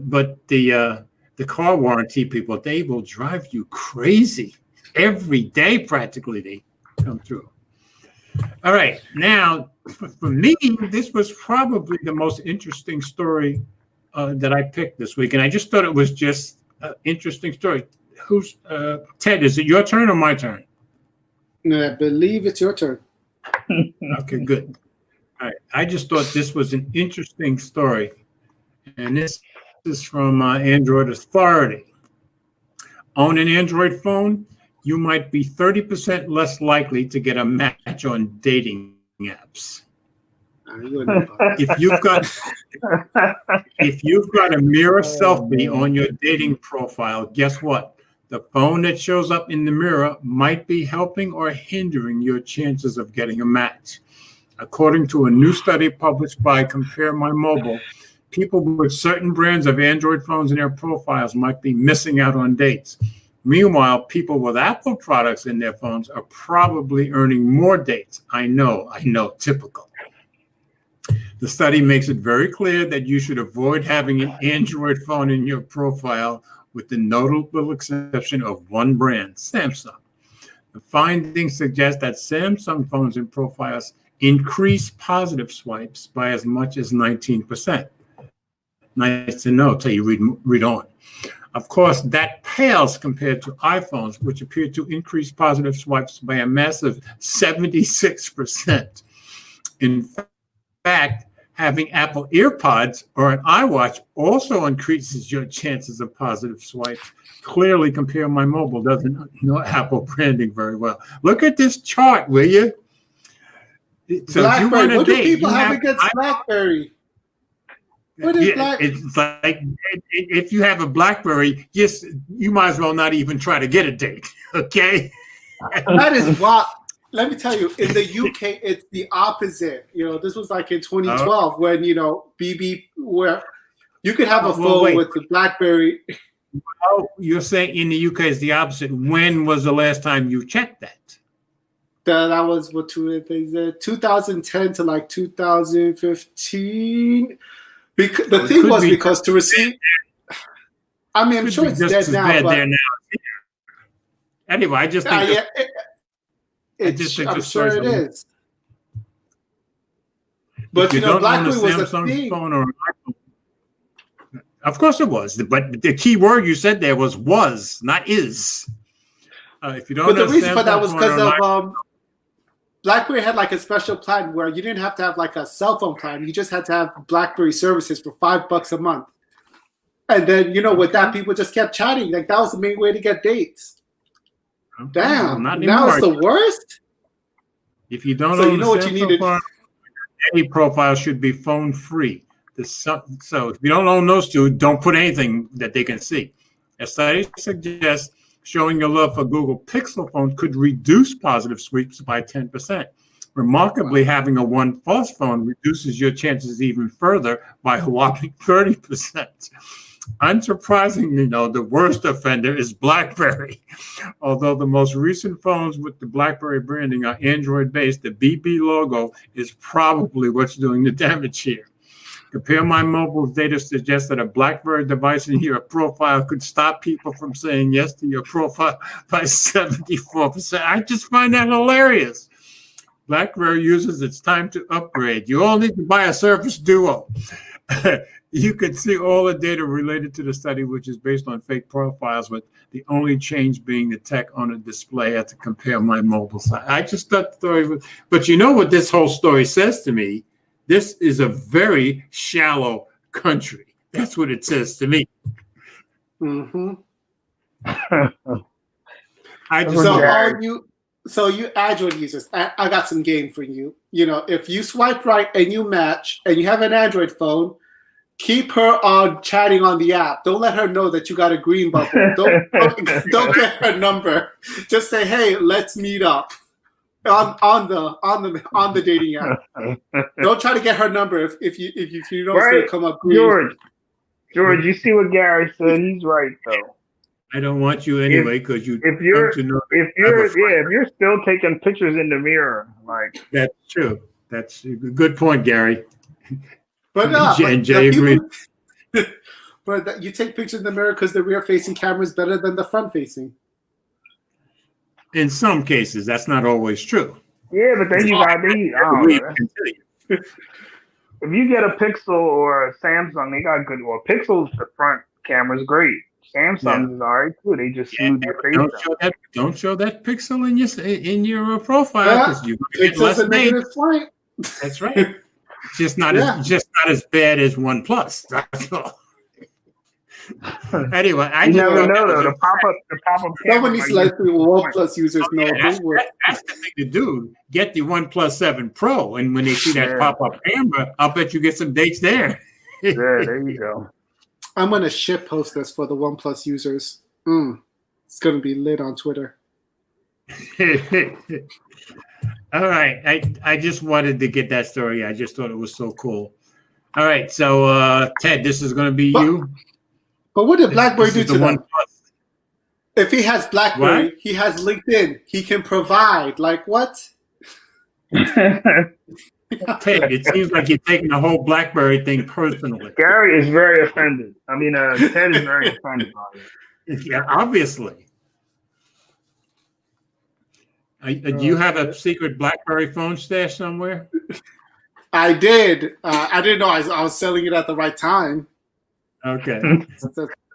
the car warranty people, they will drive you crazy every day. Practically, they come through. All right, now for me, this was probably the most interesting story that I picked this week, and I just thought it was just an interesting story. Who's Ted? Is it your turn or my turn? No, I believe it's your turn. Okay, good. All right, I just thought this was an interesting story, and this is from Android Authority. Own an Android phone? You might be 30% less likely to get a match on dating apps. If you've got a mirror selfie on your dating profile, guess what? The phone that shows up in the mirror might be helping or hindering your chances of getting a match. According to a new study published by Compare My Mobile, people with certain brands of Android phones in their profiles might be missing out on dates. Meanwhile, people with Apple products in their phones are probably earning more dates. I know, typical. The study makes it very clear that you should avoid having an Android phone in your profile, with the notable exception of one brand, Samsung. The findings suggest that Samsung phones in profiles increase positive swipes by as much as 19%. Nice to know till you read on. Of course, that pales compared to iPhones, which appear to increase positive swipes by a massive 76%. In fact, having Apple AirPods or an iWatch also increases your chances of positive swipes. Clearly, Compare My Mobile doesn't know Apple branding very well. Look at this chart, will you? So BlackBerry. What do people have against BlackBerry? It's like if you have a BlackBerry, yes, you might as well not even try to get a date. Okay, that is what. Let me tell you, in the UK, it's the opposite. This was like in 2012 when BB, where you could have a phone with the BlackBerry. Oh, you're saying in the UK is the opposite. When was the last time you checked that? That was what 2010 to like 2015. Because the thing was because to receive. I mean, I'm sure it's dead now, but anyway, I just think I'm sure it is. But you know, BlackBerry was a thing. Phone or an iPhone. Of course it was, but the key word you said there was, not is. If you don't, but the reason for that was because of BlackBerry had like a special plan where you didn't have to have like a cell phone plan. You just had to have BlackBerry services for $5 a month. And then, you know, with that, people just kept chatting. Like, that was the main way to get dates. Damn, now it's the worst? If you don't so you know what you needed. Any profile should be phone free. So if you don't own those two, don't put anything that they can see. A study suggests showing your love for Google Pixel phone could reduce positive sweeps by 10%. Remarkably, having a OnePlus phone reduces your chances even further by a whopping 30%. Unsurprisingly, though, the worst offender is BlackBerry. Although the most recent phones with the BlackBerry branding are Android-based, the BB logo is probably what's doing the damage here. Compare My Mobile's data suggests that a BlackBerry device in your profile could stop people from saying yes to your profile by 74%. I just find that hilarious. BlackBerry uses its time to upgrade. You all need to buy a Surface Duo. You can see all the data related to the study, which is based on fake profiles, with the only change being the tech on the display at the Compare My Mobile site. I just thought the story was, but you know what this whole story says to me? This is a very shallow country. That's what it says to me. Mm-hmm. So you Android users, I got some game for you. You know, if you swipe right and you match and you have an Android phone, keep her on chatting on the app. Don't let her know that you got a green bubble. Don't get her number. Just say, hey, let's meet up on the dating app. Don't try to get her number if you know it's gonna come up green. George, you see what Gary said? He's right though. I don't want you anyway because if you're still taking pictures in the mirror, like that's true. That's a good point, Gary. But and Jay agreed. But you take pictures in the mirror because the rear-facing camera is better than the front-facing. In some cases, that's not always true. Yeah, but then you got if you get a Pixel or a Samsung, they got good. Well, Pixel's the front camera's great. Samsung's is alright too. They just smooth your face. Don't show that Pixel in your profile because you get less dates. That's right. It's just not as bad as OnePlus. That's all. Anyway, I never know though. The pop-up. Somebody select OnePlus users know. That's the thing to do. Get the OnePlus 7 Pro, and when they see that pop-up camera, I'll bet you get some dates there. Yeah, there you go. I'm gonna ship post this for the OnePlus users. It's gonna be lit on Twitter. All right, I just wanted to get that story. I just thought it was so cool. All right, so Ted, this is going to be you. But what did BlackBerry do to them? If he has BlackBerry, he has LinkedIn. He can provide. Like what? Ted, it seems like you're taking the whole BlackBerry thing personally. Gary is very offended. I mean, Ted is very offended by it. Yeah, obviously. Do you have a secret BlackBerry phone stash somewhere? I did. I didn't know I was selling it at the right time. Okay. Good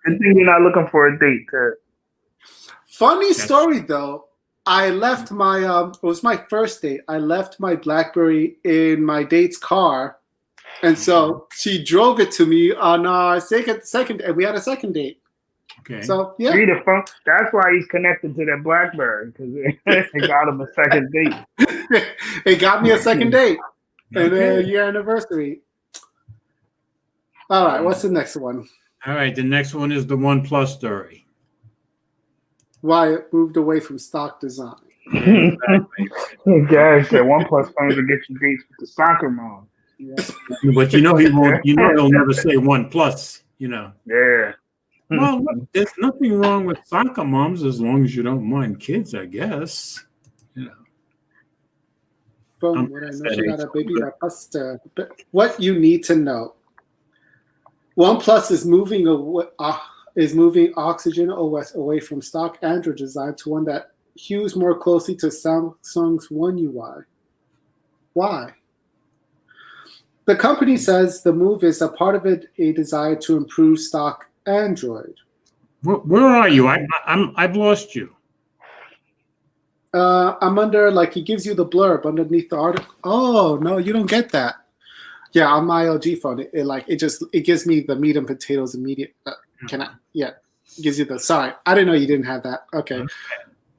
thing you're not looking for a date. Funny story though. I left my it was my first date. I left my BlackBerry in my date's car, and so she drove it to me on our second, and we had a second date. Okay. So yeah, see the phone. That's why he's connected to that BlackBerry because it got him a second date. It got me a second date and a year anniversary. All right, what's the next one? All right, the next one is the OnePlus story. Why it moved away from stock design. Guys said OnePlus phones will get you dates with the soccer mom. Yeah. But you know he won't. You know he'll never say OnePlus. You know. Yeah. Well, look, there's nothing wrong with soccer moms as long as you don't mind kids, I guess. You know. phone. What I know, she got a baby that buster. But what you need to know: OnePlus is moving Oxygen OS away from stock Android design to one that hews more closely to Samsung's One UI. Why? The company says the move is a part of a desire to improve stock Android. Where are you? I've lost you. I'm under, like, he gives you the blurb underneath the article. Oh no, you don't get that. Yeah, on my LG phone, it gives me the meat and potatoes immediate. It gives you the. Sorry, I didn't know you didn't have that. Okay.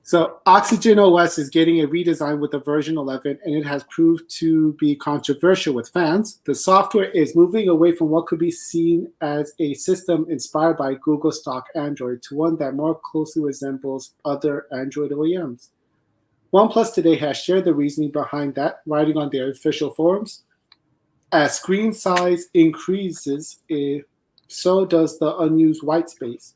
So Oxygen OS is getting a redesign with the version 11, and it has proved to be controversial with fans. The software is moving away from what could be seen as a system inspired by Google stock Android to one that more closely resembles other Android OEMs. OnePlus today has shared the reasoning behind that, writing on their official forums. As screen size increases, so does the unused white space.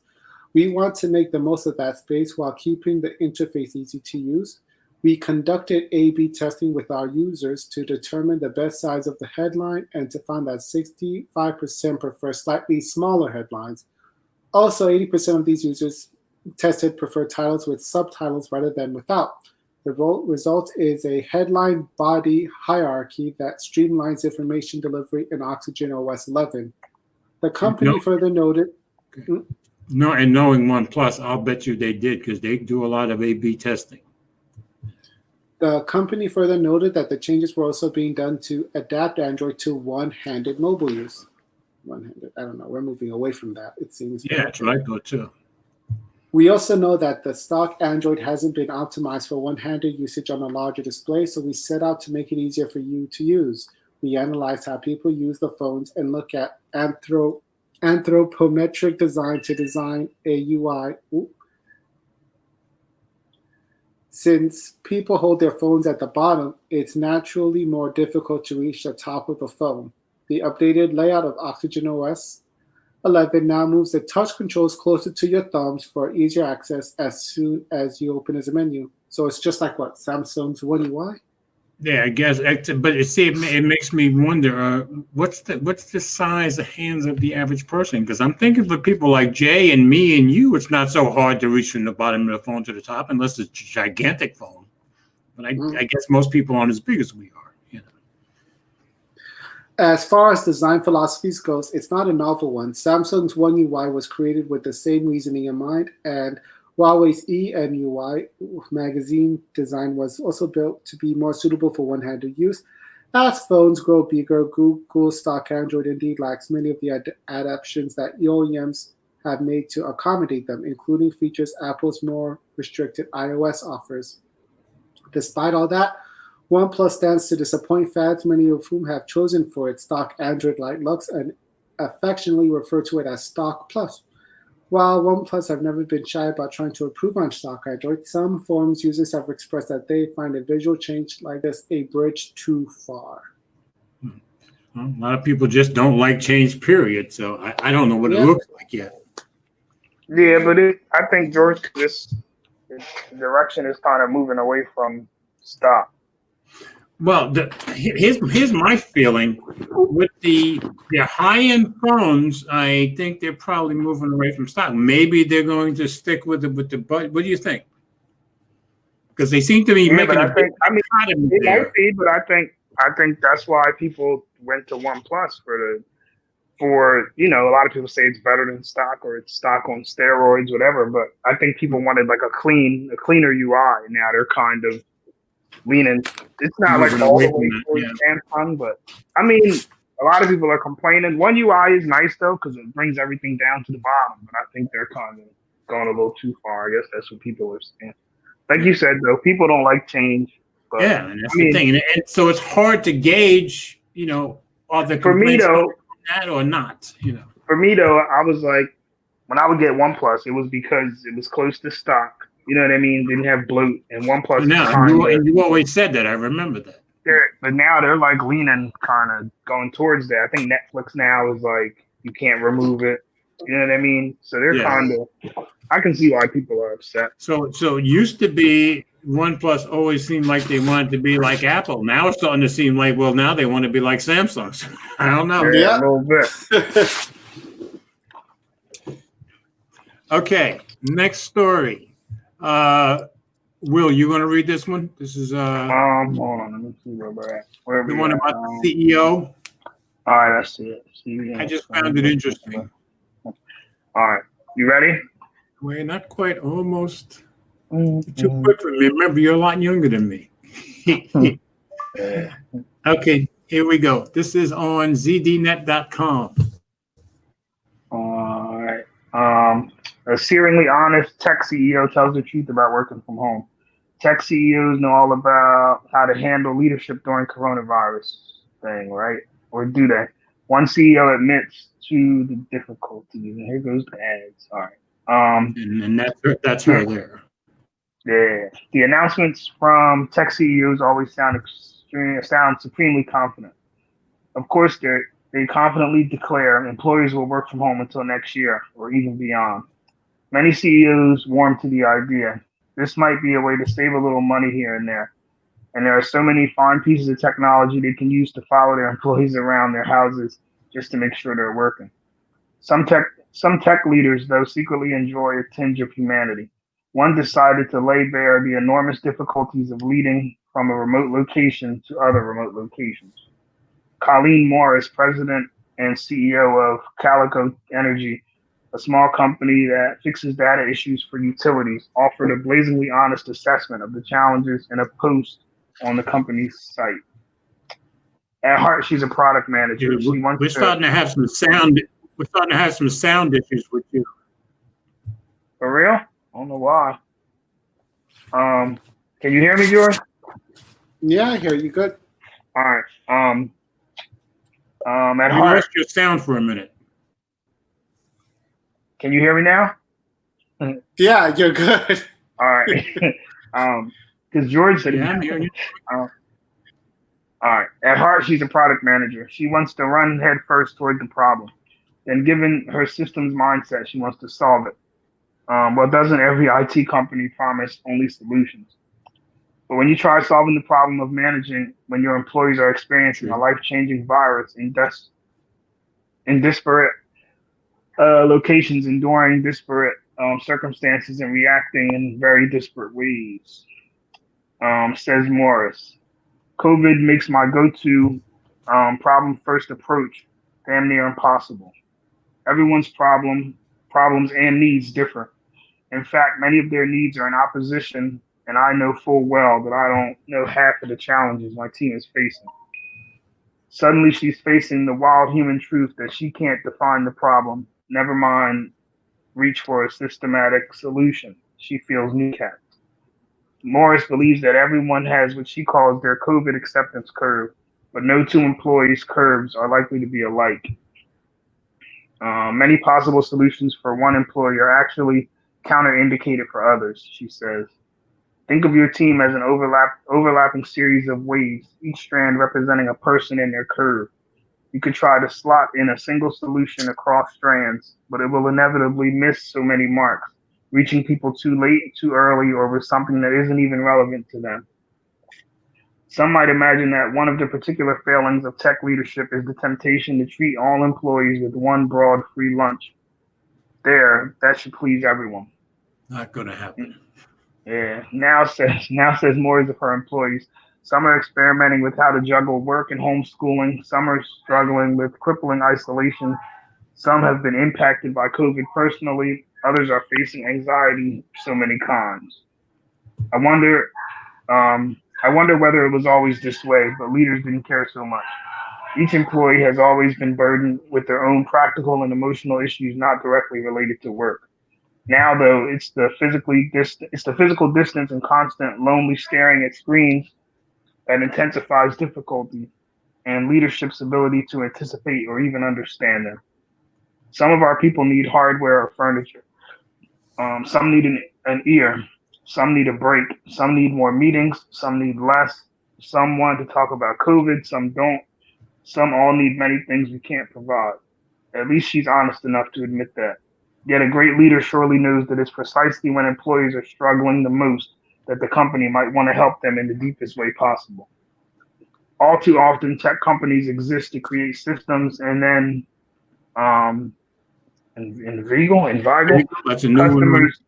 We want to make the most of that space while keeping the interface easy to use. We conducted A/B testing with our users to determine the best size of the headline and to find that 65% prefer slightly smaller headlines. Also, 80% of these users tested prefer titles with subtitles rather than without. The result is a headline body hierarchy that streamlines information delivery in Oxygen OS 11. The company further noted. No, and knowing OnePlus, I'll bet you they did because they do a lot of A/B testing. The company further noted that the changes were also being done to adapt Android to one-handed mobile use. One-handed, I don't know. We're moving away from that, it seems. Yeah, that's what I thought too. We also know that the stock Android hasn't been optimized for one-handed usage on a larger display, so we set out to make it easier for you to use. We analyzed how people use the phones and look at anthropometric design to design a UI. Since people hold their phones at the bottom, it's naturally more difficult to reach the top of the phone. The updated layout of Oxygen OS 11 now moves the touch controls closer to your thumbs for easier access as soon as you open as a menu. So it's just like what, Samsung's One UI? Yeah, I guess. But it makes me wonder, what's the size of hands of the average person? Because I'm thinking for people like Jay and me and you, it's not so hard to reach from the bottom of the phone to the top unless it's a gigantic phone. But I guess most people aren't as big as we are. As far as design philosophies goes, it's not a novel one. Samsung's One UI was created with the same reasoning in mind, and Huawei's EMUI magazine design was also built to be more suitable for one-handed use. As phones grow bigger, Google stock Android indeed lacks many of the adaptations that OEMs have made to accommodate them, including features Apple's more restricted iOS offers. Despite all that, OnePlus stands to disappoint fans, many of whom have chosen for its stock Android-like looks and affectionately refer to it as Stock Plus. While OnePlus have never been shy about trying to improve on stock Android, some forums users have expressed that they find a visual change like this a bridge too far. Well, a lot of people just don't like change, period. So I don't know what it looks like yet. Yeah, but I think George, this direction is kind of moving away from stock. Well, here's my feeling with the high-end phones. I think they're probably moving away from stock. Maybe they're going to stick with the budget. What do you think? Because they seem to be making a big economy there. Might be, but I think that's why people went to OnePlus for a lot of people say it's better than stock or it's stock on steroids, whatever. But I think people wanted like a cleaner UI. Now they're kind of leaning. It's not like all the way towards Samsung, but I mean, a lot of people are complaining. One UI is nice though because it brings everything down to the bottom, but I think they're kind of going a little too far. I guess that's what people are saying. Like you said though, people don't like change. But, yeah, and that's the thing, and so it's hard to gauge. Are the for me though that or not? For me though, I was like, when I would get OnePlus, it was because it was close to stock. You know what I mean? Didn't have bloat, and OnePlus. And you always said that. I remember that. But now they're like leaning, kind of going towards that. I think Netflix now is like you can't remove it. You know what I mean? So they're kind of. I can see why people are upset. So it used to be OnePlus always seemed like they wanted to be like Apple. Now it's starting to seem like, well, now they want to be like Samsung. I don't know. Yeah, a little bit. Okay, next story. Will, you going to read this one? This is Hold on, let me see where we're at. Where the we one at? about the CEO. All right, let's see it. CEO. I just found it interesting. All right, you ready? We're not quite, almost. Too quick for me. Remember, you're a lot younger than me. Yeah. Okay, here we go. This is on zdnet.com. All right. A searingly honest tech CEO tells the truth about working from home. Tech CEOs know all about how to handle leadership during coronavirus thing, right? Or do they? One CEO admits to the difficulties, and here goes the ads. All right. And that's her there. Yeah. The announcements from tech CEOs always sound supremely confident. Of course, they confidently declare employees will work from home until next year or even beyond. Many CEOs warm to the idea. This might be a way to save a little money here and there. And there are so many fine pieces of technology they can use to follow their employees around their houses just to make sure they're working. Some tech leaders, though, secretly enjoy a tinge of humanity. One decided to lay bare the enormous difficulties of leading from a remote location to other remote locations. Colleen Morris, president and CEO of Calico Energy, a small company that fixes data issues for utilities, offered a blazingly honest assessment of the challenges in a post on the company's site. At heart, she's a product manager. We're starting to have some sound. We're starting to have some sound issues with you. For real? I don't know why. Can you hear me, George? Yeah, I hear you. Good. All right. At You heart, lost your sound for a minute. can you hear me now? Yeah, you're good. All right. Because George said, Yeah, I'm hearing you. all right. At heart, she's a product manager. She wants to run headfirst toward the problem. Then, given her systems mindset, she wants to solve it. Well, doesn't every IT company promise only solutions? But when you try solving the problem of managing when your employees are experiencing a life-changing virus in disparate locations, enduring disparate circumstances, and reacting in very disparate ways, says Morris. COVID makes my go-to problem-first approach damn near impossible. Everyone's problems and needs differ. In fact, many of their needs are in opposition, and I know full well that I don't know half of the challenges my team is facing. Suddenly, she's facing the wild human truth that she can't define the problem, never mind reach for a systematic solution. She feels kneecapped. Morris believes that everyone has what she calls their COVID acceptance curve, but no two employees' curves are likely to be alike. Many possible solutions for one employee are actually counterindicated for others, she says. Think of your team as an overlapping series of waves, each strand representing a person in their curve. You could try to slot in a single solution across strands, but it will inevitably miss so many marks, reaching people too late, too early, or with something that isn't even relevant to them. Some might imagine that one of the particular failings of tech leadership is the temptation to treat all employees with one broad free lunch. That should please everyone. Not going to happen. Yeah. Now says more of her employees. Some are experimenting with how to juggle work and homeschooling. Some are struggling with crippling isolation. Some have been impacted by COVID personally. Others are facing anxiety. So many cons. I wonder whether it was always this way, but leaders didn't care so much. Each employee has always been burdened with their own practical and emotional issues not directly related to work. Now, though, it's the physical distance and constant lonely staring at screens that intensifies difficulty and leadership's ability to anticipate or even understand them. Some of our people need hardware or furniture. Some need an ear. Some need a break. Some need more meetings. Some need less. Some want to talk about COVID. Some don't. Some all need many things we can't provide. At least she's honest enough to admit that. Yet a great leader surely knows that it's precisely when employees are struggling the most that the company might want to help them in the deepest way possible. All too often, tech companies exist to create systems and then inveigle That's a new one. customers,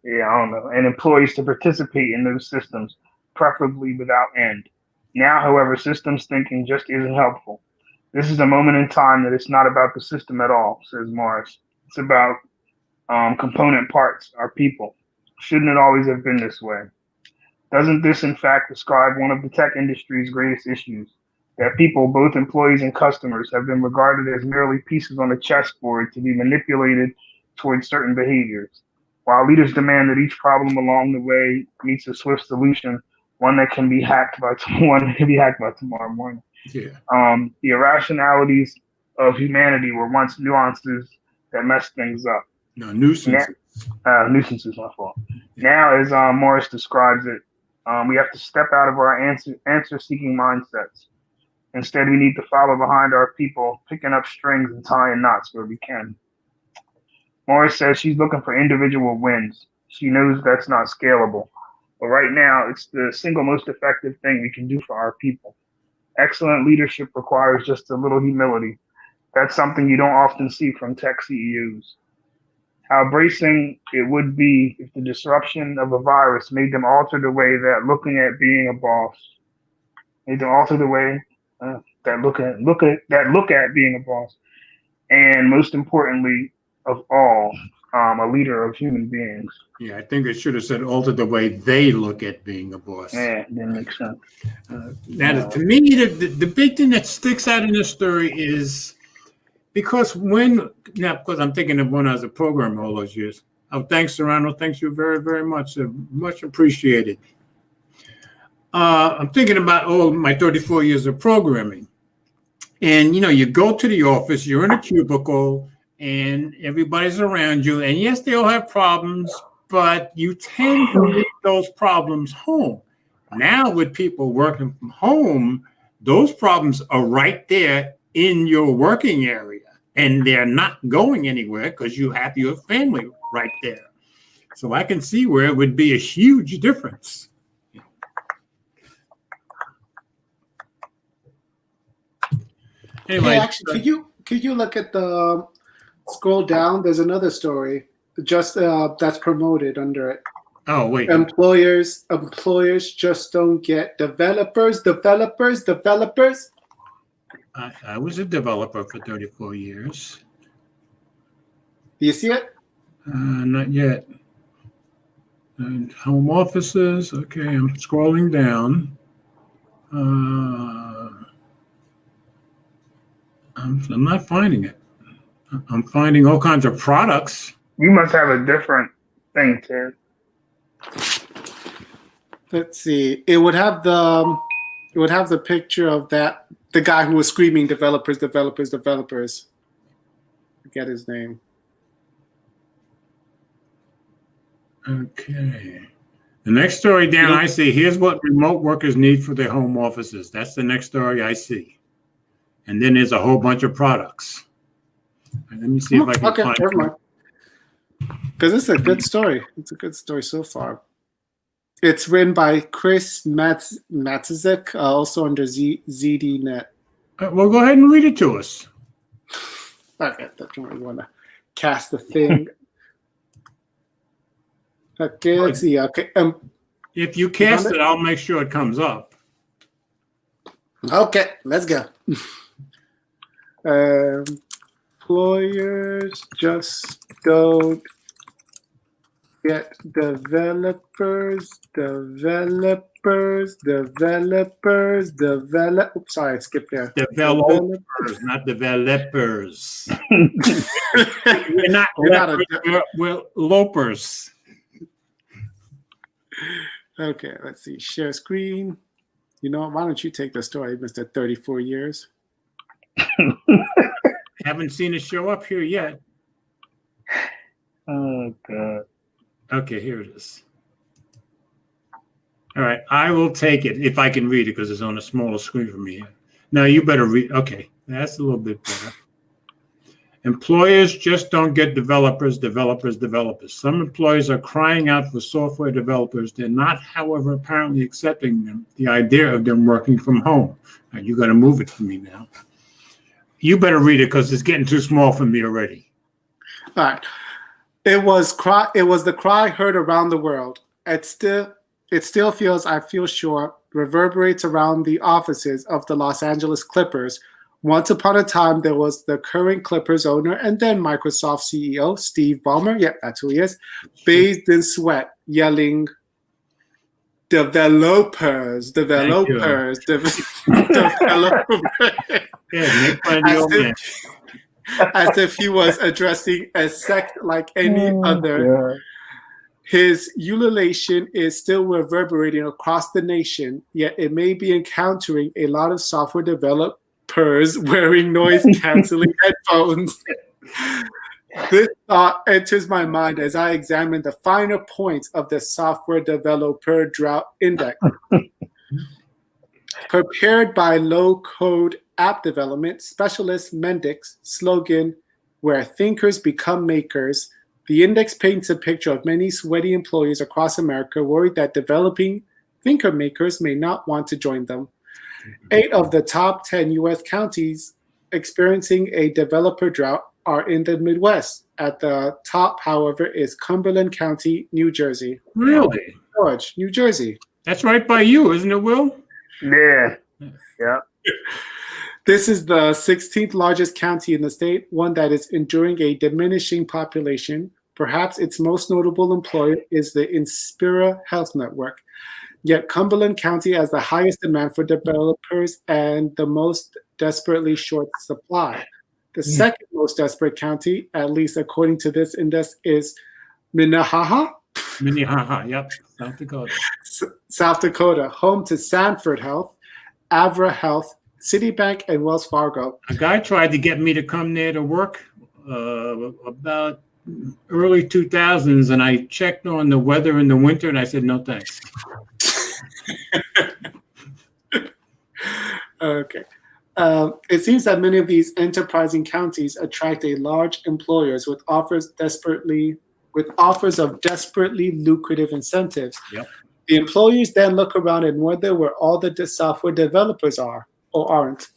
yeah, I don't know, and employees to participate in those systems, preferably without end. Now, however, systems thinking just isn't helpful. This is a moment in time that it's not about the system at all, says Morris. It's about component parts, our people. Shouldn't it always have been this way? Doesn't this, in fact, describe one of the tech industry's greatest issues? That people, both employees and customers, have been regarded as merely pieces on a chessboard to be manipulated towards certain behaviors. While leaders demand that each problem along the way meets a swift solution, one that can be hacked by tomorrow morning. Yeah. The irrationalities of humanity were once nuances that messed things up. No, nuisance. Nuisance is my fault. Now, as Morris describes it, we have to step out of our answer-seeking mindsets. Instead, we need to follow behind our people, picking up strings and tying knots where we can. Morris says she's looking for individual wins. She knows that's not scalable. But right now, it's the single most effective thing we can do for our people. Excellent leadership requires just a little humility. That's something you don't often see from tech CEOs. How bracing it would be if the disruption of a virus made them alter the way that looking at being a boss, made them alter the way that look at being a boss, and most importantly of all, a leader of human beings. Yeah, I think it should have said alter the way they look at being a boss. Yeah, that makes sense. Now, to me, the big thing that sticks out in this story is because because I'm thinking of when I was a programmer all those years. Oh, thanks, Serrano. Thanks you very, very much. Much appreciated. I'm thinking about all my 34 years of programming. And, you go to the office, you're in a cubicle, and everybody's around you. And yes, they all have problems, but you tend to leave those problems home. Now, with people working from home, those problems are right there in your working area, and they're not going anywhere because you have your family right there. So I can see where it would be a huge difference. Anyway, hey, actually, could you look at the scroll down? There's another story just that's promoted under it. Oh, wait. Employers just don't get developers. I was a developer for 34 years. Do you see it? Not yet. And home offices. Okay, I'm scrolling down. I'm not finding it. I'm finding all kinds of products. You must have a different thing, Ted. Let's see. It would have the picture of the guy who was screaming developers. Forget his name. Okay. The next story down I see, here's what remote workers need for their home offices. That's the next story I see. And then there's a whole bunch of products. Let me see if I can find it. Because it's a good story. It's a good story so far. It's written by Chris Matizek, also under ZDNet. Well, go ahead and read it to us. Okay, that's what we want to cast the thing. Okay, let's see. Okay, if you cast it, I'll make sure it comes up. Okay, let's go. Employers just don't get developers. Oops, sorry, I skipped there. Developers, not developers. We're lopers. Okay, let's see. Share screen. Why don't you take the story, Mr. 34 years? Haven't seen it show up here yet. Oh, God. Okay, here it is. All right, I will take it if I can read it because it's on a smaller screen for me. Now you better read. Okay, that's a little bit better. Employers just don't get developers. Some employers are crying out for software developers. They're not, however, apparently accepting the idea of them working from home. Now, you're going to move it for me now. You better read it because it's getting too small for me already. All right. It was the cry heard around the world. It still feels, I feel sure, reverberates around the offices of the Los Angeles Clippers. Once upon a time, there was the current Clippers owner and then Microsoft CEO, Steve Ballmer. Yep, that's who he is. Bathed in sweat, yelling, developers. Yeah, make fun of the old man. As if he was addressing a sect like any other. Yeah. His ululation is still reverberating across the nation, yet it may be encountering a lot of software developers wearing noise-canceling headphones. This thought enters my mind as I examine the finer points of the Software Developer Drought Index. Prepared by low-code app development specialist Mendix slogan, "Where thinkers become makers," the index paints a picture of many sweaty employees across America worried that developing thinker makers may not want to join them. 8 of the top 10 U.S. counties experiencing a developer drought are in the Midwest. At the top, however, is Cumberland County, New Jersey. Really? George, New Jersey. That's right by you, isn't it, Will? Yeah. Yeah. This is the 16th largest county in the state, one that is enduring a diminishing population. Perhaps its most notable employer is the Inspira Health Network. Yet Cumberland County has the highest demand for developers and the most desperately short supply. The second most desperate county, at least according to this index, is Minnehaha, Yep, South Dakota. South Dakota, home to Sanford Health, Avra Health, Citibank, and Wells Fargo. A guy tried to get me to come there to work about early 2000s, and I checked on the weather in the winter, and I said, no, thanks. Okay. It seems that many of these enterprising counties attract a large employers with offers of desperately lucrative incentives. Yep. The employers then look around and wonder where all the software developers are or aren't.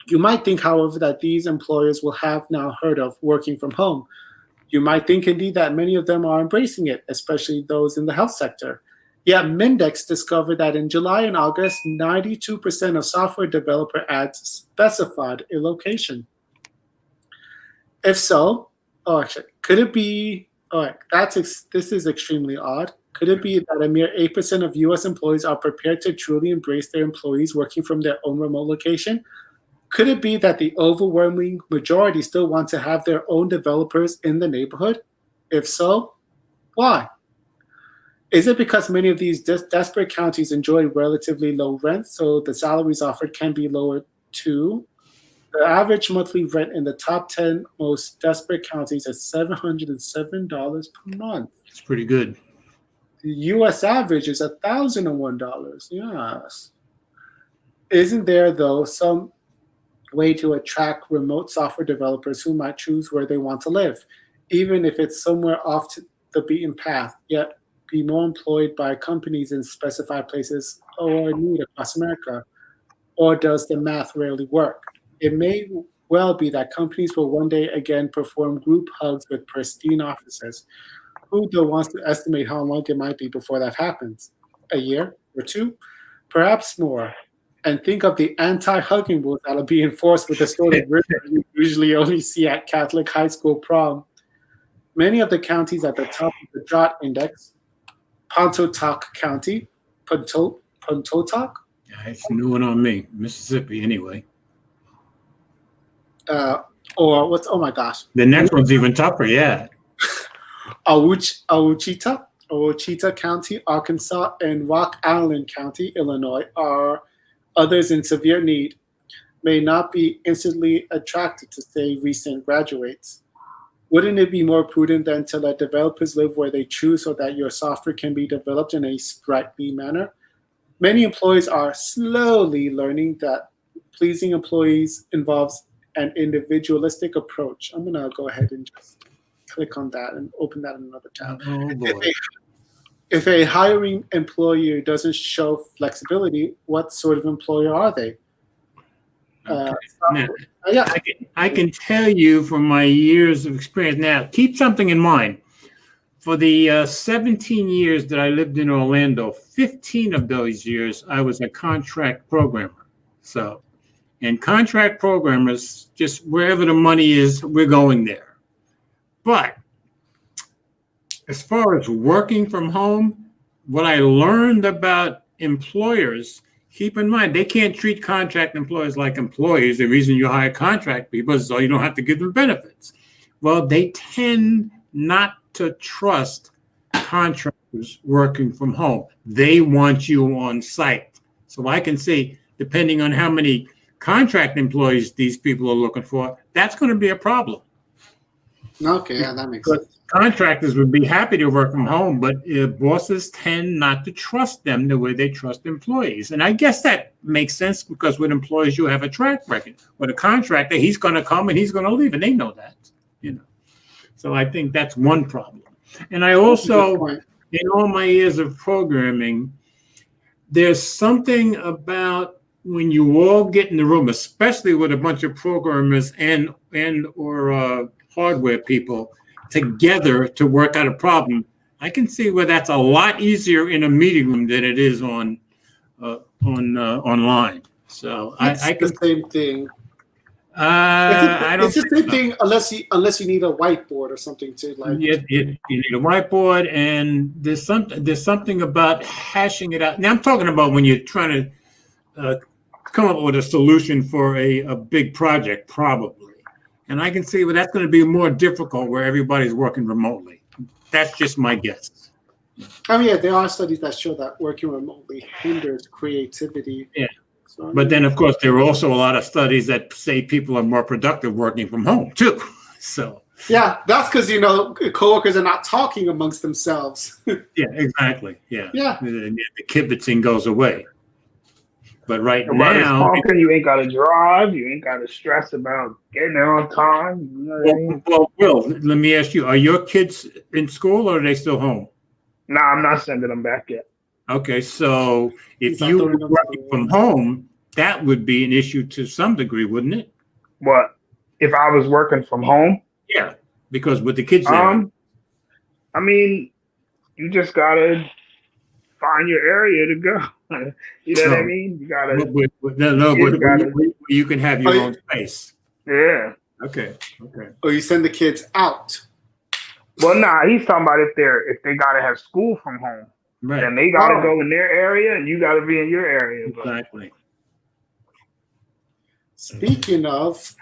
You might think, however, that these employers will have now heard of working from home. You might think indeed that many of them are embracing it, especially those in the health sector. Yet Mindex discovered that in July and August, 92% of software developer ads specified a location. If so, could it be, this is extremely odd. Could it be that a mere 8% of US employees are prepared to truly embrace their employees working from their own remote location? Could it be that the overwhelming majority still want to have their own developers in the neighborhood? If so, why? Is it because many of these desperate counties enjoy relatively low rent, so the salaries offered can be lower too? The average monthly rent in the top 10 most desperate counties is $707 per month. It's pretty good. The U.S. average is $1,001. Yes. Isn't there, though, some way to attract remote software developers who might choose where they want to live, even if it's somewhere off the beaten path, yet be more employed by companies in specified places or need across America? Or does the math rarely work? It may well be that companies will one day again perform group hugs with pristine offices. Who though wants to estimate how long it might be before that happens? A year or two? Perhaps more. And think of the anti-hugging rules that will be enforced with the sort of rigor you usually only see at Catholic high school prom. Many of the counties at the top of the drought index, Pontotoc County, Pontotoc? Yeah, it's a new one on me. Mississippi, anyway. Or what's, oh my gosh. The next one's even tougher, yeah. Ouachita County, Arkansas, and Rock Island County, Illinois, are others in severe need, may not be instantly attracted to, say, recent graduates. Wouldn't it be more prudent then to let developers live where they choose so that your software can be developed in a sprightly manner? Many employees are slowly learning that pleasing employees involves an individualistic approach. I'm gonna go ahead and just click on that and open that in another tab. Oh boy. If a hiring employer doesn't show flexibility, what sort of employer are they? Now, Yeah, I can tell you from my years of experience. Now, keep something in mind. For the 17 years that I lived in Orlando, 15 of those years I was a contract programmer. So, and contract programmers, just wherever the money is, we're going there. But as far as working from home, what I learned about employers, keep in mind, they can't treat contract employees like employees. The reason you hire contract people is so you don't have to give them benefits. Well, they tend not to trust contractors working from home. They want you on site. So I can see, depending on how many contract employees these people are looking for, that's going to be a problem. okay, yeah, that makes sense. Contractors would be happy to work from home, but bosses tend not to trust them the way they trust employees. And I guess that makes sense because with employees, you have a track record. With a contractor, he's going to come and he's going to leave, and they know that, you know. So I think that's one problem. And I also, in all my years of programming, there's something about when you all get in the room, especially with a bunch of programmers and or hardware people together to work out a problem. I can see where that's a lot easier in a meeting room than it is on online. So I can the same thing. I don't. It's the same thing unless you need a whiteboard or something to like. You need a whiteboard, and there's something about hashing it out. Now I'm talking about when you're trying to come up with a solution for a big project, probably. And I can see where that's going to be more difficult where everybody's working remotely. That's just my guess. I mean, yeah, there are studies that show that working remotely hinders creativity. Yeah. So, but then, of course, there are also a lot of studies that say people are more productive working from home, too. So. Yeah, that's because, coworkers are not talking amongst themselves. Yeah, exactly. Yeah. Yeah. The kibitzing goes away. But right Nobody's now, talking, you ain't got to drive. You ain't got to stress about getting there on time. You know what I mean? Well, Will, let me ask you: are your kids in school or are they still home? Nah, I'm not sending them back yet. Okay, so if you were working from home, that would be an issue to some degree, wouldn't it? What if I was working from home? Yeah, because with the kids there. I mean, you just gotta find your area to go. You know what I mean? You gotta. But you can have your own space. Yeah. Okay. Or you send the kids out. Well, nah, he's talking about if they gotta have school from home, right? Then they gotta go in their area, and you gotta be in your area. Exactly. Speaking of,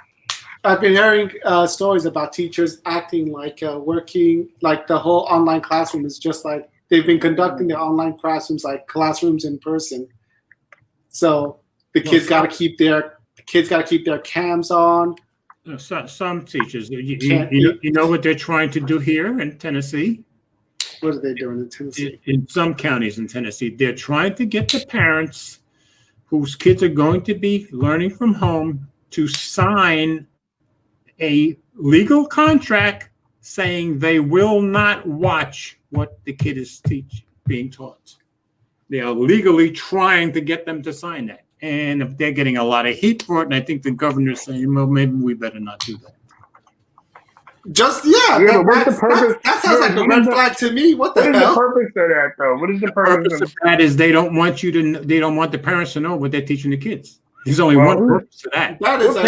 I've been hearing stories about teachers acting like working like the whole online classroom is just like they've been conducting their online classrooms like classrooms in person. So the kids got to keep their cams on. Some teachers, you know what they're trying to do here in Tennessee? What are they doing in Tennessee? In some counties in Tennessee, they're trying to get the parents whose kids are going to be learning from home to sign a legal contract saying they will not watch what the kid is being taught. They are legally trying to get them to sign that. And if they're getting a lot of heat for it, and I think the governor's saying, well, maybe we better not do that. That sounds like a red flag to me. What the hell? What is the purpose of that, though? What is the purpose of that? Is they don't want the parents to know what they're teaching the kids. There's only one purpose to that. That is what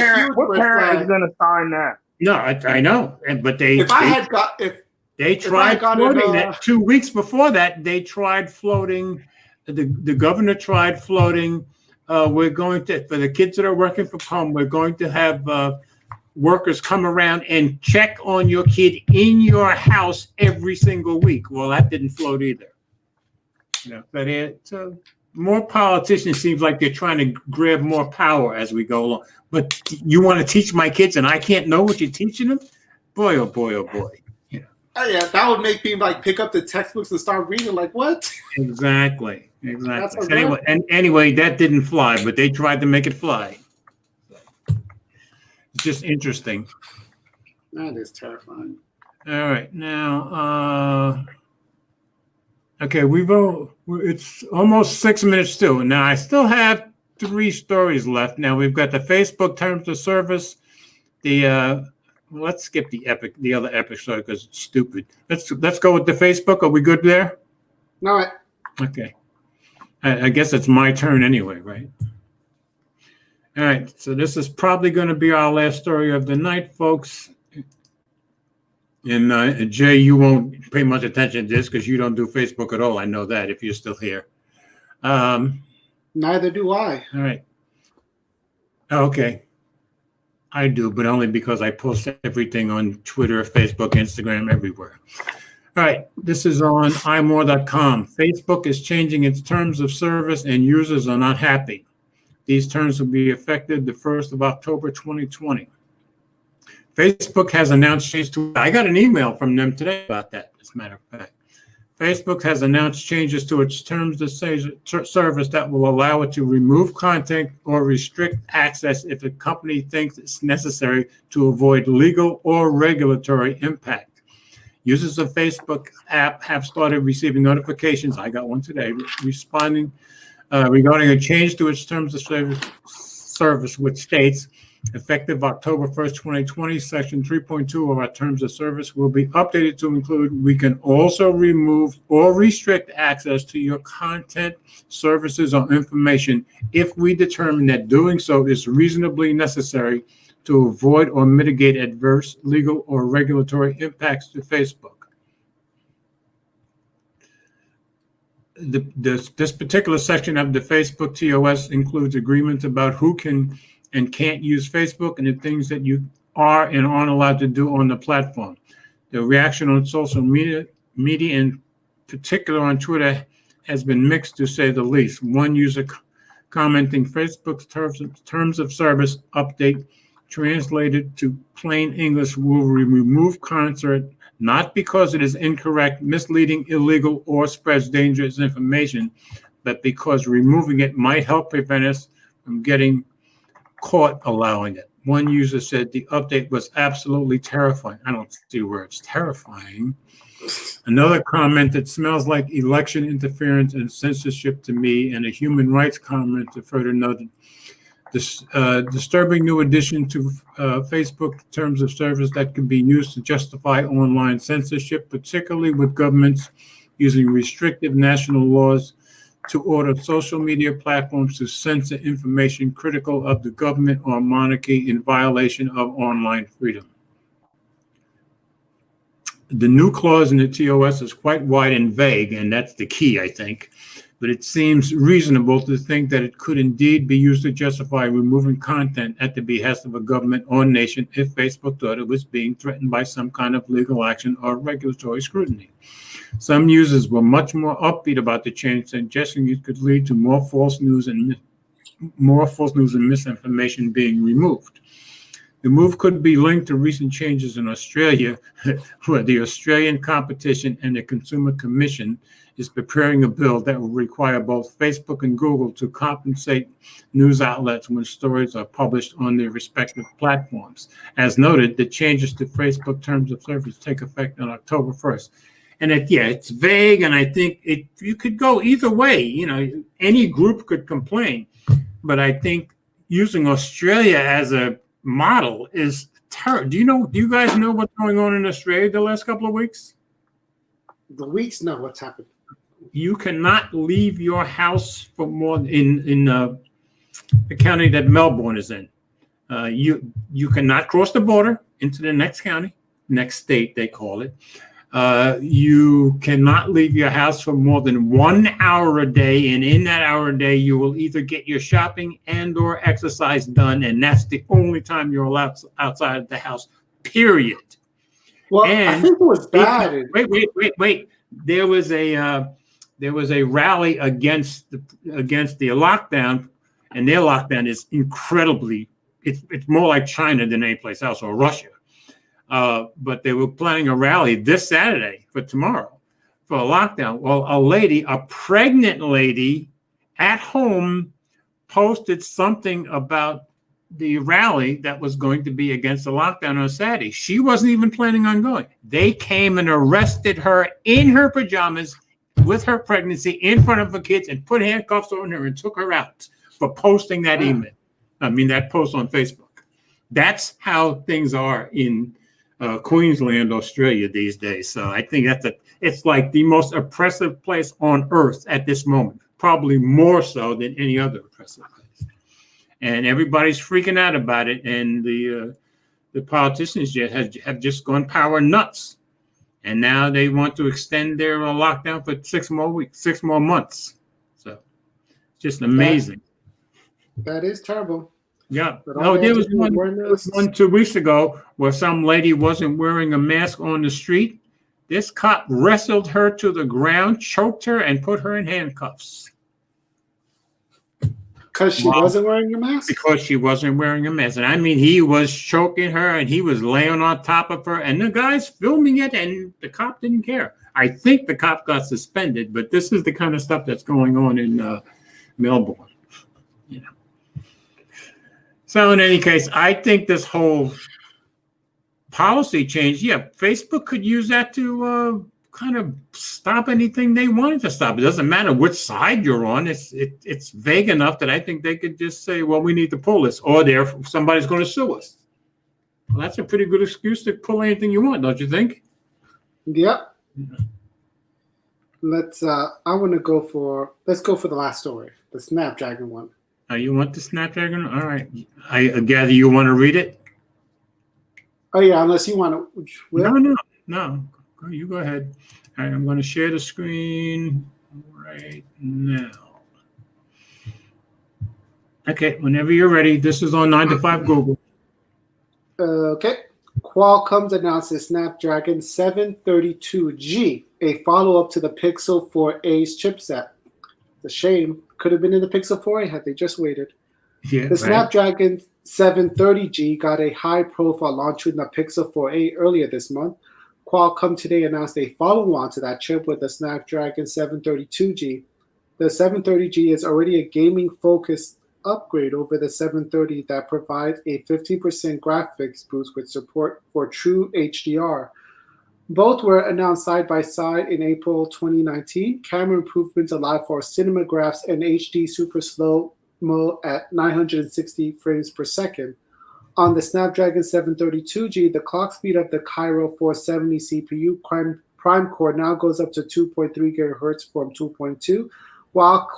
parent is going to sign that? No, I know, but they tried floating that 2 weeks before that. They tried floating. The governor tried floating. We're going to, for the kids that are working from home, we're going to have workers come around and check on your kid in your house every single week. Well, that didn't float either. But more politicians seems like they're trying to grab more power as we go along. But you want to teach my kids and I can't know what you're teaching them? Boy, oh boy, oh boy. Yeah, that would make me like pick up the textbooks and start reading. Like what? Exactly. Anyway, that didn't fly, but they tried to make it fly. just interesting. That is terrifying. All right, now, okay, it's almost 6 minutes still. Now, I still have 3 stories left. Now, we've got the Facebook terms of service. Let's skip the other epic story because it's stupid. Let's go with the Facebook. Are we good there? All right. Okay. I guess it's my turn anyway, right? All right, so this is probably going to be our last story of the night, folks. And Jay, you won't pay much attention to this because you don't do Facebook at all. I know that if you're still here. Neither do I. All right. Okay. I do, but only because I post everything on Twitter, Facebook, Instagram, everywhere. All right. This is on imore.com. Facebook is changing its terms of service and users are not happy. These terms will be effective the 1st of October, 2020. Facebook has announced changes to, I got an email from them today about that, as a matter of fact. Facebook has announced changes to its terms of service that will allow it to remove content or restrict access if a company thinks it's necessary to avoid legal or regulatory impact. Users of Facebook app have started receiving notifications, I got one today, responding regarding a change to its terms of service, which states, effective October 1st, 2020, Section 3.2 of our terms of service will be updated to include, we can also remove or restrict access to your content, services, or information if we determine that doing so is reasonably necessary to avoid or mitigate adverse legal or regulatory impacts to Facebook. This particular section of the Facebook TOS includes agreements about who can and can't use Facebook and the things that you are and aren't allowed to do on the platform. The reaction on social media in particular on Twitter has been mixed to say the least. One user commenting Facebook's terms of service update translated to plain English will remove content not because it is incorrect, misleading, illegal, or spreads dangerous information, but because removing it might help prevent us from getting caught allowing it. One user said the update was absolutely terrifying. I don't see words terrifying. Another comment that smells like election interference and censorship to me, and a human rights commenter further noted, this disturbing new addition to Facebook terms of service that can be used to justify online censorship, particularly with governments using restrictive national laws to order social media platforms to censor information critical of the government or monarchy in violation of online freedom. The new clause in the TOS is quite wide and vague, and that's the key, I think. But it seems reasonable to think that it could indeed be used to justify removing content at the behest of a government or nation if Facebook thought it was being threatened by some kind of legal action or regulatory scrutiny. Some users were much more upbeat about the change, suggesting it could lead to more false news and misinformation being removed. The move could be linked to recent changes in Australia, where the Australian Competition and the Consumer Commission is preparing a bill that will require both Facebook and Google to compensate news outlets when stories are published on their respective platforms. As noted, the changes to Facebook terms of service take effect on October 1st. And it's vague, and I think you could go either way. You know, any group could complain, but I think using Australia as a model is terrible. Do you guys know what's going on in Australia the last couple of weeks? The weeks? No, what's happened? You cannot leave your house for more in the county that Melbourne is in. You cannot cross the border into the next county, next state they call it. You cannot leave your house for more than 1 hour a day, and in that hour a day, you will either get your shopping and or exercise done, and that's the only time you're allowed outside of the house, period. Well, I think it was bad. Wait. There was a rally against the lockdown, and their lockdown is incredibly. It's more like China than any place else, or Russia. But they were planning a rally this Saturday for tomorrow for a lockdown. Well, a pregnant lady at home posted something about the rally that was going to be against the lockdown on Saturday. She wasn't even planning on going. They came and arrested her in her pajamas with her pregnancy in front of her kids and put handcuffs on her and took her out for posting that email. That post on Facebook. That's how things are in Queensland, Australia these days. So I think it's like the most oppressive place on earth at this moment, probably more so than any other oppressive place. And everybody's freaking out about it. And the politicians have just gone power nuts. And now they want to extend their lockdown for 6 more weeks, 6 more months. So just amazing. That is terrible. Yeah. No, there was one 2 weeks ago where some lady wasn't wearing a mask on the street. This cop wrestled her to the ground, choked her, and put her in handcuffs. Because she wasn't wearing a mask? Because she wasn't wearing a mask. And he was choking her and he was laying on top of her. And the guy's filming it and the cop didn't care. I think the cop got suspended, but this is the kind of stuff that's going on in Melbourne. So in any case, I think this whole policy change, Facebook could use that to kind of stop anything they wanted to stop. It doesn't matter which side you're on. It's vague enough that I think they could just say, well, we need to pull this, or somebody's going to sue us. Well, that's a pretty good excuse to pull anything you want, don't you think? Yep. Let's go for the last story, the Snapdragon one. You want the Snapdragon? All right. I gather you want to read it? Oh, yeah, unless you want to. No. You go ahead. All right, I'm going to share the screen right now. Okay, whenever you're ready. This is on 9 to 5 Google. Okay. Qualcomm's announced the Snapdragon 732G, a follow-up to the Pixel 4a's chipset. It's a shame. Could have been in the Pixel 4a had they just waited. Yeah, the Snapdragon 730G got a high-profile launch in the Pixel 4a earlier this month. Qualcomm today announced a follow-on to that chip with the Snapdragon 732G. The 730G is already a gaming-focused upgrade over the 730 that provides a 15% graphics boost with support for true HDR. Both were announced side by side in April 2019. Camera improvements allow for cinemagraphs and HD super slow-mo at 960 frames per second. On the Snapdragon 732G, the clock speed of the Kryo 470 CPU Prime Core now goes up to 2.3 GHz from 2.2, while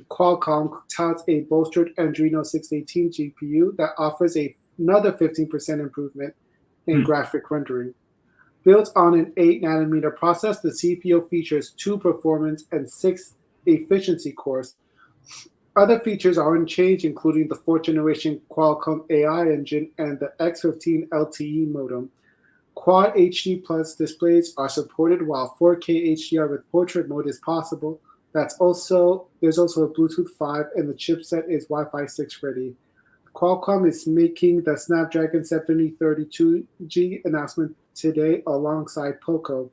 Qualcomm touts a bolstered Adreno 618 GPU that offers another 15% improvement in graphic rendering. Built on an 8-nanometer process, the CPU features 2 performance and 6 efficiency cores. Other features are unchanged, including the 4th generation Qualcomm AI engine and the X15 LTE modem. Quad HD Plus displays are supported, while 4K HDR with portrait mode is possible. There's also a Bluetooth 5, and the chipset is Wi-Fi 6 ready. Qualcomm is making the Snapdragon 732G announcement today alongside Poco.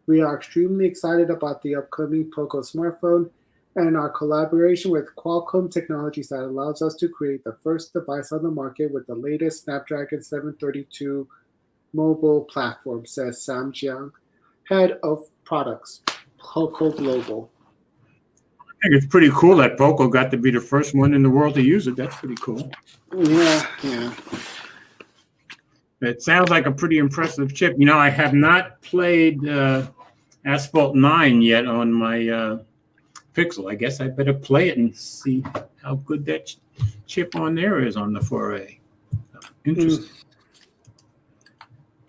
We are extremely excited about the upcoming Poco smartphone and our collaboration with Qualcomm Technologies that allows us to create the first device on the market with the latest Snapdragon 732 mobile platform, says Sam Jiang, head of products, Poco Global. I think it's pretty cool that Poco got to be the first one in the world to use it. That's pretty cool. Yeah. It sounds like a pretty impressive chip. I have not played Asphalt 9 yet on my Pixel. I guess I better play it and see how good that chip on there is on the 4A. Interesting.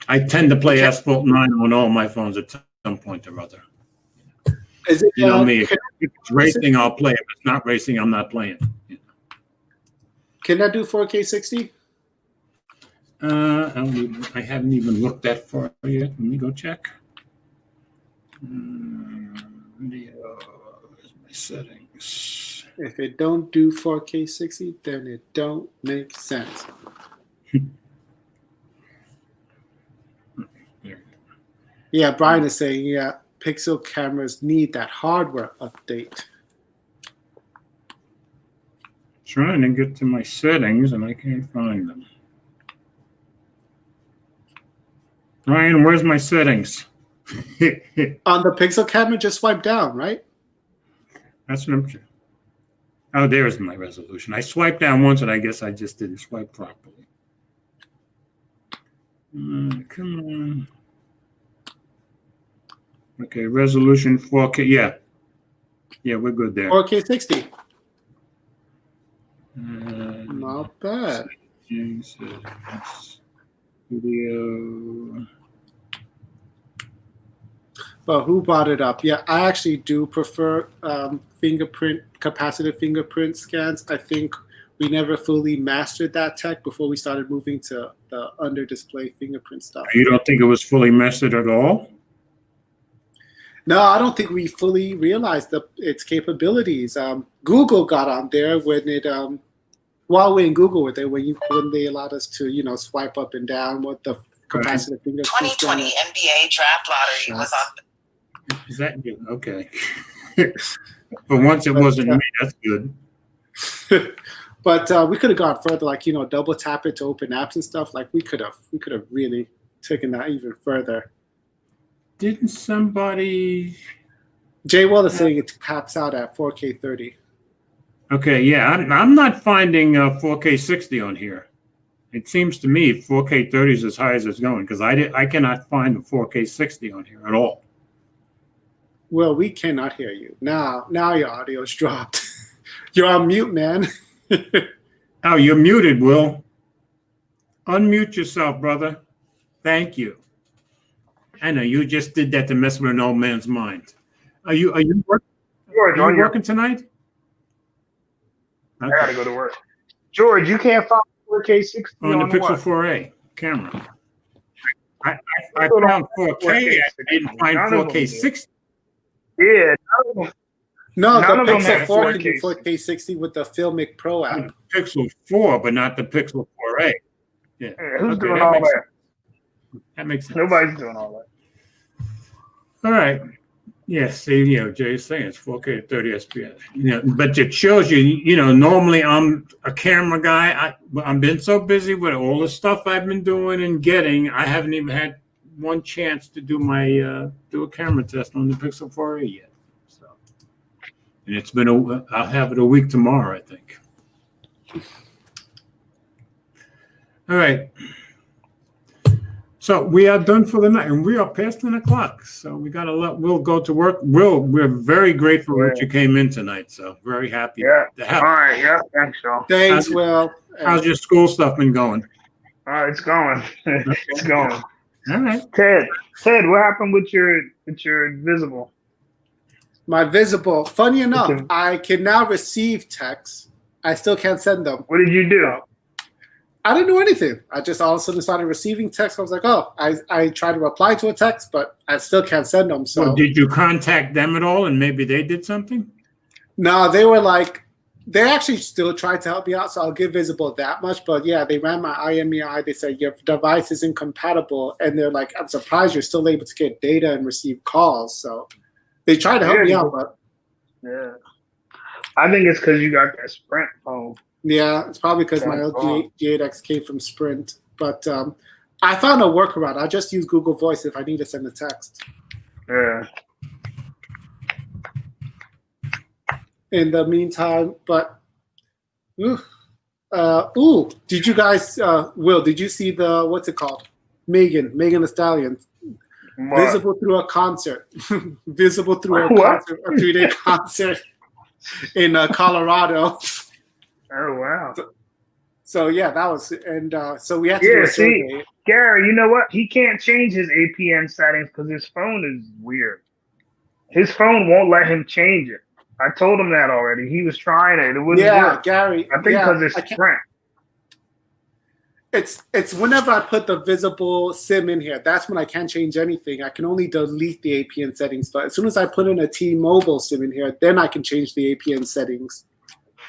I tend to play Asphalt 9 on all my phones at some point or other. Is it, me. If it's racing, I'll play. If it's not racing, I'm not playing. Can that do 4K 60? I haven't even looked that far yet. Let me go check. Video. Where's my settings? If it don't do 4K 60, then it don't make sense. Yeah, Brian is saying, Pixel cameras need that hardware update. Trying to get to my settings and I can't find them. Ryan, where's my settings? On the Pixel camera, just swipe down, right? That's what I'm. Oh, there's my resolution. I swiped down once, and I guess I just didn't swipe properly. Come on. Okay, resolution 4K. Yeah, we're good there. 4K 60. Not bad. Video. But who brought it up? Yeah, I actually do prefer capacitive fingerprint scans. I think we never fully mastered that tech before we started moving to the under display fingerprint stuff. You don't think it was fully mastered at all? No, I don't think we fully realized its capabilities. Google got on there when it Huawei and Google were there when they allowed us to swipe up and down with the capacitive fingerprint. 2020 NBA draft lottery was on. Is that you? Okay. But once it wasn't me, that's good. But we could have gone further, like double tap it to open apps and stuff. Like we could have really taken that even further. Didn't somebody? Jay Well is saying it caps out at 4K 30. Okay, yeah, I'm not finding 4K 60 on here. It seems to me 4K 30 is as high as it's going because I cannot find the 4K 60 on here at all. Well, we cannot hear you now. Now your audio's dropped. You're on mute, man. Oh, you're muted, Will. Unmute yourself, brother. Thank you. I know you just did that to mess with an old man's mind. Are you working? George, Are you working tonight? I gotta go to work. George, you can't find 4K 60 on the Pixel what? 4a camera. I found 4K. I didn't find 4K 60. Yeah, No, None of the them Pixel have 4 can 4K. do 4K 60 with the Filmic Pro app. Pixel 4, but not the Pixel 4a. Yeah. who's Okay, doing all makes that? That makes sense. Nobody's doing all that. All right. Yes, see, Jay's saying it's 4K 30 SPS. But it shows you, normally I'm a camera guy. I've been so busy with all the stuff I've been doing and getting, I haven't even had one chance to do my do a camera test on the Pixel 4a yet. So, and it's been I'll have it a week tomorrow, I think. All right. So we are done for the night, and we are past 10 o'clock. So we got to let Will go to work. Will, we're very grateful that you came in tonight. So very happy Yeah. to have. All right. Yeah. Thanks, y'all. Thanks, Will. How's your school stuff been going? All right. It's going. It's going. All right. Ted, what happened with your Visible? My Visible. Funny enough, Okay. I can now receive texts. I still can't send them. What did you do? I didn't do anything. I just all of a sudden started receiving texts. I was like, oh, I tried to reply to a text, but I still can't send them. So Well, did you contact them at all, and maybe they did something? no, they were like, they actually still tried to help me out. So I'll give Visible that much. But yeah, they ran my IMEI. They said your device is incompatible, and they're like, I'm surprised you're still able to get data and receive calls. So they tried to help me out, but Yeah. I think it's because you got that Sprint phone. yeah, it's probably because my That's LG G8X came from Sprint. But I found a workaround. I just use Google Voice if I need to send a text. Yeah. In the meantime, but did you guys Will, did you see the what's it called? Megan Thee Stallion. What? Visible through a concert. Visible through a What? concert, a 3-day concert in Colorado. Oh wow. So yeah, that was so we had to do Yeah, a see, survey. Gary, you know what? He can't change his APN settings because his phone is weird. His phone won't let him change it. I told him that already. He was trying it. It wouldn't Yeah, work. Gary. I think yeah, because it's I can't- Sprint. It's whenever I put the visible SIM in here, that's when I can't change anything. I can only delete the APN settings. But as soon as I put in a T-Mobile SIM in here, then I can change the APN settings.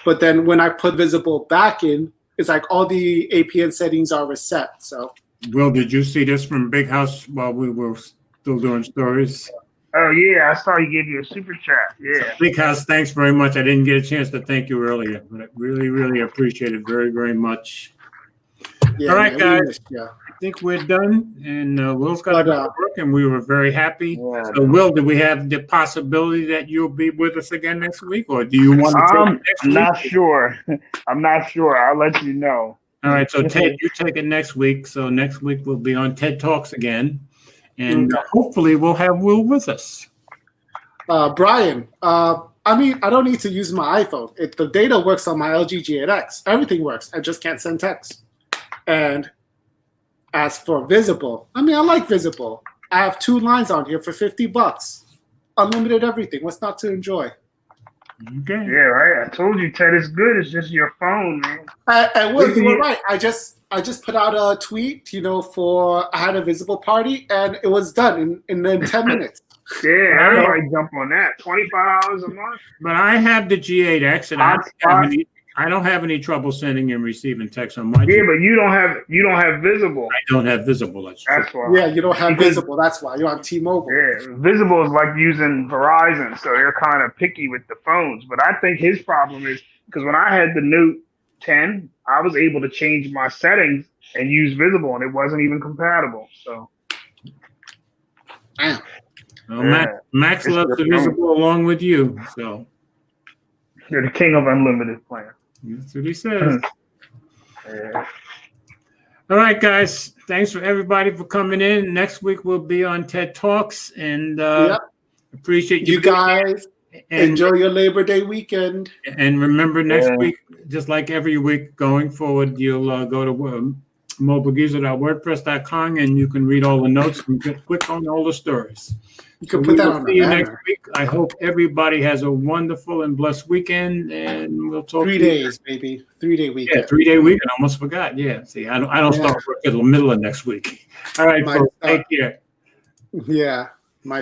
But then when I put visible back in, it's like all the APN settings are reset. So Will, did you see this from Big House while we were still doing stories? Oh yeah, I saw you gave you a super chat. Yeah. Big House, thanks very much. I didn't get a chance to thank you earlier, but I really, really appreciate it very, very much. Yeah, All right, man, we guys. missed you. I think we're done, and Will's got to But, go to work, and we were very happy. Yeah. So, Will, do we have the possibility that you'll be with us again next week, or do you want to take it next I'm week? not sure. I'm not sure. I'll let you know. All right, so Ted, you take it next week. So next week we'll be on TED Talks again, and hopefully we'll have Will with us. Brian, I mean, I don't need to use my iPhone. The data works on my LG G8X. Everything works. I just can't send text. And as for Visible, I mean, I like Visible. I have 2 lines on here for $50. Unlimited everything. What's not to enjoy? Okay. Yeah, right. I told you, Ted, it's good. It's just your phone, man. I will. You were right. I just put out a tweet, I had a Visible party, and it was done in 10 minutes. Yeah, everybody jump on that. $25 a month. But I have the G8X, and I don't have any trouble sending and receiving text on my. Yeah, but you don't have Visible. I don't have Visible. That's why. Yeah, you don't have Visible. That's why you're on T-Mobile. Yeah, Visible is like using Verizon, so they're kind of picky with the phones. But I think his problem is because when I had the Note 10, I was able to change my settings and use Visible, and it wasn't even compatible. So. Damn. Well, Max loves the Visible along with you, so. You're the king of unlimited plan. That's what he says. Yeah. All right, guys. Thanks for everybody for coming in. Next week we'll be on TED Talks, and appreciate you guys. Enjoy your Labor Day weekend. And remember, next week, just like every week going forward, you'll go to mobilegeezer.wordpress.com, and you can read all the notes and click on all the stories. You can put that on the banner. Next week. I hope everybody has a wonderful and blessed weekend, and we'll talk. 3 days, baby. 3-day weekend. Yeah, 3-day weekend. I almost forgot. Yeah. See, I don't start work until the middle of next week. All right, folks. Take care. Yeah.